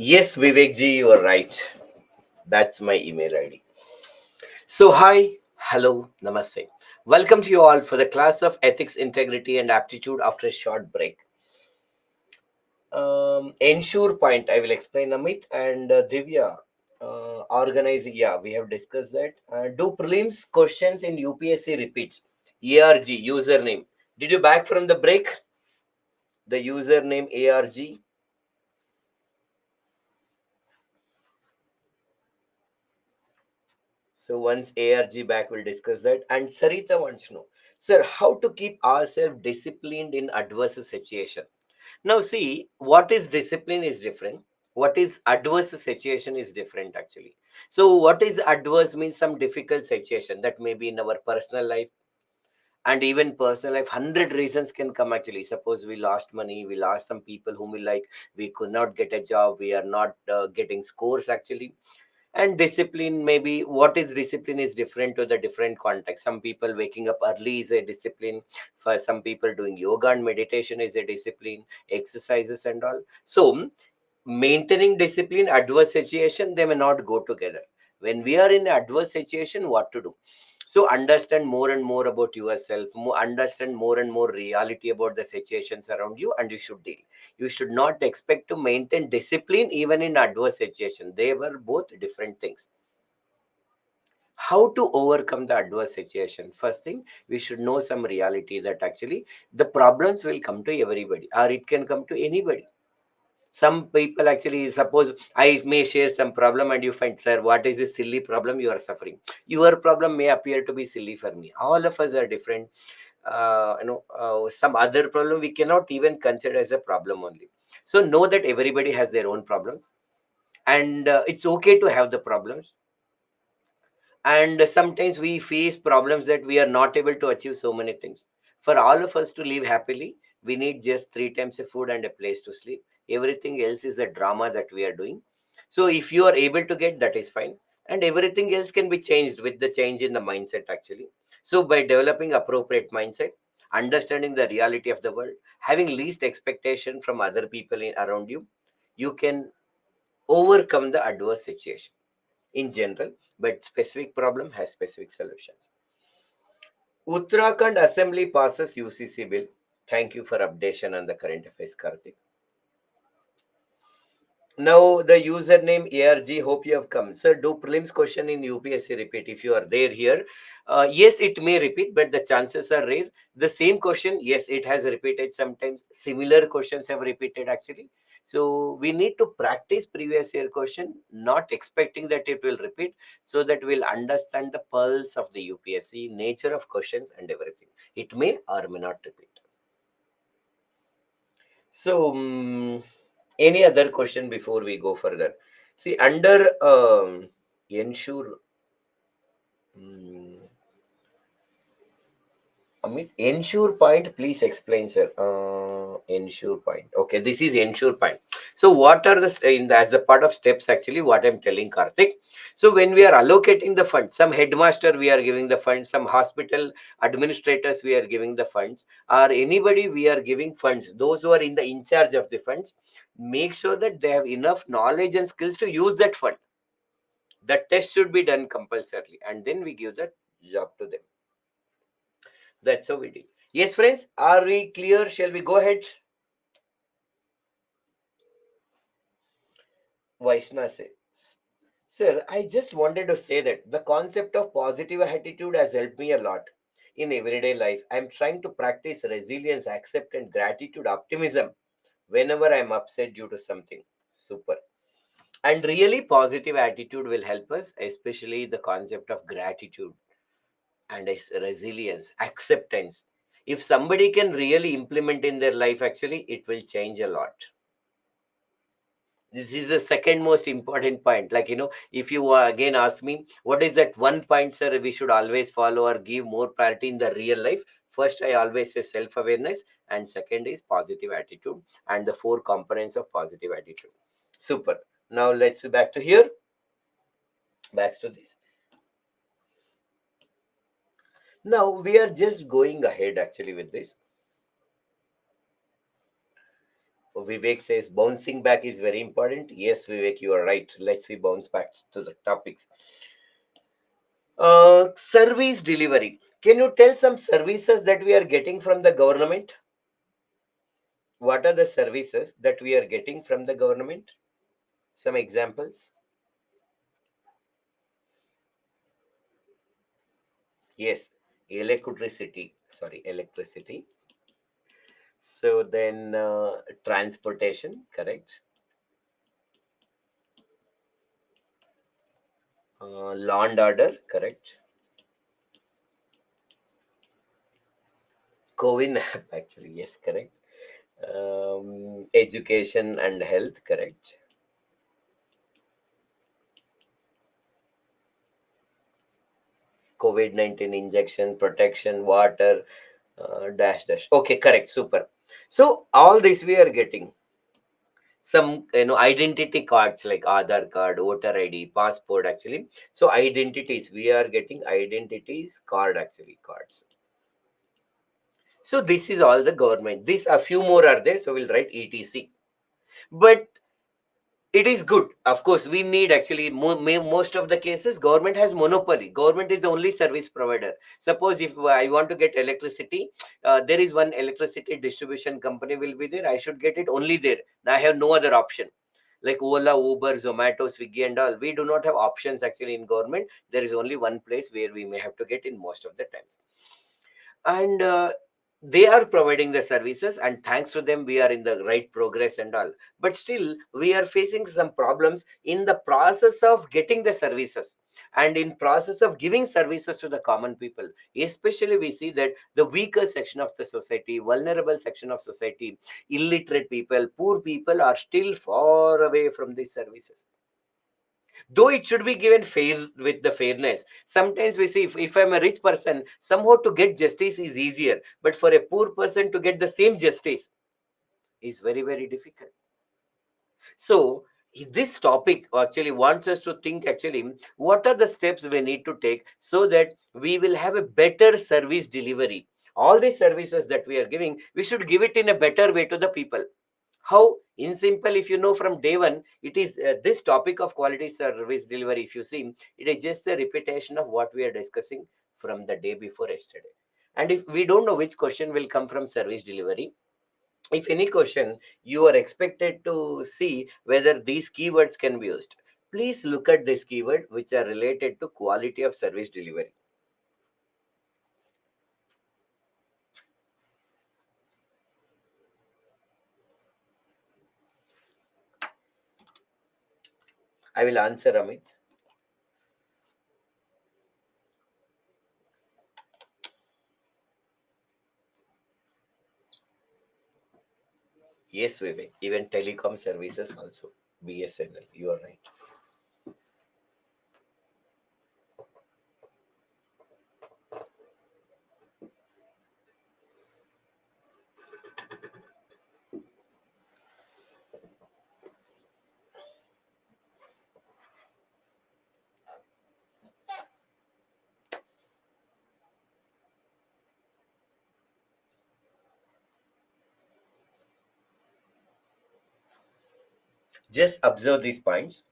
Yes, Vivekji, you are right. That's my email ID. So, hi, hello, namaste. Welcome to you all for the class of ethics, integrity, and aptitude after a short break. Ensure point, I will explain Amit and Divya. Organizing, yeah, we have discussed that. Do prelims questions in UPSC repeats? ARG, username. Did you back from the break? The username ARG. So once ARG back, we'll discuss that. And Sarita wants to know, sir, how to keep ourselves disciplined in adverse situation? Now, see, what is discipline is different. What is adverse situation is different actually. So, what is adverse means some difficult situation that may be in our personal life, and even personal life. 100 reasons can come actually. Suppose we lost money, we lost some people whom we like, we could not get a job, we are not getting scores actually. And discipline, maybe what is discipline is different to the different context. Some people waking up early is a discipline. For some people doing yoga and meditation is a discipline, exercises and all. So maintaining discipline, adverse situation, they may not go together. When we are in adverse situation, what to do? So understand more and more about yourself, understand more and more reality about the situations around you, and you should deal. You should not expect to maintain discipline even in adverse situation. They were both different things. How to overcome the adverse situation? First thing, we should know some reality that actually the problems will come to everybody, or it can come to anybody. Some people actually, suppose I may share some problem and you find, sir, what is this silly problem you are suffering? Your problem may appear to be silly for me. All of us are different. Some other problem we cannot even consider as a problem only. So know that everybody has their own problems, and it's okay to have the problems. And sometimes we face problems that we are not able to achieve so many things. For all of us to live happily, we need just three times a food and a place to sleep. Everything else is a drama that we are doing. So if you are able to get that, is fine. And everything else can be changed with the change in the mindset actually. So by developing appropriate mindset, understanding the reality of the world, having least expectation from other people around you, you can overcome the adverse situation in general, but specific problem has specific solutions. Uttarakhand Assembly passes UCC bill. Thank you for updation on the current affairs, Karthik. Now the username ARG, hope you have come. Sir, do prelims question in UPSC repeat if you are there here? Yes, it may repeat, but the chances are rare. The same question, yes, it has repeated sometimes. Similar questions have repeated actually. So we need to practice previous year question, not expecting that it will repeat, so that we'll understand the pulse of the UPSC, nature of questions and everything. It may or may not repeat. So, any other question before we go further? See, under ensure, mm, Amit, ensure point, please explain, sir. Ensure point. Okay, this is ensure point. So, what are as a part of steps actually? What I'm telling Karthik. So, when we are allocating the funds, some headmaster we are giving the funds, some hospital administrators we are giving the funds, or anybody we are giving funds. Those who are in the in charge of the funds, make sure that they have enough knowledge and skills to use that fund. The test should be done compulsorily, and then we give the job to them. That's how we do. Yes, friends, are we clear? Shall we go ahead? Vaishna says, sir, I just wanted to say that the concept of positive attitude has helped me a lot in everyday life. I'm trying to practice resilience, acceptance, gratitude, optimism whenever I'm upset due to something. Super. And really, positive attitude will help us, especially the concept of gratitude and resilience, acceptance. If somebody can really implement in their life, actually, it will change a lot. This is the second most important point. Like, if you again ask me, what is that one point, sir, we should always follow or give more priority in the real life? First, I always say self awareness, and second is positive attitude, and the four components of positive attitude. Super. Now, let's back to here, back to this. Now, we are just going ahead actually with this. Vivek says bouncing back is very important. Yes, Vivek, you are right. Let's we bounce back to the topics. Service delivery. Can you tell some services that we are getting from the government? What are the services that we are getting from the government? Some examples. Yes, electricity. Sorry, electricity. So then transportation, correct. Law and order, correct. COVID app, actually, yes, correct. Education and health, correct. COVID-19 injection, protection, water, dash dash. Okay, correct, super. So all this we are getting. Some identity cards like Aadhaar card, voter ID, passport actually. So identities, we are getting identities card actually cards. So this is all the government. This a few more are there. So we'll write etc. But it is good. Of course, we need actually most of the cases government has monopoly. Government is the only service provider. Suppose if I want to get electricity, there is one electricity distribution company will be there. I should get it only there. I have no other option. Like Ola, Uber, Zomato, Swiggy, and all. We do not have options actually in government. There is only one place where we may have to get in most of the times. And they are providing the services, and thanks to them we are in the right progress and all. But still we are facing some problems in the process of getting the services, and in process of giving services to the common people. Especially we see that the weaker section of the society, vulnerable section of society, illiterate people, poor people are still far away from these services, though it should be given fair with the fairness. Sometimes we see if I'm a rich person, somehow to get justice is easier, but for a poor person to get the same justice is very very difficult. So this topic actually wants us to think actually what are the steps we need to take so that we will have a better service delivery. All the services that we are giving, we should give it in a better way to the people. How? In simple, if you know from day one, it is this topic of quality service delivery. If you see, it is just a repetition of what we are discussing from the day before yesterday. And if we don't know which question will come from service delivery, if any question you are expected to see whether these keywords can be used, please look at this keyword which are related to quality of service delivery. I will answer, Amit. Yes, Vivek. Even telecom services also. BSNL. You are right. Just observe these points.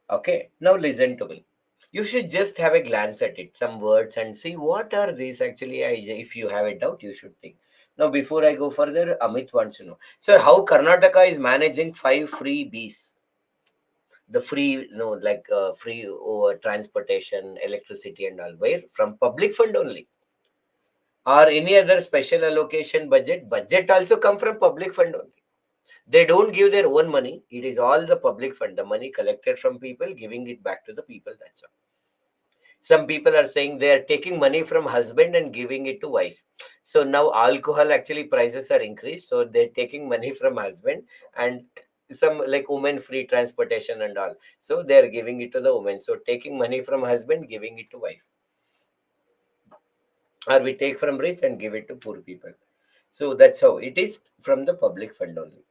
Okay, now listen to me. You should just have a glance at it, some words, and see what are these actually. If you have a doubt, you should think. Now, before I go further, Amit wants to know, sir, how Karnataka is managing five free Bs, the free, like free over transportation, electricity, and all, where from public fund only, or any other special allocation budget? Budget also come from public fund only. They don't give their own money. It is all the public fund, the money collected from people, giving it back to the people. That's all. Some people are saying they are taking money from husband and giving it to wife. So now alcohol actually prices are increased. So they're taking money from husband, and some like women free transportation and all. So they're giving it to the women. So taking money from husband, giving it to wife. Or we take from rich and give it to poor people. So that's how it is from the public fund only.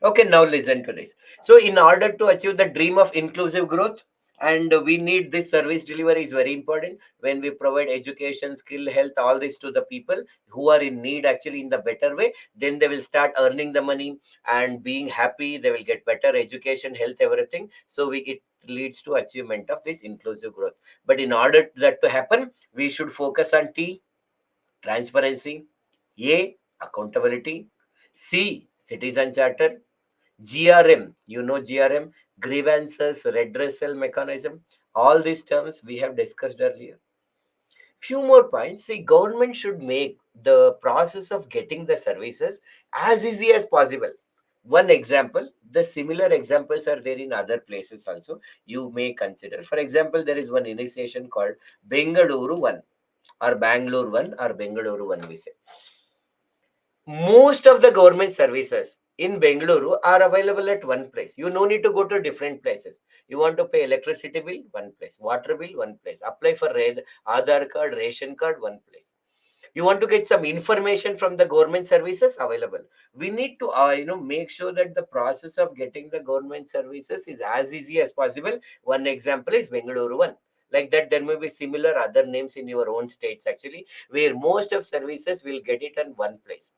Okay, now listen to this. So, in order to achieve the dream of inclusive growth, And we need this service delivery is very important. When we provide education, skill, health, all this to the people who are in need actually in the better way, then they will start earning the money and being happy. They will get better education, health, everything. So we it leads to achievement of this inclusive growth. But in order that to happen, we should focus on T, transparency, A, accountability, C, citizen charter, GRM, you know GRM, grievances, redressal mechanism, all these terms we have discussed earlier. Few more points. See, government should make the process of getting the services as easy as possible. One example, the similar examples are there in other places also. You may consider. For example, there is one initiation called Bengaluru One or Bangalore One or Bengaluru One, we say. Most of the government services in Bengaluru are available at one place. You no need to go to different places. You want to pay electricity bill, one place. Water bill, one place. Apply for red, Aadhaar card, ration card, one place. You want to get some information from the government services, available. We need to make sure that the process of getting the government services is as easy as possible. One example is Bengaluru One. Like that, there may be similar other names in your own states actually, where most of services will get it in one place.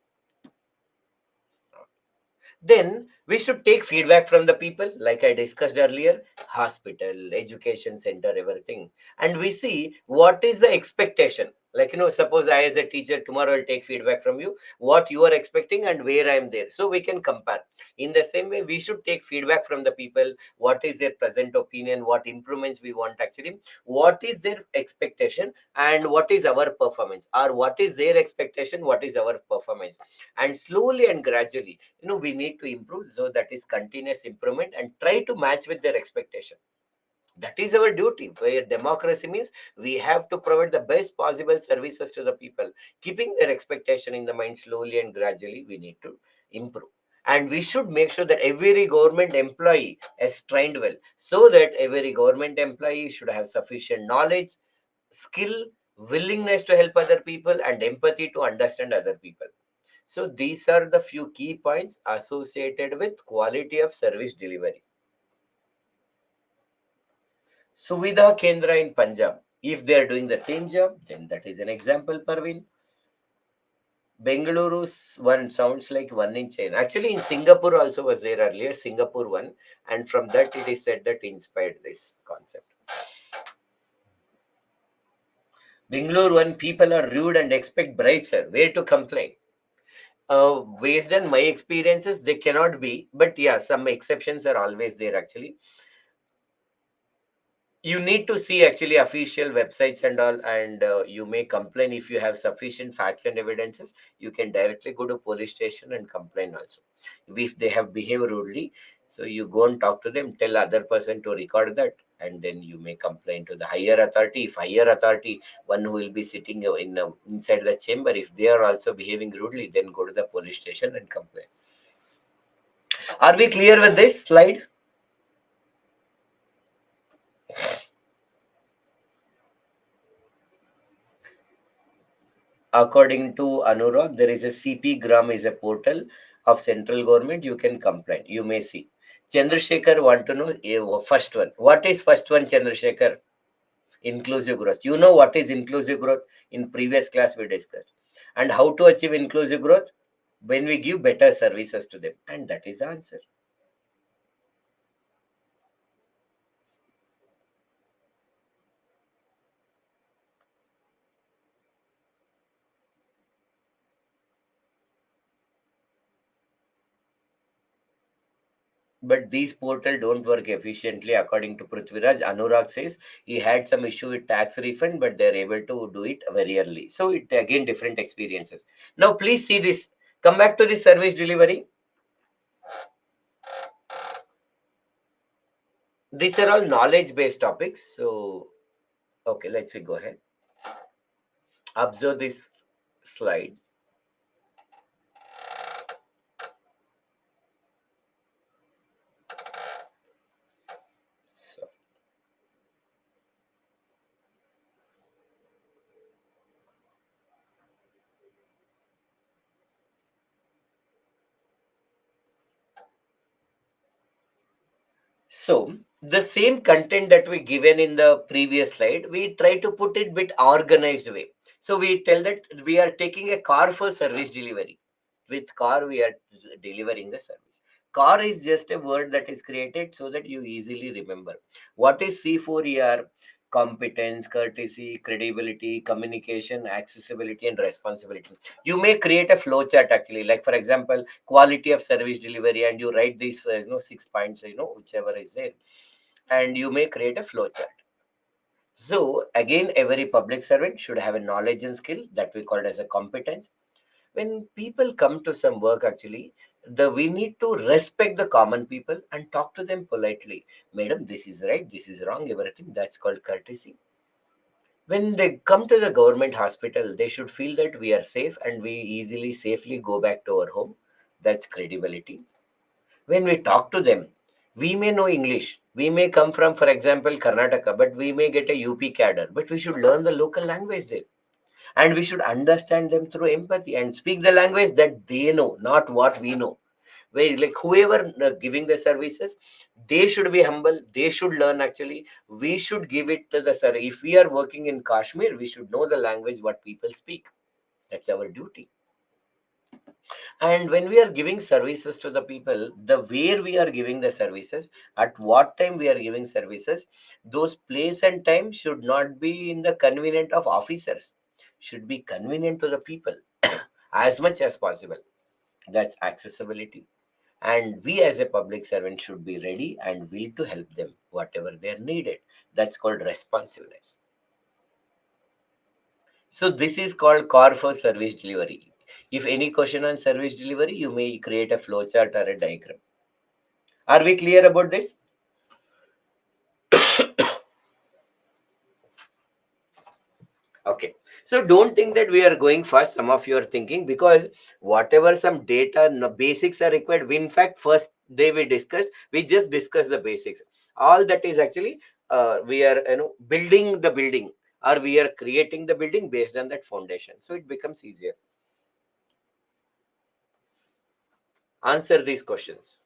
Then we should take feedback from the people, like I discussed earlier, hospital, education center, everything. And we see what is the expectation. Like, suppose I as a teacher tomorrow will take feedback from you, what you are expecting and where I am there. So we can compare. In the same way, we should take feedback from the people, what is their present opinion, what improvements we want actually, what is their expectation, and what is our performance, or what is their expectation, what is our performance. And slowly and gradually, we need to improve. So that is continuous improvement and try to match with their expectation. That is our duty. Where democracy means we have to provide the best possible services to the people, keeping their expectation in the mind. Slowly and gradually we need to improve. And we should make sure that every government employee is trained well, so that every government employee should have sufficient knowledge, skill, willingness to help other people, and empathy to understand other people. So these are the few key points associated with quality of service delivery. Suvidha Kendra in Punjab. If they are doing the same job, then that is an example, Parveen. Bengaluru's one sounds like one in China. Actually, in Singapore also was there earlier, Singapore one, and from that it is said that inspired this concept. Bengaluru one, people are rude and expect bribes, sir. Where to complain? Based on my experiences, they cannot be, but yeah, some exceptions are always there actually. You need to see actually official websites and all, and you may complain if you have sufficient facts and evidences. You can directly go to police station and complain also if they have behaved rudely. So you go and talk to them, tell other person to record that, and then you may complain to the higher authority. If higher authority, one who will be sitting inside the chamber, if they are also behaving rudely, then go to the police station and complain. Are we clear with this slide? According to Anurag, there is a CP Gram is a portal of central government. You can complain. You may see. Chandrasekhar want to know first one. What is first one, Chandrasekhar? Inclusive growth. You know what is inclusive growth? In previous class we discussed. And how to achieve inclusive growth? When we give better services to them. And that is the answer. But these portal don't work efficiently according to Prithviraj. Anurag says he had some issue with tax refund, but they're able to do it very early. So it again different experiences. Now please see this. Come back to the service delivery. These are all knowledge-based topics. So okay, let's go ahead. Observe this slide. So, so the same content that we given in the previous slide, we try to put it bit organized way. So we tell that we are taking a car for service delivery. With car, we are delivering the service. Car is just a word that is created so that you easily remember. What is C4ER? Competence, courtesy, credibility, communication, accessibility, and responsibility. You may create a flow chart actually, like for example, quality of service delivery, and you write these 6 points, whichever is there, and you may create a flow chart. So again, every public servant should have a knowledge and skill that we call it as a competence. When people come to some work, actually, the we need to respect the common people and talk to them politely. Madam, this is right, this is wrong, everything. That's called courtesy. When they come to the government hospital, they should feel that we are safe and we easily, safely go back to our home. That's credibility. When we talk to them, we may know English. We may come from, for example, Karnataka, but we may get a UP cadre. But we should learn the local language there. And we should understand them through empathy and speak the language that they know, not what we know. Like whoever giving the services, they should be humble. They should learn actually. We should give it to the sir. If we are working in Kashmir, we should know the language what people speak. That's our duty. And when we are giving services to the people, the where we are giving the services, at what time we are giving services, those place and time should not be in the convenient of officers, should be convenient to the people as much as possible. That's accessibility. And we as a public servant should be ready and will to help them whatever they are needed. That's called responsiveness. So this is called core for service delivery. If any question on service delivery, you may create a flowchart or a diagram. Are we clear about this? Okay. So don't think that we are going fast. Some of you are thinking because whatever some data basics are required. In fact, first day we discussed, we just discussed the basics. All that is actually we are building the building, or we are creating the building based on that foundation. So it becomes easier. Answer these questions,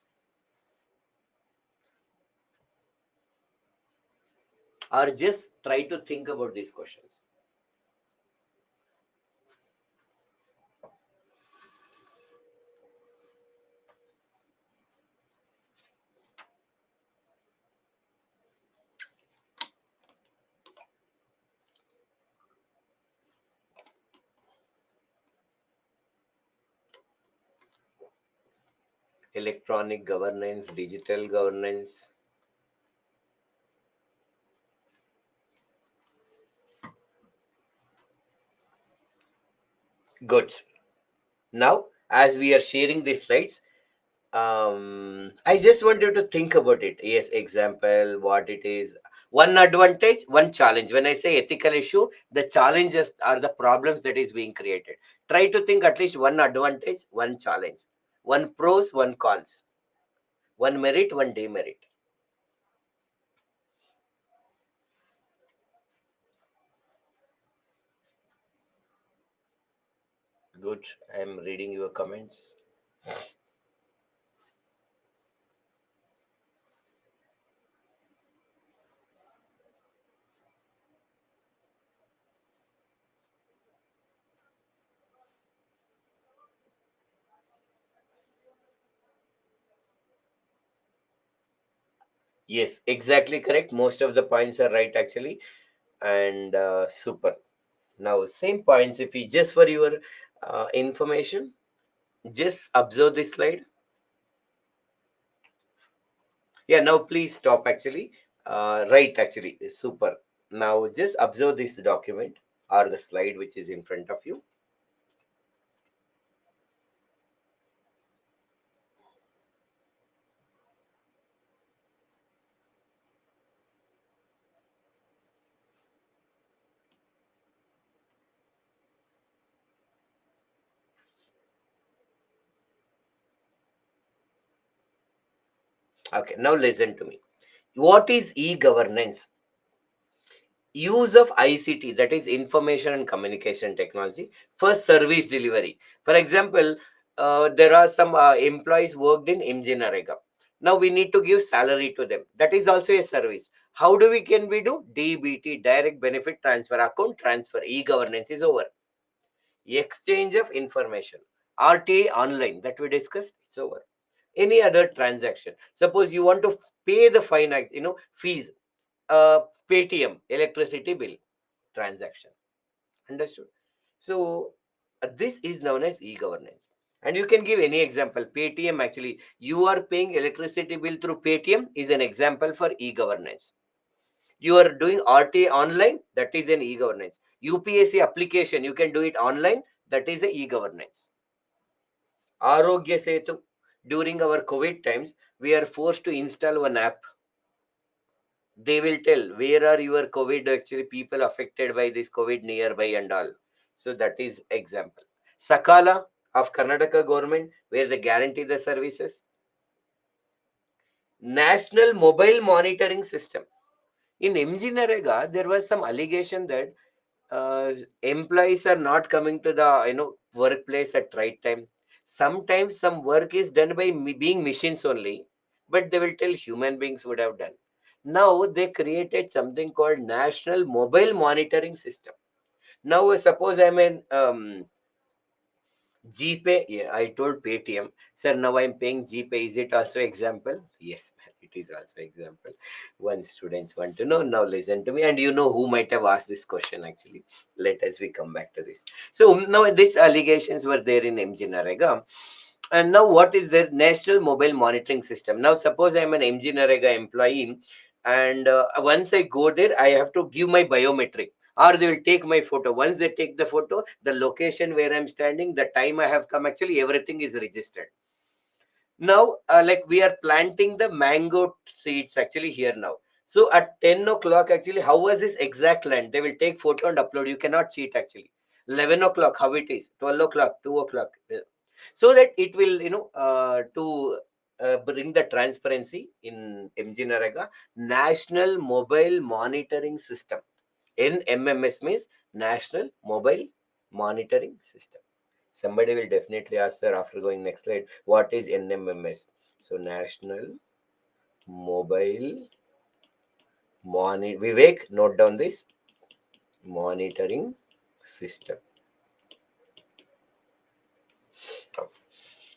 or just try to think about these questions. Electronic governance, digital governance. Good. Now, as we are sharing these slides, I just want you to think about it. Yes, example, what it is. One advantage, one challenge. When I say ethical issue, the challenges are the problems that is being created. Try to think at least one advantage, one challenge, one pros, one cons, one merit, one demerit. Good. I'm reading your comments. Yes, exactly correct. Most of the points are right actually, and super. Now, same points. If we just for your information, just observe this slide. Yeah, now please stop actually. Right, actually, super. Now just observe this document or the slide which is in front of you. Okay, now listen to me. What is e-governance? Use of ICT, that is information and communication technology, for service delivery. For example, there are some employees worked in MJ Narega. Now we need to give salary to them. That is also a service. How do we can we do? DBT, direct benefit transfer, account transfer, e-governance is over. Exchange of information, RTA online that we discussed, it's over. Any other transaction. Suppose you want to pay the fine, fees, Paytm, electricity bill transaction. Understood? So this is known as e-governance. And you can give any example. Paytm, actually, you are paying electricity bill through Paytm is an example for e-governance. You are doing RTA online, that is an e-governance. UPSC application, you can do it online, that is a e-governance. Arogya Setu, during our COVID times, we are forced to install one app. They will tell where are your COVID, actually people affected by this COVID nearby and all. So that is example. Sakala of Karnataka government, where they guarantee the services. National mobile monitoring system. In MG Narega, there was some allegation that employees are not coming to the workplace at right time. Sometimes some work is done by being machines only, but they will tell human beings would have done. Now they created something called National Mobile Monitoring System. Now suppose I'm an GPay, yeah, I told Paytm, sir, now I'm paying GPay. Is it also example? Yes, it is also example. One students want to know. Now listen to me, and you know who might have asked this question actually. Let us we come back to this. So now these allegations were there in MG Narega. And now what is the National Mobile Monitoring System? Now suppose I'm an MG Narega employee, and once I go there, I have to give my biometric, or they will take my photo. Once they take the photo, the location where I'm standing, the time I have come, actually everything is registered. Now like we are planting the mango seeds actually here now. So at 10 o'clock, actually, how was this exact land? They will take photo and upload. You cannot cheat actually. 11 o'clock, how it is, 12 o'clock, 2 o'clock. So that it will, to bring the transparency in MG Narega, National Mobile Monitoring System. NMMS means National Mobile Monitoring System. Somebody will definitely ask, sir, after going next slide, what is NMMS? So National Mobile Vivek, note down this, monitoring system.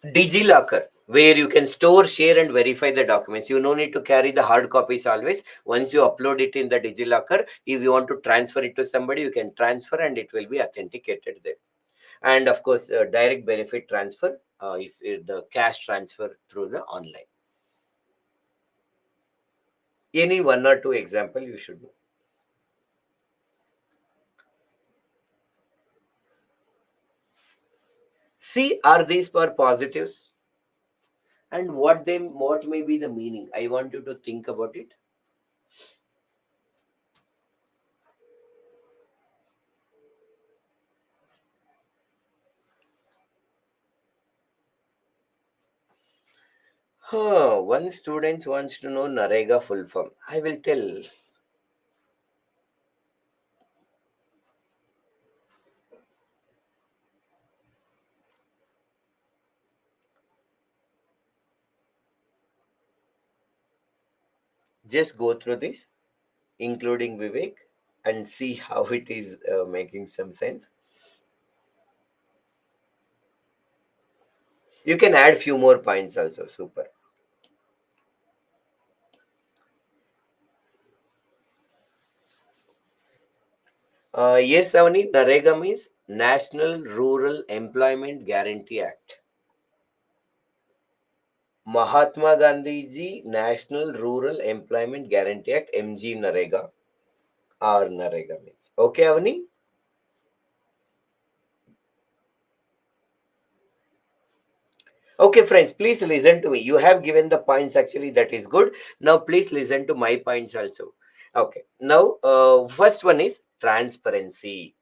DigiLocker, where you can store, share, and verify the documents. You no need to carry the hard copies always. Once you upload it in the DigiLocker, if you want to transfer it to somebody, you can transfer and it will be authenticated there. And of course, direct benefit transfer, if the cash transfer through the online. Any one or two example you should know. See, are these for positives? And what may be the meaning? I want you to think about it. One student wants to know Narega full form. I will tell. Just go through this, including Vivek, and see how it is making some sense. You can add few more points also. Super. Yes, Avani, Narega means National Rural Employment Guarantee Act. Mahatma Gandhi Ji National Rural Employment Guarantee Act, MG Narega, or Narega means. Okay, Avani? Okay, friends, please listen to me. You have given the points actually, that is good. Now, please listen to my points also. Okay, now, first one is transparency.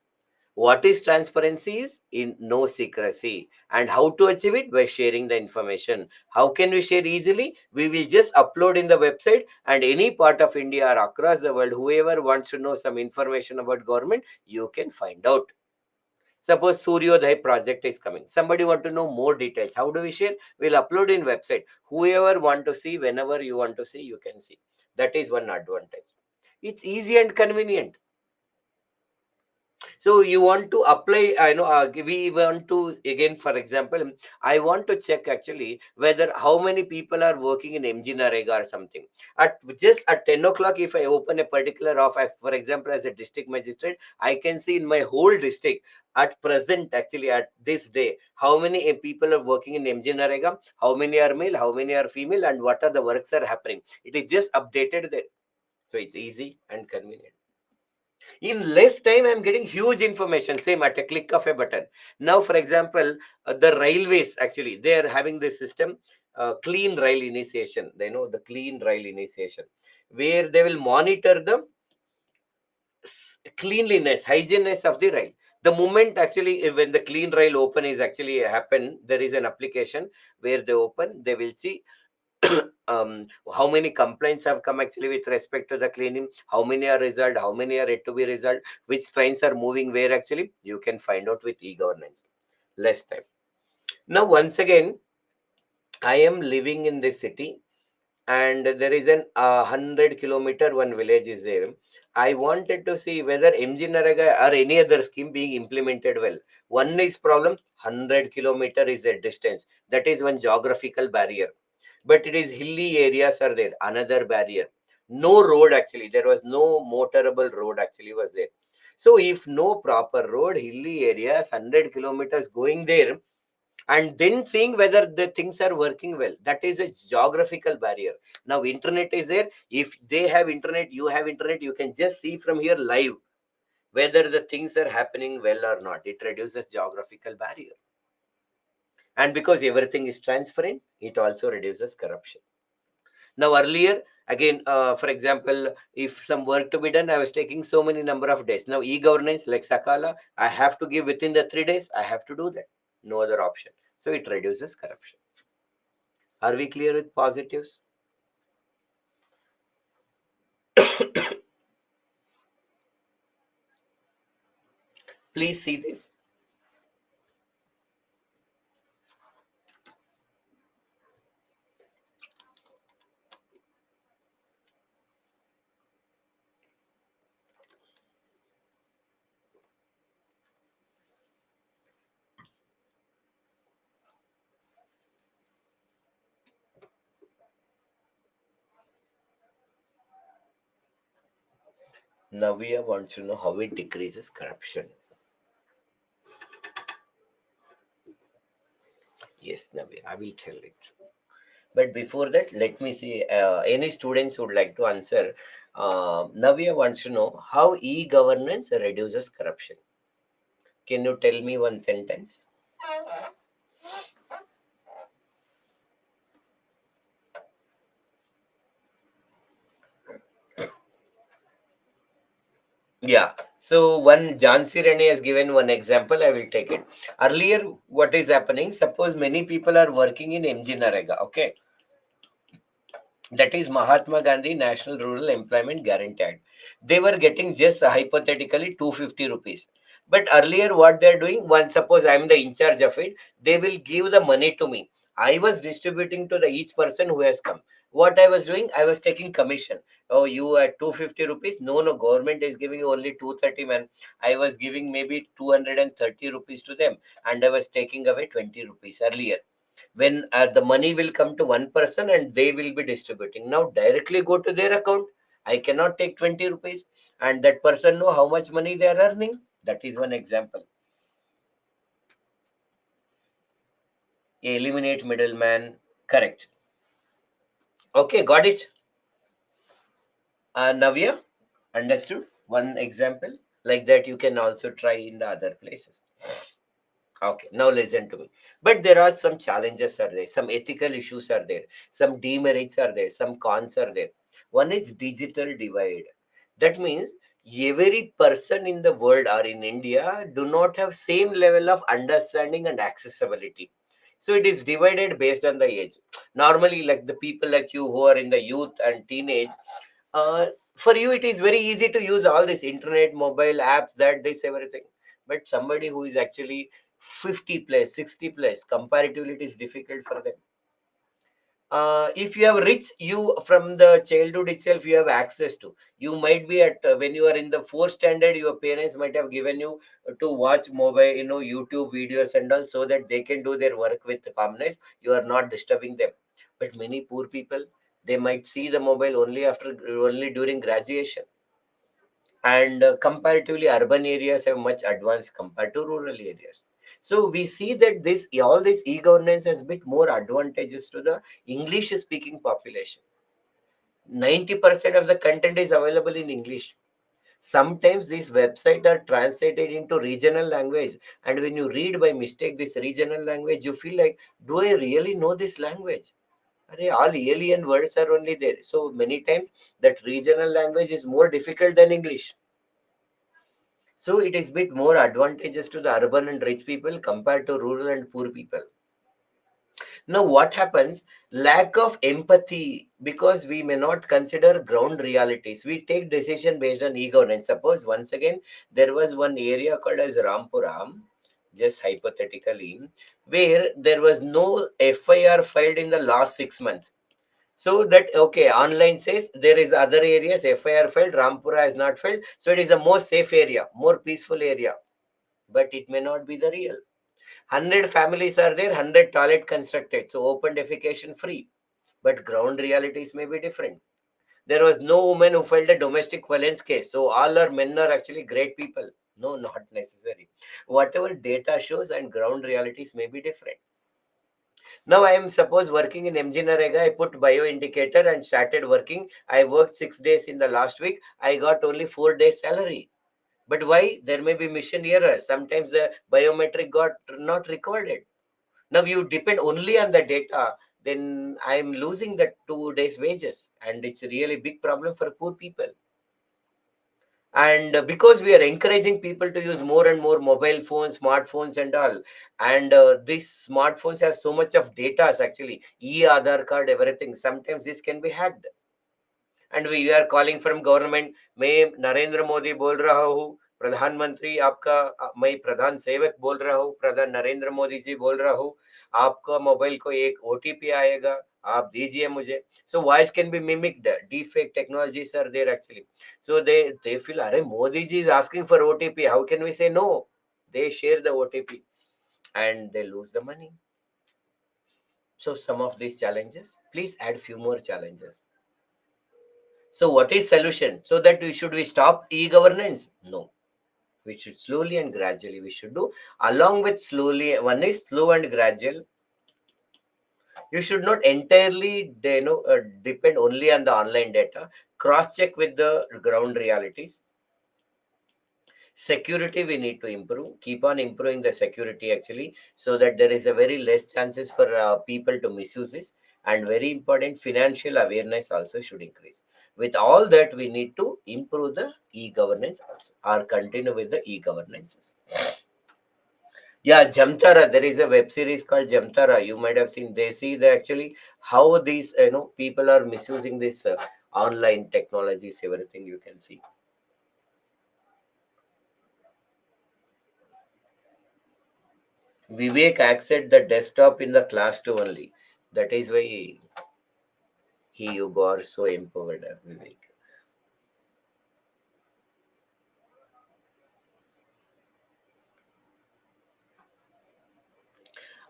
What is transparency is in no secrecy, and how to achieve it by sharing the information. How can we share easily? We will just upload in the website, and any part of India or across the world, whoever wants to know some information about government, you can find out. Suppose Suryodaya project is coming. Somebody want to know more details. How do we share? We'll upload in website. Whoever want to see, whenever you want to see, you can see. That is one advantage. It's easy and convenient. So you want to apply, I know, we want to, again, for example, I want to check actually whether how many people are working in MG Narega or something. At just at 10 o'clock, if I open a particular for example, as a district magistrate, I can see in my whole district at present, actually at this day, how many people are working in MG Narega, how many are male, how many are female, and what are the works are happening. It is just updated there. So it's easy and convenient. In less time I'm getting huge information, same at a click of a button. Now, for example, the railways, actually they are having this system, clean rail initiation. They know the clean rail initiation, where they will monitor the cleanliness, hygienist of the rail. The moment, actually, when the clean rail open is actually happen, there is an application where they open, they will see how many complaints have come actually with respect to the cleaning, how many are resolved, how many are yet to be resolved, which trains are moving where, actually you can find out with e-governance. Less time. Now, once again, I am living in this city, and there is an 100-kilometer one village is there. I wanted to see whether MG Naraga or any other scheme being implemented well. One is problem, 100-kilometer is a distance. That is one geographical barrier. But it is hilly areas are there, another barrier. No road, actually there was no motorable road actually was there. So if no proper road, hilly areas, 100 kilometers going there, and then seeing whether the things are working well, that is a geographical barrier. Now internet is there. If they have internet, you have internet, you can just see from here live whether the things are happening well or not. It reduces geographical barrier. And because everything is transparent, it also reduces corruption. Now earlier, again, for example, if some work to be done, I was taking so many number of days. Now e-governance like Sakala, I have to give within the 3 days. I have to do that. No other option. So it reduces corruption. Are we clear with positives? Please see this. Navya wants to know how it decreases corruption. Yes, Navya, I will tell it. But before that, let me see. Any students would like to answer. Navya wants to know how e-governance reduces corruption. Can you tell me one sentence? Yeah. So one Jansi Rani has given one example. I will take it. Earlier, what is happening? Suppose many people are working in MG Narega. Okay, that is Mahatma Gandhi National Rural Employment Guarantee Act. They were getting just hypothetically 250 rupees. But earlier, what they're doing, one suppose I'm the in charge of it, they will give the money to me. I was distributing to the each person who has come. What I was doing, I was taking commission. Oh, you at 250 rupees? No, no, government is giving you only 230, man. I was giving maybe 230 rupees to them, and I was taking away 20 rupees earlier. When the money will come to one person and they will be distributing, now directly go to their account. I cannot take 20 rupees, and that person know how much money they are earning. That is one example. Eliminate middleman. Correct. Okay, got it. Navya, understood. One example like that you can also try in the other places. Okay, now listen to me. But there are some challenges are there, some ethical issues are there, some demerits are there, some cons are there. One is digital divide. That means every person in the world or in India do not have same level of understanding and accessibility. So it is divided based on the age. Normally, like the people like you who are in the youth and teenage, uh, for you it is very easy to use all this internet, mobile apps, that this everything. But somebody who is actually 50 plus, 60 plus, comparatively it is difficult for them. If you have rich, you from the childhood itself you have access to. You might be at when you are in the fourth standard, your parents might have given you to watch mobile, YouTube videos and all, so that they can do their work with calmness. You are not disturbing them. But many poor people, they might see the mobile only during graduation. And comparatively urban areas have much advanced compared to rural areas. So we see that this all this e-governance has bit more advantages to the English speaking population. 90% of the content is available in English. Sometimes these websites are translated into regional language, and when you read by mistake this regional language, you feel like, do I really know this language? All alien words are only there. So many times that regional language is more difficult than English. So it is bit more advantageous to the urban and rich people compared to rural and poor people. Now what happens? Lack of empathy, because we may not consider ground realities. We take decision based on ego. And suppose once again there was one area called as Rampuram, just hypothetically, where there was no FIR filed in the last 6 months. So that okay, online says there is other areas FIR filed, Rampura is not filed, so it is a more safe area, more peaceful area. But it may not be the real. 100 families are there, 100 toilet constructed, so open defecation free. But ground realities may be different. There was no woman who filed a domestic violence case, so all our men are actually great people. No, not necessary. Whatever data shows and ground realities may be different. Now I am suppose working in MG Narega. I put bio indicator and started working. I worked 6 days in the last week. I got only 4 days salary. But why? There may be mission errors. Sometimes the biometric got not recorded. Now you depend only on the data. Then I am losing the 2 days wages, and it's really big problem for poor people. And because we are encouraging people to use more and more mobile phones, smartphones and all, and these smartphones have so much of data actually, e-Aadhaar card, everything, sometimes this can be hacked. And we are calling from government, मैं नरेंद्र मोदी बोल रहा हूँ, प्रधानमंत्री आपका, मैं प्रधान सेवक बोल रहा हूँ, प्रधान नरेंद्र मोदी जी बोल रहा हूँ, आपका मोबाइल को एक ओटीपी आएगा, आप दीजिए मुझे. So voice can be mimicked. Deepfake technologies are there actually. So they feel, अरे Modi ji is asking for OTP, how can we say no? They share the OTP and they lose the money. So some of these challenges, please add few more challenges. So what is solution? So that should we stop e-governance? No. We should slowly and gradually we should do. Along with slowly, one is slow and gradual. You should not entirely depend only on the online data. Cross check with the ground realities. Security we need to improve. Keep on improving the security actually, so that there is a very less chances for people to misuse this. And very important, financial awareness also should increase. With all that, we need to improve the e-governance also, or continue with the e-governances. Yeah, Jamtara. There is a web series called Jamtara. You might have seen. They see the actually how these people are misusing this online technologies. Everything you can see. Vivek accessed the desktop in the class 2 only. That is why you got so empowered, Vivek.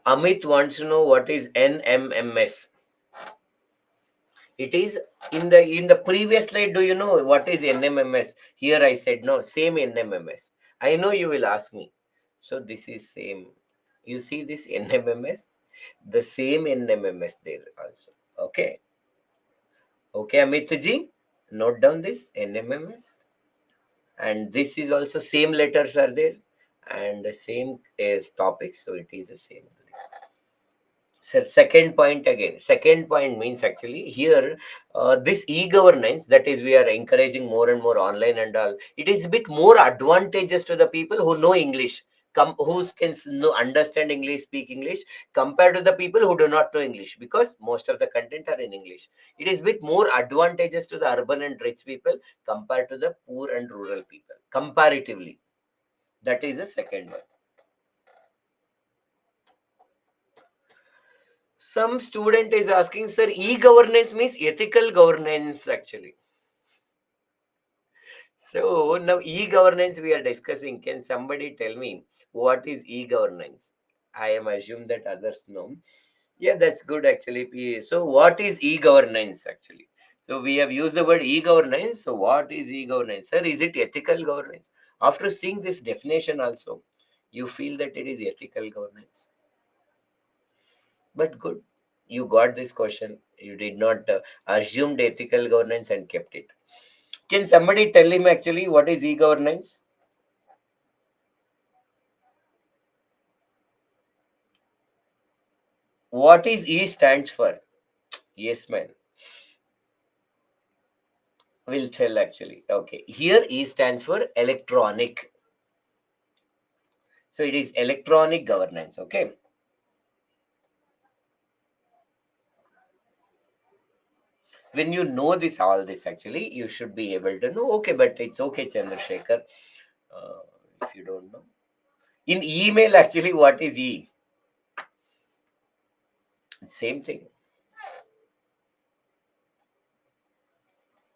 Amit wants to know what is NMMS. It is in the previous slide. Do you know what is NMMS? Here I said no, same NMMS. I know you will ask me. So this is same. You see this NMMS? The same NMMS there also. Okay. Okay, Amit ji, note down this NMMS. And this is also same letters are there and the same as topics, so it is the same. So second point, again second point means actually here this e-governance, that is we are encouraging more and more online and all, it is a bit more advantageous to the people who know English, who can know, understand English, speak English, compared to the people who do not know English, because most of the content are in English. It is bit more advantageous to the urban and rich people compared to the poor and rural people comparatively. That is the second one. Some student is asking, sir, e-governance means ethical governance actually. So now e-governance we are discussing. Can somebody tell me what is e-governance? I am assumed that others know. Yeah, that's good actually. So what is e-governance actually? So we have used the word e-governance. So what is e-governance? Sir, is it ethical governance? After seeing this definition also, you feel that it is ethical governance. But good, you got this question. You did not assume ethical governance and kept it. Can somebody tell him actually what is e-governance? What is E stands for? Yes, man. We'll tell actually. Okay. Here E stands for electronic. So it is electronic governance. Okay. When you know this, all this actually, you should be able to know. Okay, but it's okay, Chandrasekhar. Uh, if you don't know. In email, actually, what is E? Same thing.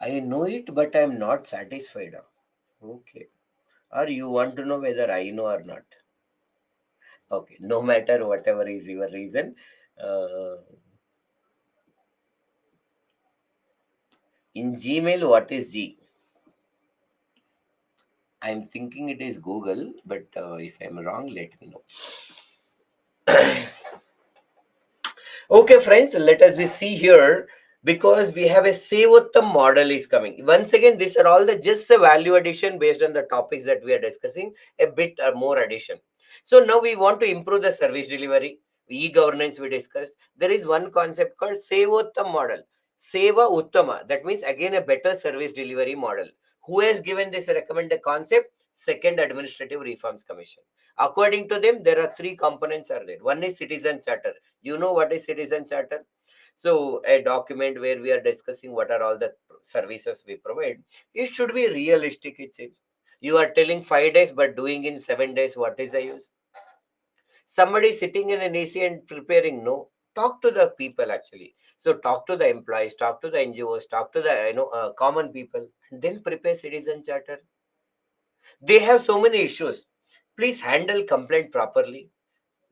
I know it, but I'm not satisfied. Okay. Or you want to know whether I know or not. Okay. No matter whatever is your reason. Uh, in Gmail, what is G? I'm thinking it is Google, but if I'm wrong, let me know. Okay, friends, let us we see here because we have a Sevottam model is coming. Once again, these are all the just a value addition based on the topics that we are discussing, a bit more addition. So now we want to improve the service delivery, e-governance we discussed. There is one concept called Sevottam model. Seva Uttama, that means again a better service delivery model. Who has given this recommended concept? Second Administrative Reforms Commission. According to them, there are three components are there. One is citizen charter. You know what is citizen charter? So a document where we are discussing what are all the services we provide. It should be realistic. It seems you are telling 5 days, but doing in 7 days. What is the use? Somebody sitting in an AC and preparing. No, talk to the people actually. So talk to the employees, talk to the NGOs, talk to the common people, and then prepare citizen charter. They have so many issues. Please handle complaint properly,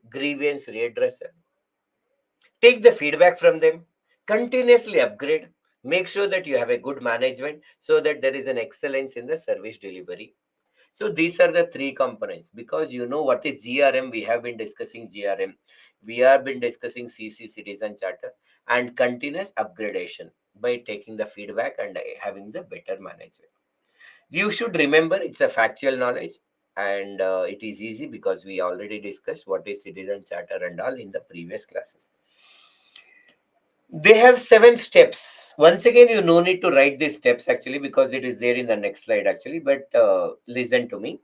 grievance redressal. Take the feedback from them, continuously upgrade, make sure that you have a good management so that there is an excellence in the service delivery. So these are the three components. Because you know what is GRM, we have been discussing GRM, we have been discussing CC citizen charter, and continuous upgradation by taking the feedback and having the better management. You should remember it's a factual knowledge, and it is easy because we already discussed what is citizen charter and all in the previous classes. They have 7 steps. Once again, you no need to write these steps actually because it is there in the next slide actually. But listen to me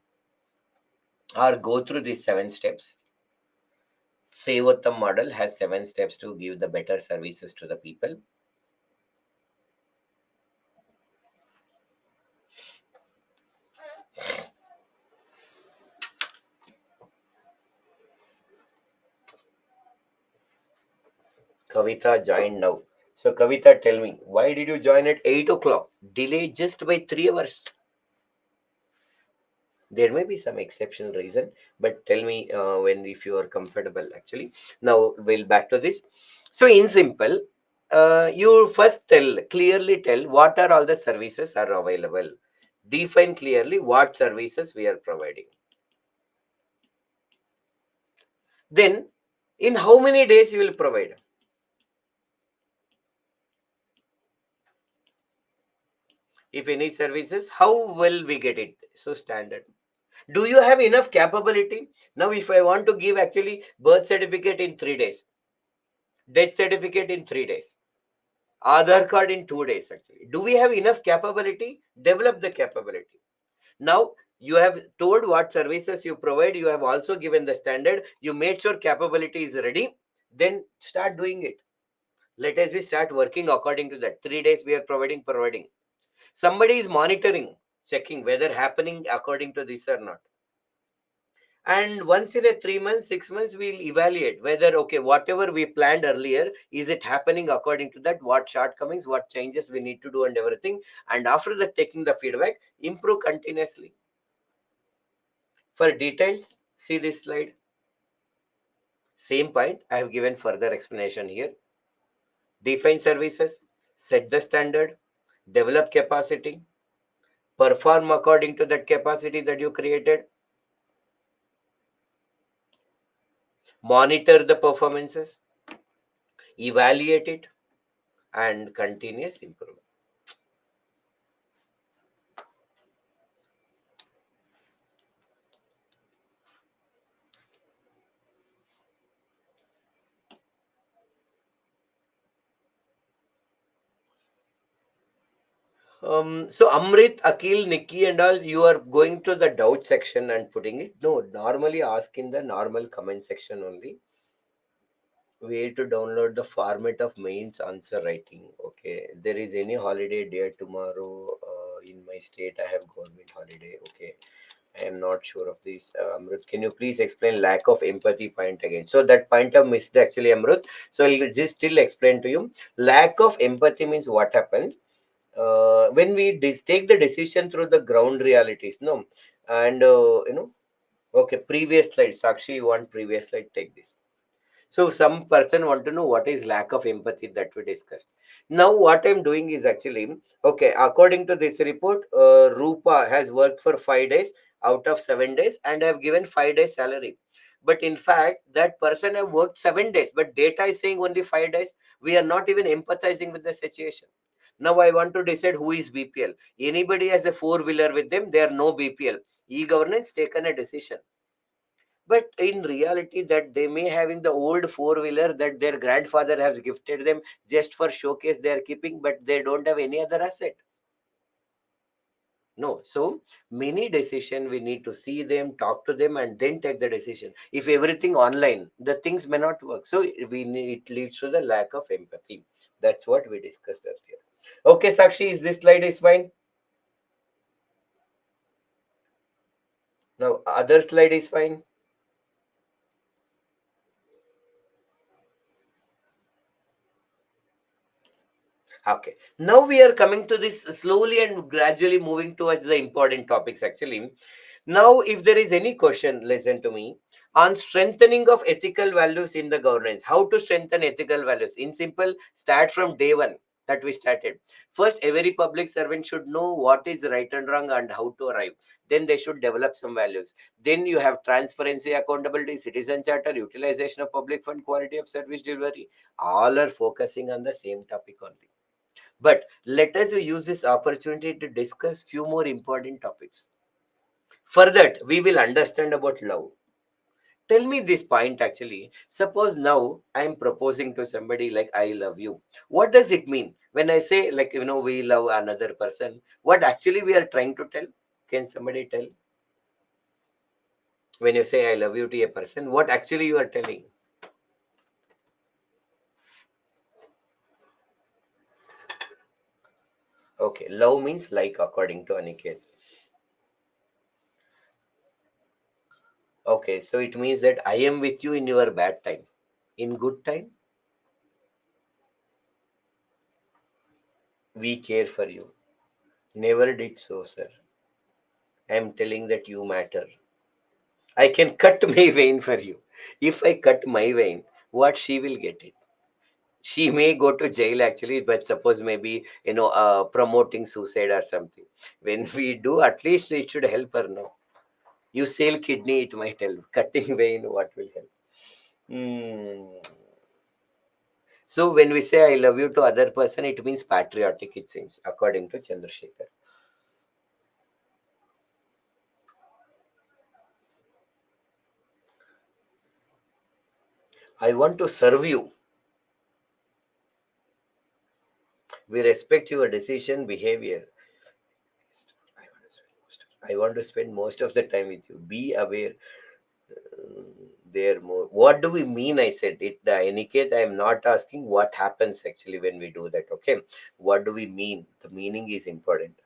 or go through these 7 steps. Say what the model has 7 steps to give the better services to the people. Kavita joined now. So Kavita, tell me, why did you join at 8 o'clock? Delay just by 3 hours. There may be some exceptional reason, but tell me when if you are comfortable actually. Now we'll back to this. So in simple, you first clearly tell what are all the services are available. Define clearly what services we are providing. Then in how many days you will provide. If any services, how will we get it? So standard. Do you have enough capability? Now if I want to give actually birth certificate in 3 days, death certificate in 3 days, Aadhaar card in 2 days actually. Do we have enough capability? Develop the capability. Now you have told what services you provide. You have also given the standard. You made sure capability is ready. Then start doing it. Let us we start working according to that. 3 days we are providing. Somebody is monitoring, checking whether happening according to this or not. And once in a 3 months, 6 months, we'll evaluate whether, okay, whatever we planned earlier, is it happening according to that, what shortcomings, what changes we need to do and everything. And after that, taking the feedback, improve continuously. For details, see this slide. Same point, I have given further explanation here. Define services, set the standard, develop capacity, perform according to that capacity that you created, monitor the performances, evaluate it, and continuous improvement. So Amrit, Akil, Nikki, and all, you are going to the doubt section and putting it. No, normally ask in the normal comment section only. Way to download the format of mains answer writing. Okay, there is any holiday day tomorrow in my state. I have government holiday. Okay, I am not sure of this. Amrut, can you please explain lack of empathy point again? So that point I missed actually, Amrut. So I'll just still explain to you. Lack of empathy means what happens when we take the decision through the ground realities. No, and okay, previous slide. Sakshi, you want previous slide? Take this. So some person want to know what is lack of empathy that we discussed. Now what I'm doing is actually, okay, according to this report, Rupa has worked for 5 days out of 7 days and have given 5 days salary. But in fact, that person have worked 7 days, but data is saying only 5 days. We are not even empathizing with the situation. Now I want to decide who is BPL. Anybody has a four-wheeler with them, they are no BPL. E-governance taken a decision, but in reality that they may having the old four-wheeler that their grandfather has gifted them just for showcase they are keeping, but they don't have any other asset. No, so many decision we need to see them, talk to them, and then take the decision. If everything online, the things may not work. So we need, it leads to the lack of empathy. That's what we discussed earlier. Okay, Sakshi, is this slide is fine? Now other slide is fine. Okay. Now we are coming to this slowly and gradually moving towards the important topics actually. Now, if there is any question, listen to me, on strengthening of ethical values in the governance. How to strengthen ethical values? In simple, start from day one that we started. First, every public servant should know what is right and wrong and how to arrive. Then they should develop some values. Then you have transparency, accountability, citizen charter, utilization of public fund, quality of service delivery. All are focusing on the same topic only. But let us use this opportunity to discuss few more important topics. For that, we will understand about love. Tell me this point actually. Suppose now I am proposing to somebody like I love you. What does it mean? When I say like we love another person, what actually we are trying to tell? Can somebody tell? When you say I love you to a person, what actually you are telling? Okay, love means like according to Aniket. Okay, so it means that I am with you in your bad time. In good time, we care for you. Never did so, sir. I am telling that you matter. I can cut my vein for you. If I cut my vein, what she will get it? She may go to jail actually, but suppose maybe promoting suicide or something. When we do, at least it should help her. No, you sell kidney, it might help. Cutting vein, what will help? Hmm. So when we say I love you to other person, it means patriotic. It seems according to Chandrasekhar. I want to serve you. We respect your decision behavior. I want to spend most of the time with you. Be aware. There more. What do we mean? I said it. Aniket, I am not asking what happens actually when we do that. Okay. What do we mean? The meaning is important.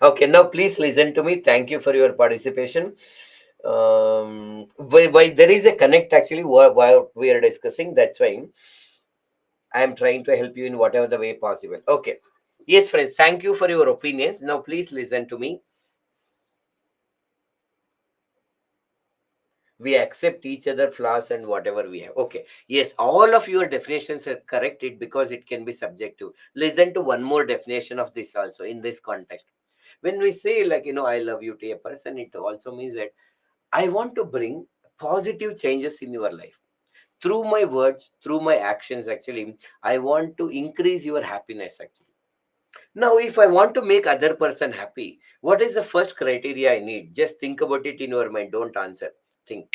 Okay, now please listen to me. Thank you for your participation. Why there is a connect actually why we are discussing. That's why I am trying to help you in whatever the way possible. Okay. Yes, friends, thank you for your opinions. Now please listen to me. We accept each other flaws and whatever we have. Okay. Yes, all of your definitions are correct it because it can be subjective. Listen to one more definition of this also in this context. When we say like, I love you to a person, it also means that I want to bring positive changes in your life through my words, through my actions. Actually, I want to increase your happiness. Actually, now if I want to make other person happy, what is the first criteria I need? Just think about it in your mind. Don't answer. Think.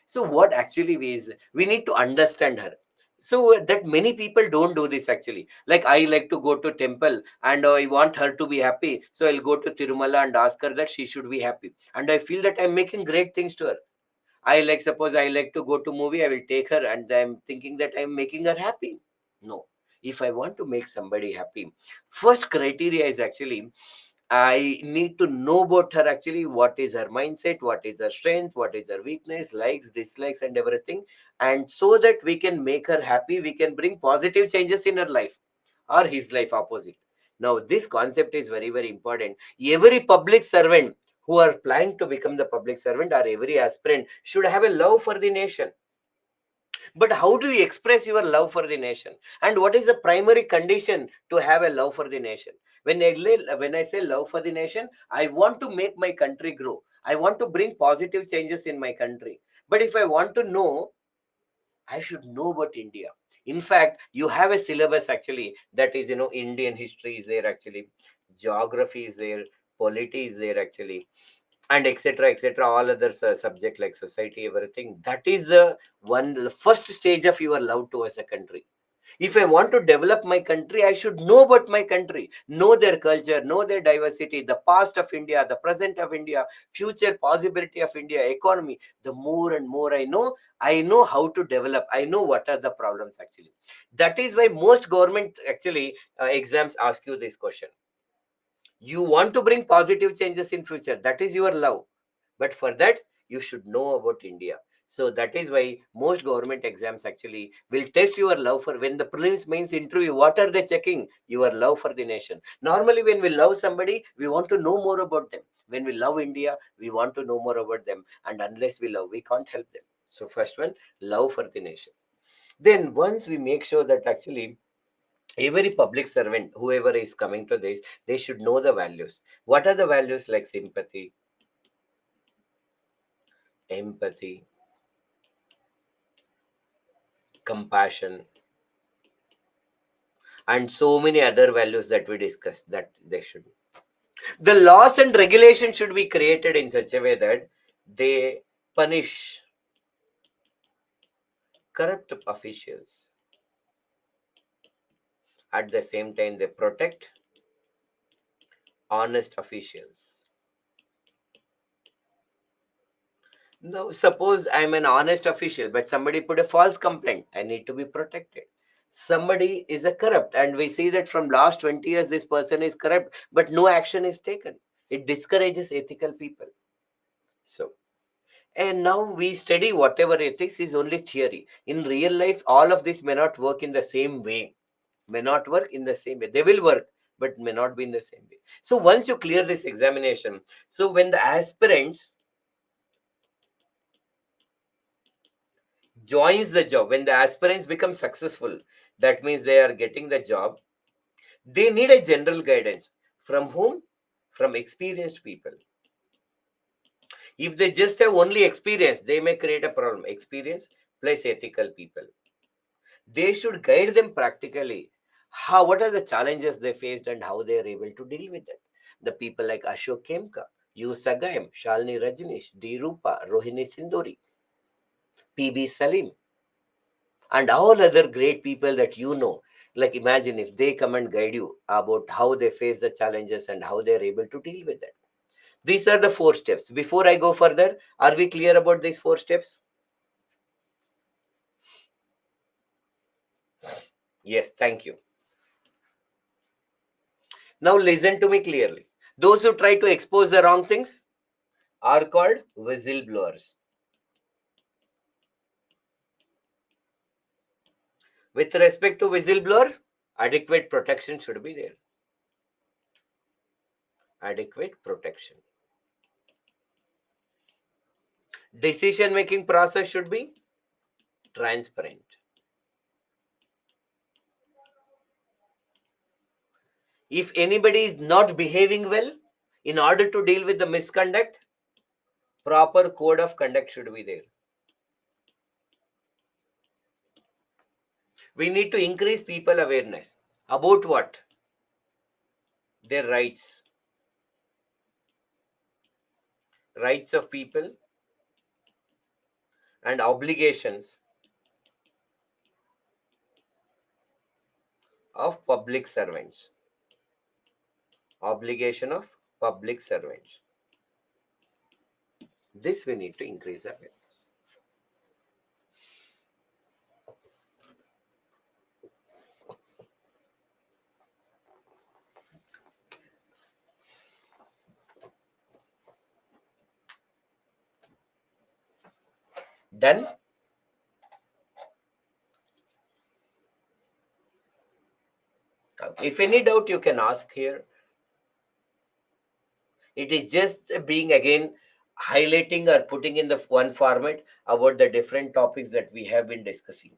So what actually is we need to understand her. So that many people don't do this actually. Like I like to go to temple and I want her to be happy. So I'll go to Tirumala and ask her that she should be happy. And I feel that I'm making great things to her. I like suppose I like to go to movie, I will take her and I'm thinking that I'm making her happy. No. If I want to make somebody happy, first criteria is actually I need to know about her actually what is her mindset, what is her strength, what is her weakness, likes, dislikes, and everything. And so that we can make her happy, we can bring positive changes in her life or his life opposite. Now, this concept is very, very important. Every public servant who are planning to become the public servant or every aspirant should have a love for the nation. But how do you express your love for the nation? And what is the primary condition to have a love for the nation? When I say love for the nation, I want to make my country grow. I want to bring positive changes in my country. But if I want to know, I should know about India. In fact, you have a syllabus actually that is, Indian history is there actually, geography is there, polity is there actually, and etc all other subject like society everything. That is the first stage of your love towards a country. If I want to develop my country, I should know about my country, know their culture, know their diversity, the past of India, the present of India, future possibility of India economy. The more and more I know how to develop, I know what are the problems actually. That is why most government actually exams ask you this question. You want to bring positive changes in future, that is your love. But for that, you should know about India. So that is why most government exams actually will test your love for, when the prelims means interview, what are they checking? Your love for the nation. Normally when we love somebody, we want to know more about them. When we love India, we want to know more about them, and unless we love, we can't help them. So first one, love for the nation. Then once we make sure that actually every public servant whoever is coming to this, they should know the values. What are the values? Like sympathy, empathy, compassion, and so many other values that we discussed that they should. The laws and regulations should be created in such a way that they punish corrupt officials. At the same time, they protect honest officials. No, suppose I'm an honest official, but somebody put a false complaint. I need to be protected. Somebody is a corrupt, and we see that from last 20 years, this person is corrupt, but no action is taken. It discourages ethical people. So, and now we study whatever ethics is only theory. In real life, all of this may not work in the same way. May not work in the same way. They will work, but may not be in the same way. So once you clear this examination, so when the aspirants joins the job, when the aspirants become successful, that means they are getting the job, they need a general guidance. From whom? From experienced people. If they just have only experience, they may create a problem. Experience plus ethical people, they should guide them practically. How, what are the challenges they faced and how they are able to deal with it. The people like Ashok Kemka, U Sagayam, Shalini Rajneesh, D Rupa, Rohini Sinduri, PB Salim, and all other great people that you know. Like imagine if they come and guide you about how they face the challenges and how they are able to deal with it. These are the 4 steps. Before I go further, are we clear about these 4 steps? Yes, thank you. Now listen to me clearly. Those who try to expose the wrong things are called whistleblowers. With respect to whistleblower, adequate protection should be there. Adequate protection. Decision making process should be transparent. If anybody is not behaving well, in order to deal with the misconduct, proper code of conduct should be there. We need to increase people awareness about what? Their rights. Rights of people and obligations of public servants. Obligation of public servants. This we need to increase awareness. Done? If any doubt, you can ask here. It is just being again highlighting or putting in the one format about the different topics that we have been discussing.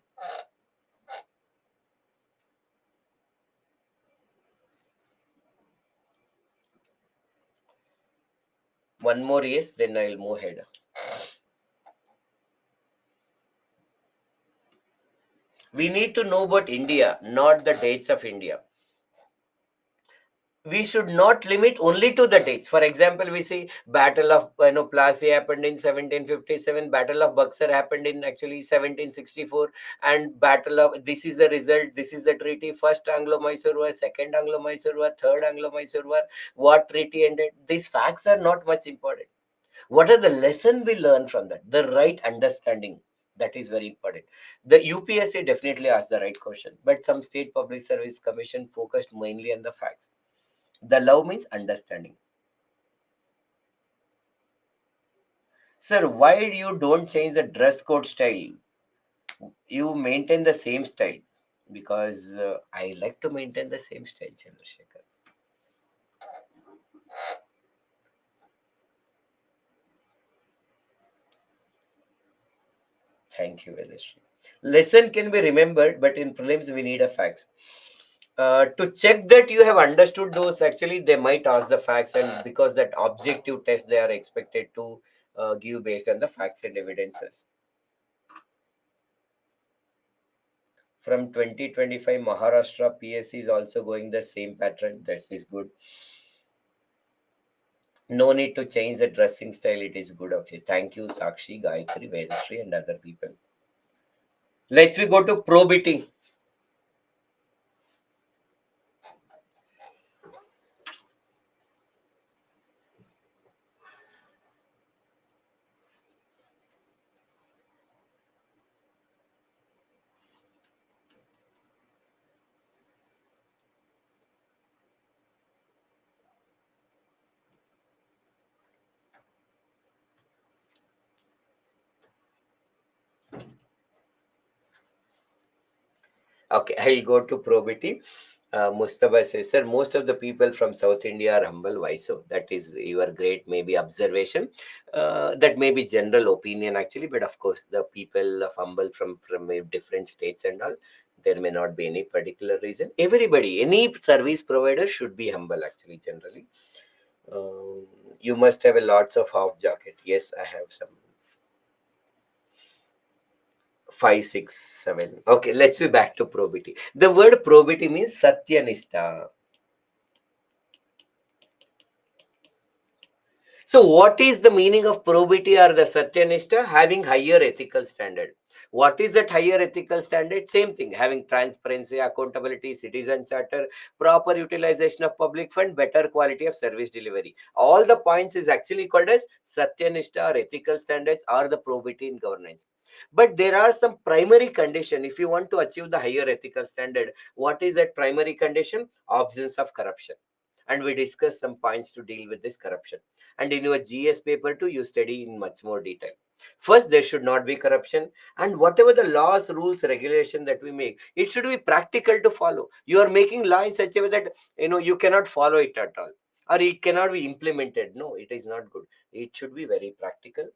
One more yes, then I'll move ahead. We need to know about India, not the dates of India. We should not limit only to the dates. For example, we see Battle of Plassey happened in 1757, Battle of Buxar happened in actually 1764, and Battle of, this is the result, this is the treaty, first Anglo-Mysore War, second Anglo-Mysore War, third Anglo-Mysore War, what treaty ended. These facts are not much important. What are the lesson we learn from that? The right understanding. That is very important. The UPSC definitely asked the right question, but some state public service commission focused mainly on the facts. The love means understanding. Sir, why you don't change the dress code style? You maintain the same style. Because I like to maintain the same style, Chandrasekhar. Thank you, Velishri. Lesson can be remembered, but in prelims we need a facts. To check that you have understood those, actually they might ask the facts, and because that objective test they are expected to give based on the facts and evidences. From 2025, Maharashtra PSC is also going the same pattern. That is good. No need to change the dressing style. It is good. Okay. Thank you, Sakshi, Gayatri, Vedashree, and other people. Let's we go to probity. Okay, I'll go to probity. Mustafa says, sir, most of the people from South India are humble. Why so? That is your great maybe observation. That may be general opinion actually, but of course the people of humble from different states and all, there may not be any particular reason. Everybody, any service provider should be humble actually generally. Um, you must have a lots of half jacket. Yes, I have some. 5, 6, 7. Okay, let's be back to probity. The word probity means satyanishta. So, what is the meaning of probity or the satyanishta? Having higher ethical standard. What is that higher ethical standard? Same thing, having transparency, accountability, citizen charter, proper utilization of public fund, better quality of service delivery. All the points is actually called as satyanishta or ethical standards or the probity in governance. But there are some primary condition. If you want to achieve the higher ethical standard, what is that primary condition? Absence of corruption. and we discuss some points to deal with this corruption. And in your GS paper too, you study in much more detail. First, there should not be corruption, and whatever the laws, rules, regulation that we make, it should be practical to follow. You are making law in such a way that you cannot follow it at all, or it cannot be implemented. No, it is not good. It should be very practical.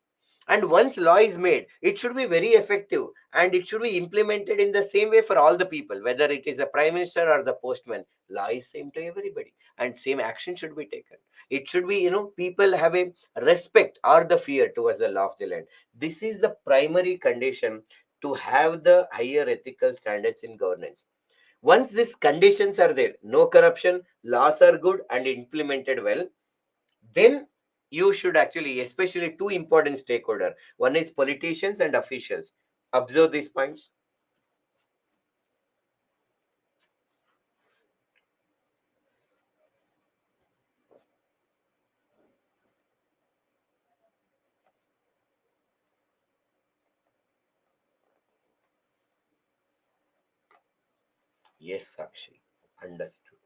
And once law is made, it should be very effective, and it should be implemented in the same way for all the people, whether it is a prime minister or the postman. Law is same to everybody, and same action should be taken. It should be, people have a respect or the fear towards the law of the land. This is the primary condition to have the higher ethical standards in governance. Once these conditions are there, no corruption, laws are good and implemented well, then you should actually, especially two important stakeholder, one is politicians and officials. Observe these points. Yes, Sakshi, understood.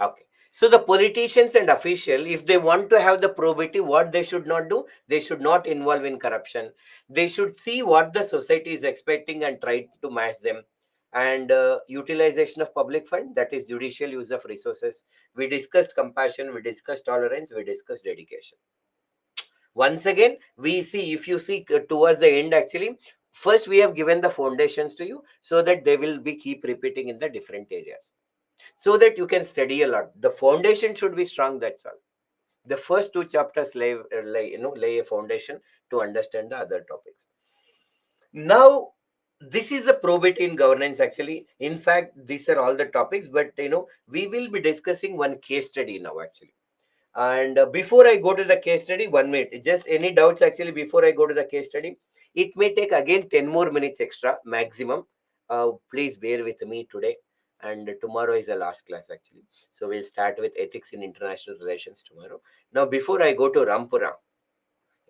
Okay. So the politicians and official, if they want to have the probity, what they should not do, they should not involve in corruption. They should see what the society is expecting and try to match them. And utilization of public fund, that is judicial use of resources. We discussed compassion, we discussed tolerance, we discussed dedication. Once again, we see, if you see towards the end, actually, first we have given the foundations to you so that they will be keep repeating in the different areas, so that you can study a lot. The foundation should be strong, that's all. The first two chapters lay a foundation to understand the other topics. Now, this is a probity in governance, actually. In fact, these are all the topics, but we will be discussing one case study now, actually. And before I go to the case study, 1 minute, just any doubts actually before I go to the case study? It may take again 10 more minutes extra maximum. Please bear with me today. And tomorrow is the last class actually. So we'll start with ethics in international relations tomorrow. Now, before I go to Rampura,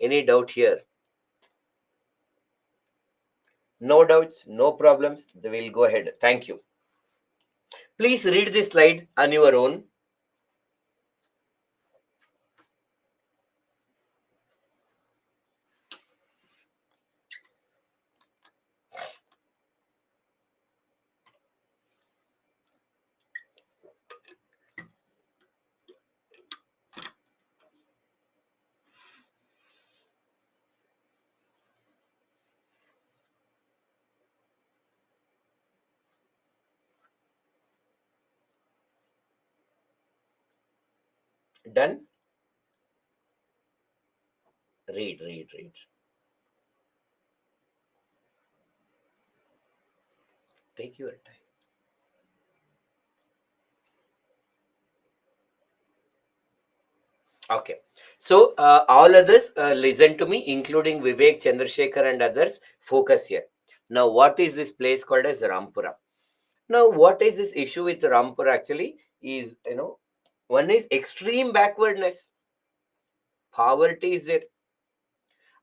any doubt here? No doubts, no problems. We'll go ahead. Thank you. Please read this slide on your own. Done? Read, read, read. Take your time. Okay. So, all others listen to me, including Vivek, Chandrasekhar, and others. Focus here. Now, what is this place called as Rampura? Now, what is this issue with Rampura actually? Is, one is extreme backwardness, poverty is there,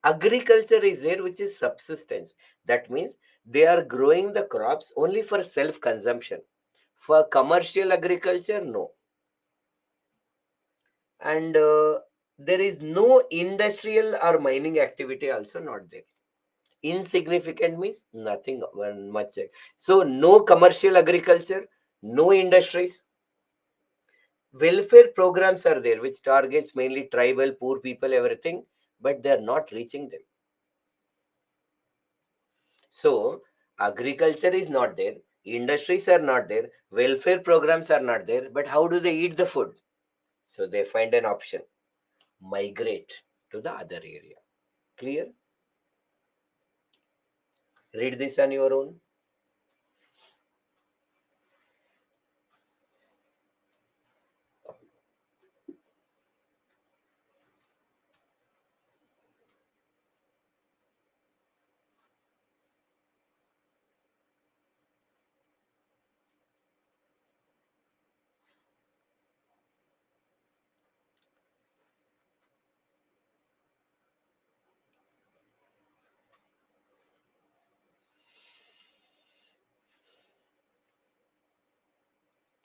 agriculture is there, which is subsistence. That means they are growing the crops only for self consumption. For commercial agriculture, no. And there is no industrial or mining activity also not there. Insignificant means nothing much. So no commercial agriculture, no industries. Welfare programs are there which targets mainly tribal poor people, everything, but they are not reaching them. So agriculture is not there, industries are not there, welfare programs are not there, but how do they eat the food? So they find an option: migrate to the other area. Clear? Read this on your own.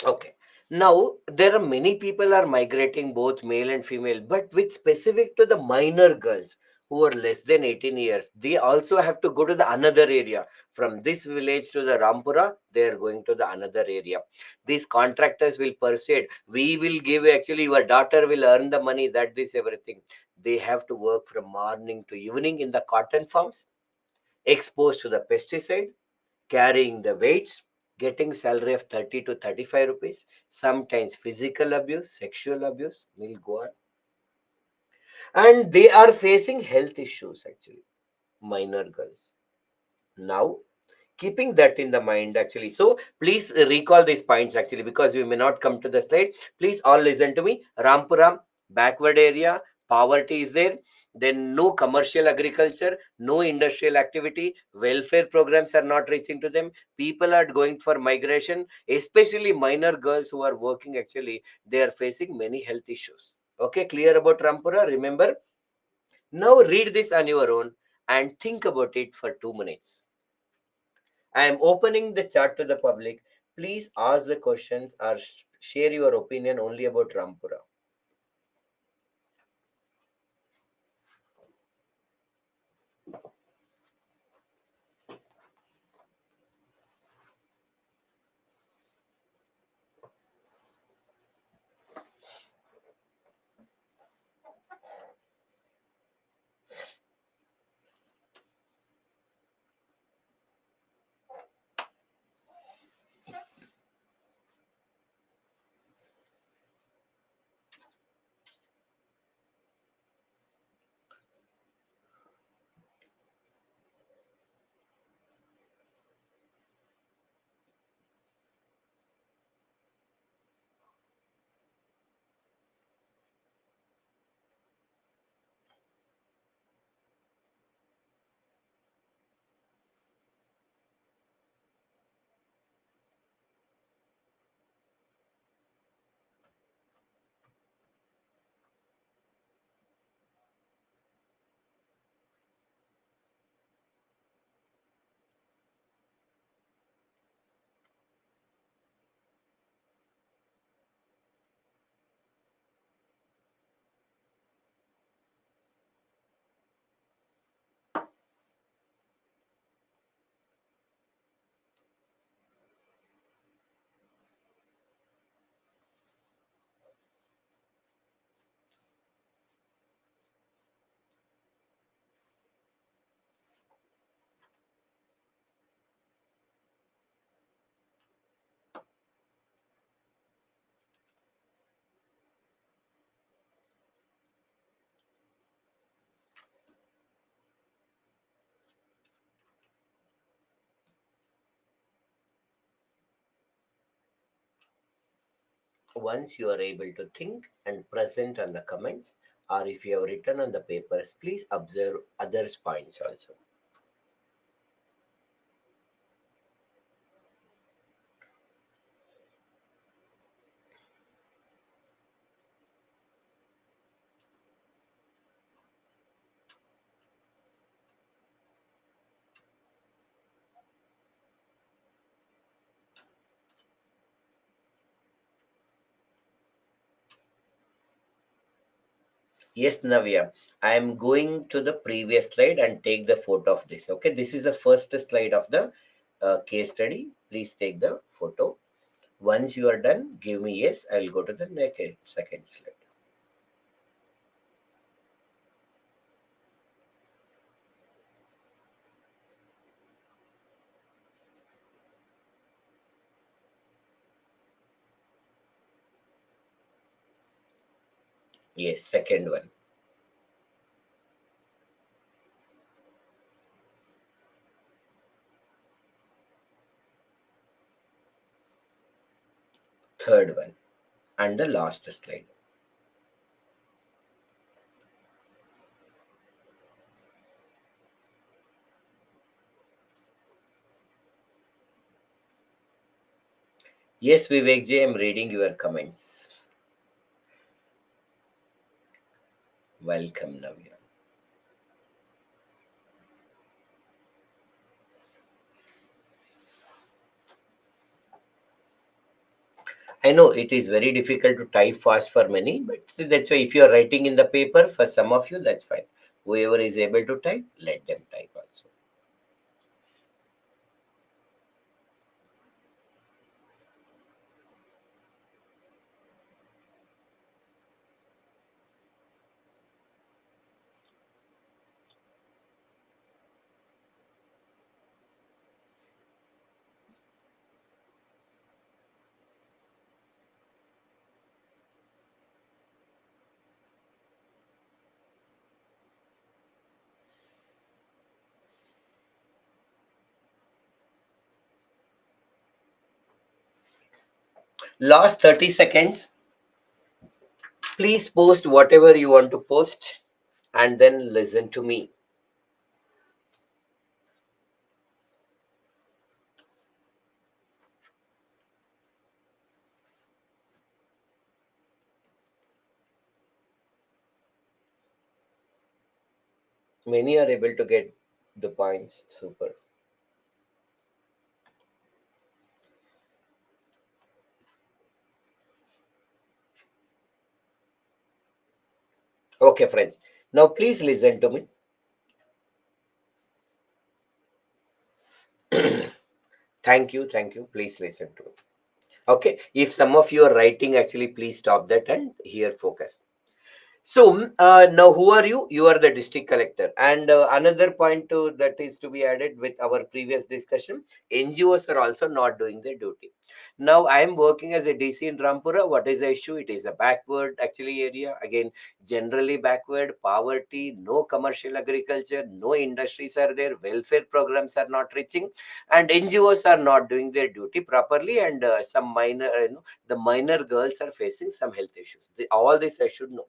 Okay. Now there are many people are migrating, both male and female, but with specific to the minor girls who are less than 18 years, they also have to go to the another area. From this village to the Rampura, they are going to the another area. These contractors will persuade, we will give, actually your daughter will earn the money, that this everything. They have to work from morning to evening in the cotton farms, exposed to the pesticide, carrying the weights, getting salary of 30 to 35 rupees, sometimes physical abuse, sexual abuse will go on. And they are facing health issues actually, minor girls. Now, keeping that in the mind actually, so please recall these points actually, because we may not come to the slide. Please all listen to me. Rampura, backward area, poverty is there, then no commercial agriculture, no industrial activity, welfare programs are not reaching to them, people are going for migration, especially minor girls who are working actually, they are facing many health issues. Okay, clear about Rampura? Remember, now read this on your own and think about it for 2 minutes. I am opening the chat to the public. Please ask the questions or share your opinion only about Rampura. Once you are able to think and present on the comments, or if you have written on the papers, please observe others' points also. Yes, Navya, I am going to the previous slide and take the photo of this. Okay, this is the first slide of the case study. Please take the photo. Once you are done, give me yes. I will go to the next second slide. Yes, second one. Third one. And the last slide. Yes, Vivek J, I'm reading your comments. Welcome, Navya. I know it is very difficult to type fast for many, but see, that's why if you are writing in the paper, for some of you, that's fine. Whoever is able to type, let them type also. Last 30 seconds. Please post whatever you want to post and then listen to me. Many are able to get the points. Super. Okay, friends. Now, please listen to me. Thank you. Thank you. Please listen to me. Okay. If some of you are writing, actually, please stop that and here focus. So now, who are you? You are the district collector. And another point that is to be added with our previous discussion, NGOs are also not doing their duty. Now, I am working as a DC in Rampura. What is the issue? It is a backward actually area. Again, generally backward, poverty, no commercial agriculture, no industries are there, welfare programs are not reaching, and NGOs are not doing their duty properly. And some minor, the minor girls are facing some health issues. All this I should know.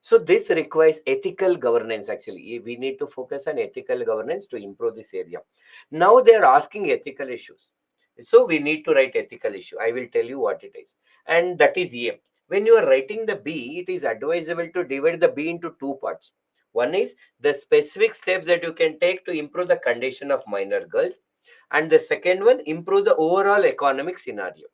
So this requires ethical governance. Actually, we need to focus on ethical governance to improve this area. Now they are asking ethical issues, so we need to write ethical issue. I will tell you what it is, and that is A. When you are writing the B, it is advisable to divide the B into two parts. One is the specific steps that you can take to improve the condition of minor girls, and the second one, improve the overall economic scenario.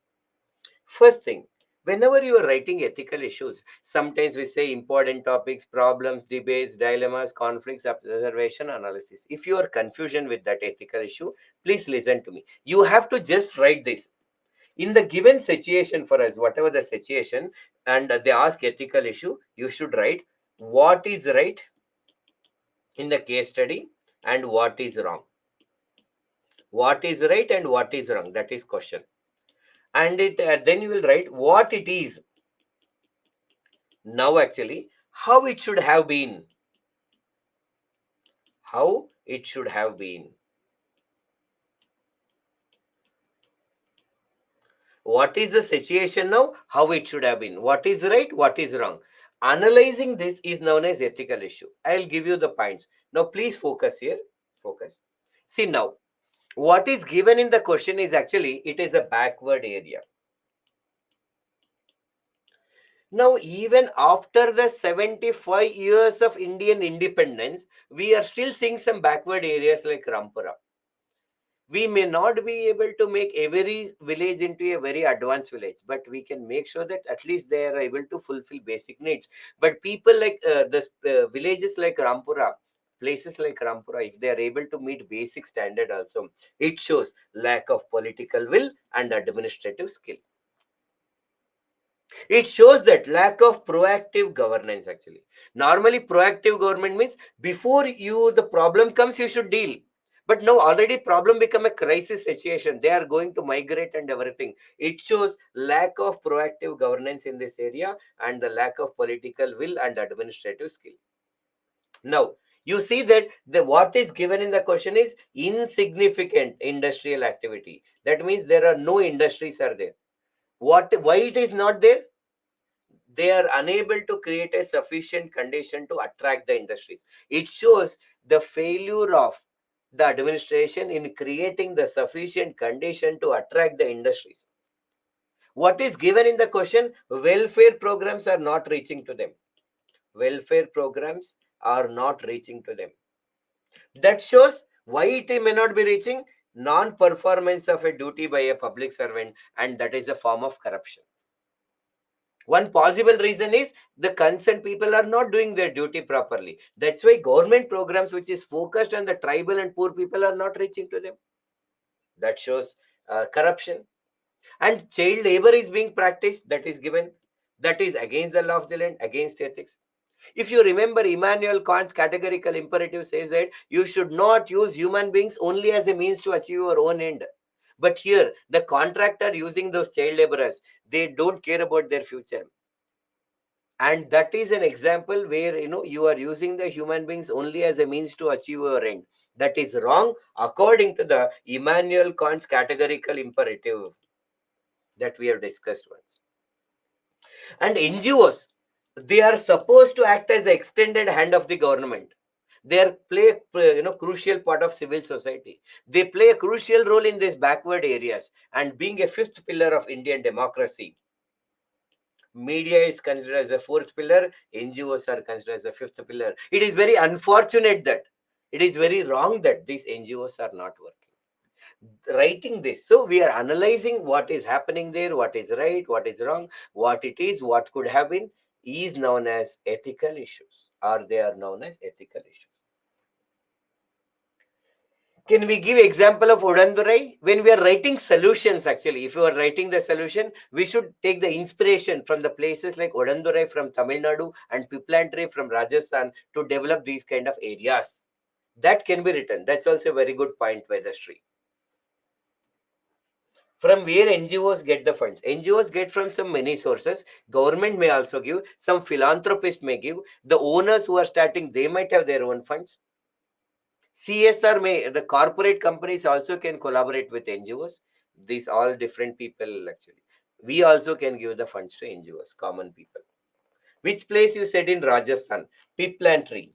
First thing, whenever you are writing ethical issues, sometimes we say important topics, problems, debates, dilemmas, conflicts, observation, analysis. If you are confusion with that ethical issue, please listen to me. You have to just write this. In the given situation for us, whatever the situation, and they ask ethical issue, you should write what is right in the case study and what is wrong. What is right and what is wrong? That is question. And then you will write what it is now actually, how it should have been, how it should have been, what is the situation now, how it should have been, what is right, what is wrong. Analyzing this is known as ethical issue. I'll give you the points. Now please focus here. Focus. See now, what is given in the question is actually, it is a backward area. Now, even after the 75 years of Indian independence, we are still seeing some backward areas like Rampura. We may not be able to make every village into a very advanced village, but we can make sure that at least they are able to fulfill basic needs. But people like the villages like Rampura, places like Rampura, if they are able to meet basic standard also, it shows lack of political will and administrative skill. It shows that lack of proactive governance actually. Normally proactive government means before you the problem comes you should deal, but now already problem become a crisis situation, they are going to migrate and everything. It shows lack of proactive governance in this area and the lack of political will and administrative skill. Now you see that the what is given in the question is insignificant industrial activity. That means there are no industries are there. What, why it is not there? They are unable to create a sufficient condition to attract the industries. It shows the failure of the administration in creating the sufficient condition to attract the industries. What is given in the question? Welfare programs are not reaching to them. Welfare programs are not reaching to them. That shows why it may not be reaching. non-performance of a duty by a public servant, and that is a form of corruption. One possible reason is the concerned people are not doing their duty properly. That's why government programs which is focused on the tribal and poor people are not reaching to them. That shows corruption. And child labor is being practiced, that is given, that is against the law of the land, against ethics. If you remember, Immanuel Kant's categorical imperative says that you should not use human beings only as a means to achieve your own end. But here, the contractor using those child laborers, they don't care about their future. And that is an example where you are using the human beings only as a means to achieve your end. That is wrong according to the Immanuel Kant's categorical imperative that we have discussed once. And NGOs, they are supposed to act as the extended hand of the government. They are play crucial part of civil society. They play a crucial role in these backward areas, and being a fifth pillar of Indian democracy. Media is considered as a fourth pillar, NGOs are considered as a fifth pillar. It is very unfortunate that it is very wrong that these NGOs are not working. Writing this, so we are analyzing what is happening there, what is right, what is wrong, what it is, what could have been, is known as ethical issues, or they are known as ethical issues. Can we give example of Odandurai? When we are writing solutions, actually, if you are writing the solution, we should take the inspiration from the places like Odandurai from Tamil Nadu and Piplantree from Rajasthan to develop these kind of areas. That can be written. That's also a very good point by the Sri. From where NGOs get the funds? NGOs get from some many sources. Government may also give. Some philanthropist may give. The owners who are starting, they might have their own funds. CSR may, the corporate companies also can collaborate with NGOs. These all different people actually. We also can give the funds to NGOs, common people. Which place you said in Rajasthan? Piplantree.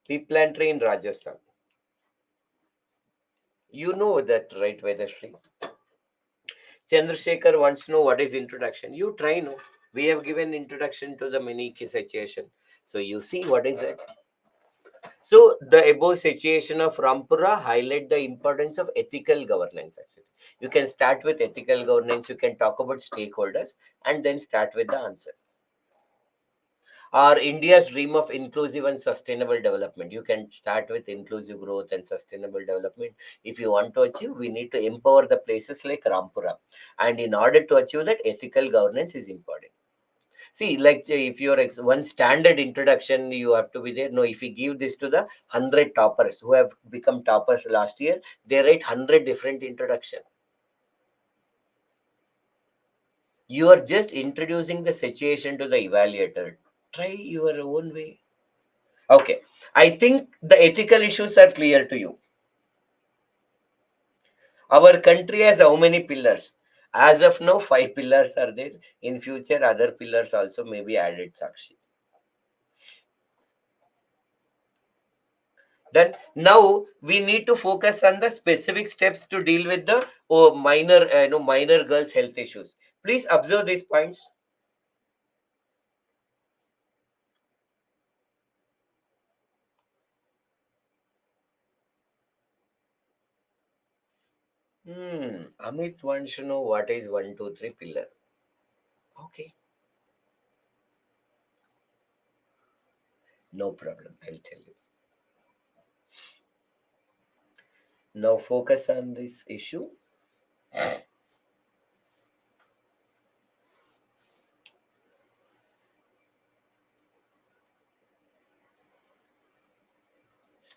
Piplantree in Rajasthan. You know that, right, Vedashri? Chandrasekhar wants to know what is introduction. You try know. We have given introduction to the mini situation. So you see what is it. So the above situation of Rampura highlight the importance of ethical governance. Actually, you can start with ethical governance. You can talk about stakeholders and then start with the answer. Or India's dream of inclusive and sustainable development. You can start with inclusive growth and sustainable development. If you want to achieve, we need to empower the places like Rampura. And in order to achieve that, ethical governance is important. See, like if you're one standard introduction, you have to be there. No, if you give this to the 100 toppers who have become toppers last year, they write 100 different introduction. You are just introducing the situation to the evaluator. Try your own way. Okay, I think the ethical issues are clear to you. Our country has how many pillars? As of now, 5 pillars are there. In future, other pillars also may be added, Sakshi. Then now we need to focus on the specific steps to deal with the minor, minor girls' health issues. Please observe these points. Amit wants to know what is 1, 2, 3 pillar. Okay, no problem. I'll tell you. Now focus on this issue.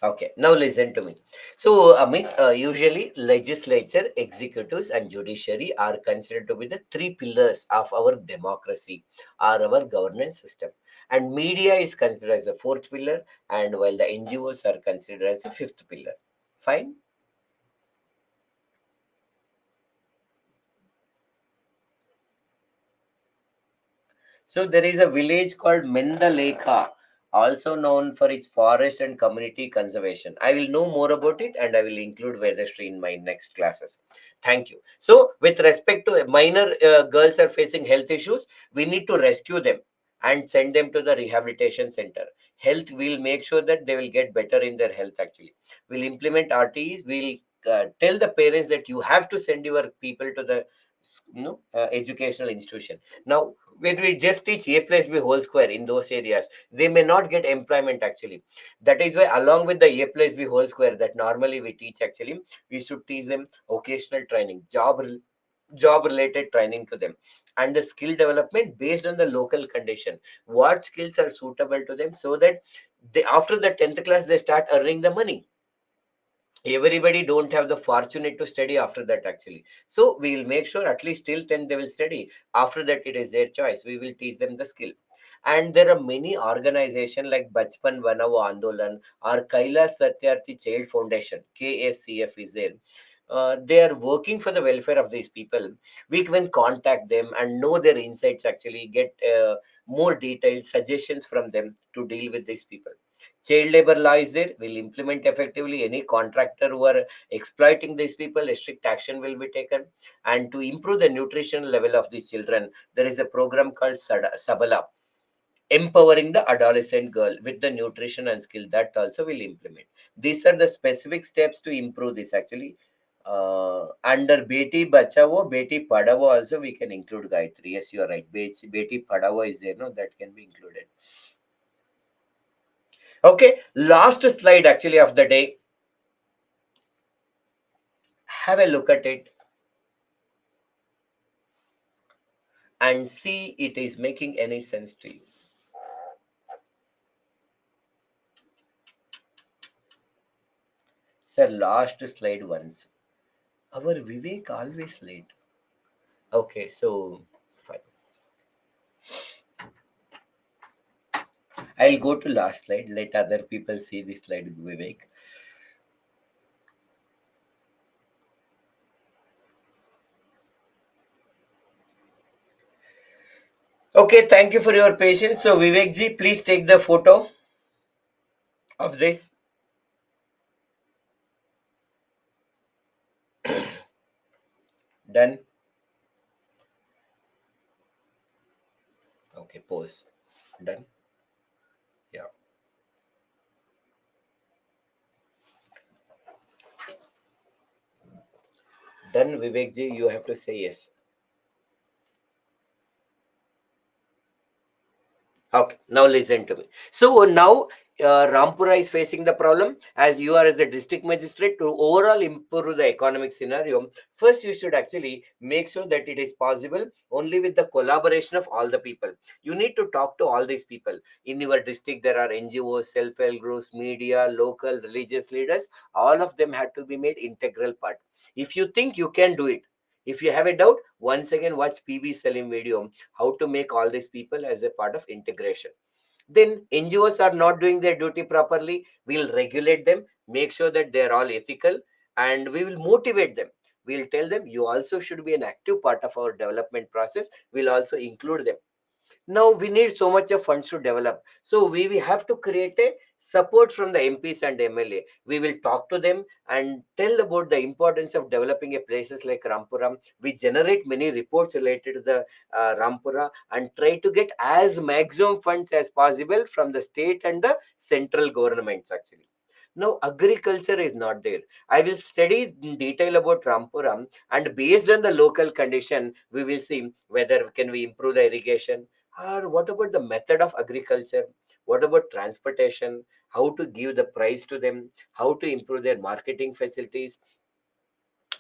Okay, now listen to me. So, Amit, usually legislature, executives, and judiciary are considered to be the 3 pillars of our democracy or our governance system. And media is considered as the fourth pillar, and while the NGOs are considered as the fifth pillar. Fine. So there is a village called Mendalekha, also known for its forest and community conservation. I will know more about it and I will include Vedashri in my next classes. Thank you. So with respect to minor girls are facing health issues, we need to rescue them and send them to the rehabilitation center. Health, we'll make sure that they will get better in their health actually. We'll implement RTEs. We'll tell the parents that you have to send your people to the educational institution. Now, when we just teach a plus b whole square in those areas, they may not get employment actually. That is why along with the a plus b whole square that normally we teach actually, we should teach them occasional training, job related training to them, and the skill development based on the local condition. What skills are suitable to them, so that they, after the 10th class, they start earning the money. Everybody don't have the fortunate to study after that actually, so we will make sure at least till 10 they will study. After that, it is their choice. We will teach them the skill. And there are many organizations like Bachpan Banao Andolan or Kailash Satyarthi Child Foundation, KSCF is there. They are working for the welfare of these people. We can contact them and know their insights actually, get more detailed suggestions from them to deal with these people. Child labor law is there, will implement effectively. Any contractor who are exploiting these people, a strict action will be taken. And to improve the nutrition level of these children, there is a program called Sabala, empowering the adolescent girl with the nutrition and skill, that also will implement. These are the specific steps to improve this actually. Under Beti Bachao, Beti Padavo also we can include Gayatri. Yes, you are right. Beti Padavo is there, no, that can be included. Okay, last slide actually of the day. Have a look at it and see it is making any sense to you. Sir, last slide once. Our Vivek always late. Okay, so fine. I'll go to last slide. Let other people see this slide, Vivek. Okay, thank you for your patience. So, Vivek ji, please take the photo of this. Done. Okay, pose. Done. Yeah. Done, Vivek ji. You have to say yes. Okay, now listen to me. So now Rampura is facing the problem, as you are as a district magistrate, to overall improve the economic scenario. First, you should actually make sure that it is possible only with the collaboration of all the people. You need to talk to all these people. In your district, there are NGOs, self-help groups, media, local, religious leaders. All of them have to be made integral part. If you think you can do it, if you have a doubt, once again watch PB Salim video, how to make all these people as a part of integration. Then NGOs are not doing their duty properly, we'll regulate them, make sure that they're all ethical, and we will motivate them. We'll tell them you also should be an active part of our development process. We'll also include them. Now we need so much of funds to develop, so we have to create a support from the MPs and MLA. We will talk to them and tell about the importance of developing a places like Rampura. We generate many reports related to the Rampura and try to get as maximum funds as possible from the state and the central governments actually. Now agriculture is not there. I will study in detail about Rampuram, and based on the local condition we will see whether can we improve the irrigation, or what about the method of agriculture, what about transportation, how to give the price to them, how to improve their marketing facilities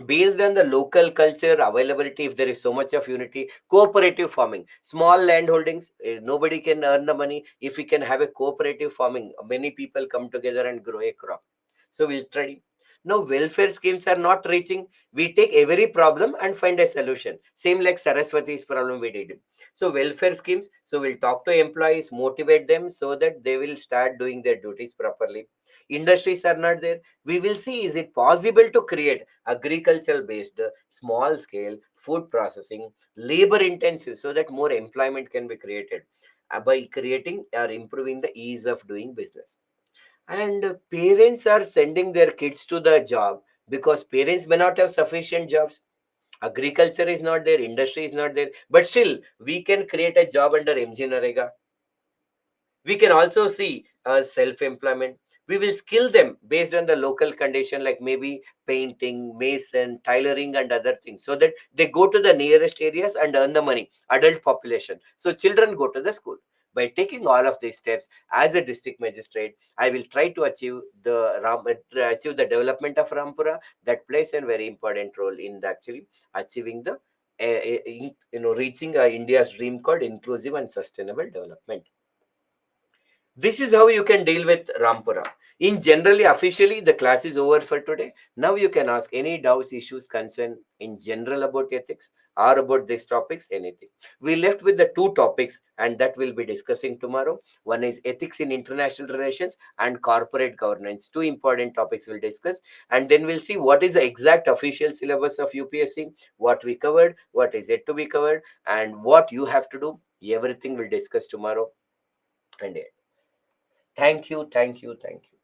based on the local culture availability. If there is so much of unity, cooperative farming, small land holdings, nobody can earn the money. If we can have a cooperative farming, many people come together and grow a crop. So we'll try. Now welfare schemes are not reaching. We take every problem and find a solution, same like Saraswati's problem we did. So welfare schemes, so we'll talk to employees, motivate them so that they will start doing their duties properly. Industries are not there. We will see, is it possible to create agricultural based small scale food processing, labor intensive, so that more employment can be created by creating or improving the ease of doing business. And parents are sending their kids to the job because parents may not have sufficient jobs. Agriculture is not there, industry is not there, but still we can create a job under MG Narega. We can also see self-employment. We will skill them based on the local condition, like maybe painting, mason, tailoring, and other things, so that they go to the nearest areas and earn the money. Adult population, so children go to the school. By taking all of these steps, as a district magistrate, I will try to achieve achieve the development of Rampura. That plays a very important role in actually achieving the reaching India's dream called inclusive and sustainable development. This is how you can deal with Rampura. In generally, officially, the class is over for today. Now you can ask any doubts, issues, concern in general about ethics or about these topics, anything. We left with the two topics, and that we'll be discussing tomorrow. One is ethics in international relations and corporate governance. Two important topics we'll discuss, and then we'll see what is the exact official syllabus of UPSC, what we covered, what is yet to be covered, and what you have to do. Everything we'll discuss tomorrow. And thank you, thank you, thank you.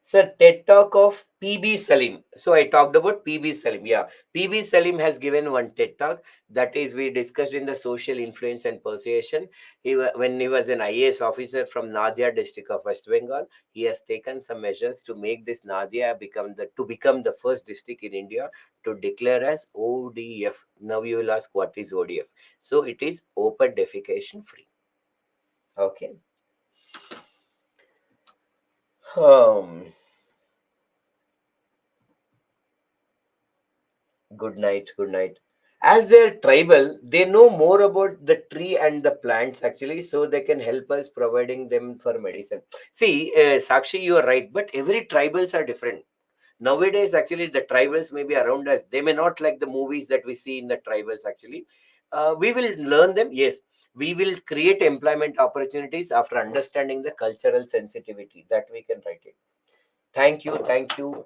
Sir, TED Talk of PB Salim. So I talked about PB Salim. Yeah, PB Salim has given one TED Talk. That is, we discussed in the social influence and persuasion. When he was an IAS officer from Nadia district of West Bengal, he has taken some measures to make this Nadia become the first district in India to declare as ODF. Now you will ask, what is ODF? So it is open defecation free. Okay. Um, Good night, good night. As they're tribal, they know more about the tree and the plants actually, so they can help us providing them for medicine. See, Sakshi, you are right, but every tribals are different. Nowadays, actually, the tribals may be around us. They may not like the movies that we see in the tribals actually. We will learn them, yes. We will create employment opportunities after understanding the cultural sensitivity that we can write it. Thank you, thank you.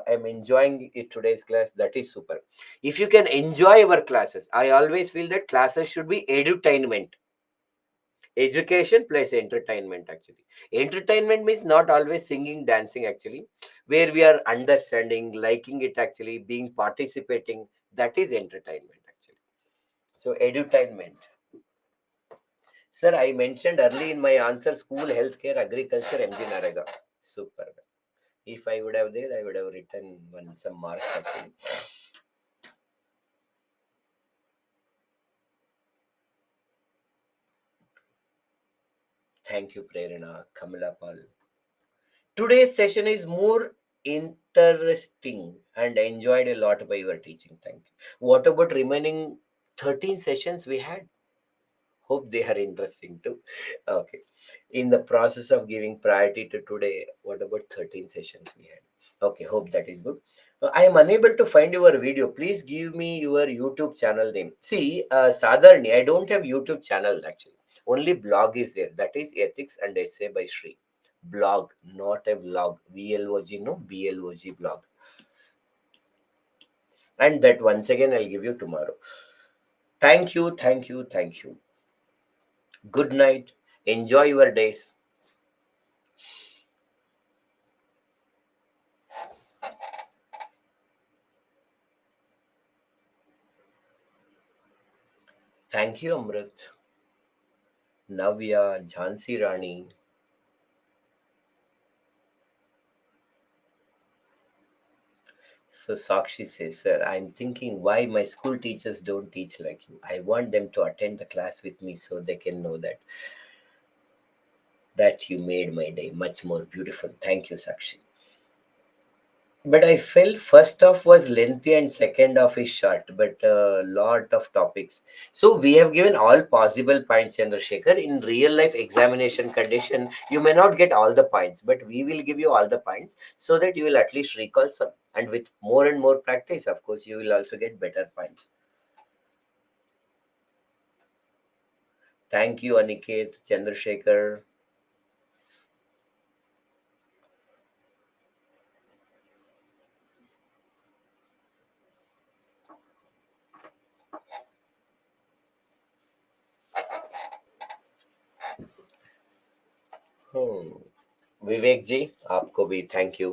I'm enjoying it today's class. That is super. If you can enjoy our classes, I always feel that classes should be edutainment. Education plus entertainment actually. Entertainment means not always singing, dancing actually, where we are understanding, liking it actually, being participating. That is entertainment actually. So edutainment. Sir, I mentioned early in my answer school, healthcare, agriculture, MG Narega. Super. If I would have there, I would have written some marks actually. Thank you, Prerana, Kamala Pal. Today's session is more interesting and enjoyed a lot by your teaching. Thank you. What about remaining 13 sessions we had? Hope they are interesting too. Okay. In the process of giving priority to today, what about 13 sessions we had? Okay, hope that is good. I am unable to find your video. Please give me your YouTube channel name. See, Sadarni, I don't have YouTube channel actually. Only blog is there. That is Ethics and Essay by Sri. Blog, not a vlog. VLOG, no, BLOG blog. And that once again I'll give you tomorrow. Thank you, thank you, thank you. Good night. Enjoy your days. Thank you, Amrit. Navya, Jhansi Rani. So Sakshi says, sir, I'm thinking why my school teachers don't teach like you. I want them to attend the class with me so they can know that you made my day much more beautiful. Thank you, Sakshi. But I felt first half was lengthy and second half is short, but a lot of topics. So we have given all possible points, Chandrasekhar. In real life examination condition, you may not get all the points, but we will give you all the points so that you will at least recall some. And with more and more practice, of course, you will also get better points. Thank you, Aniket, Chandrasekhar. Hmm. विवेक जी आपको भी thank you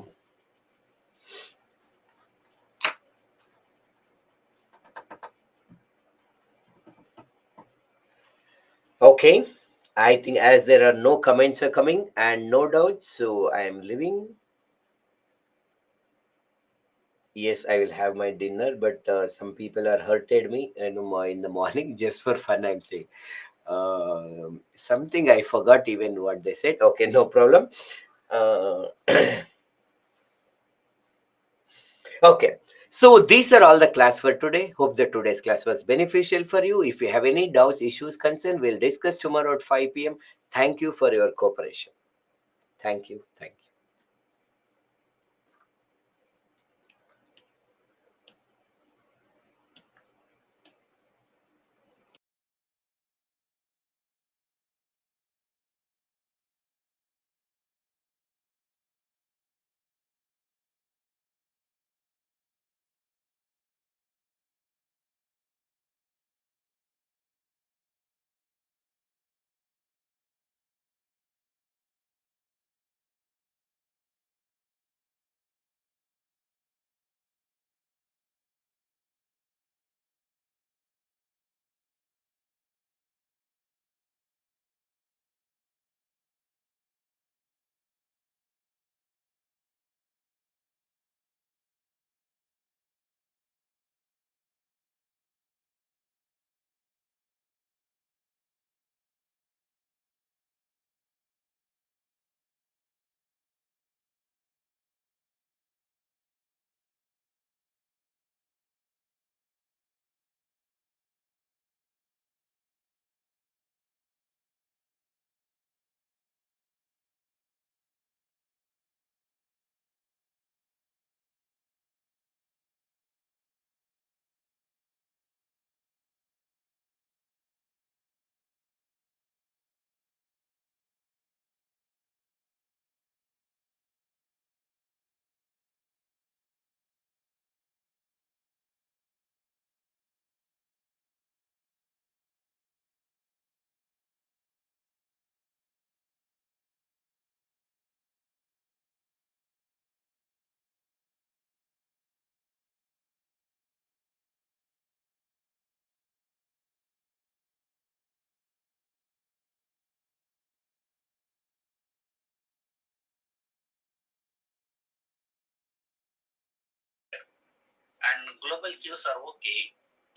Okay. I think as there are no comments are coming and no doubts, so I am leaving. Yes, I will have my dinner, but some people are hurted me in the morning just for fun. I'm saying something I forgot even what they said. Okay, no problem. Uh, okay, so these are all the class for today. Hope that today's class was beneficial for you. If you have any doubts, issues, concern, we'll discuss tomorrow at 5 p.m. Thank you for your cooperation. Thank you. Thank you. And global cues are okay,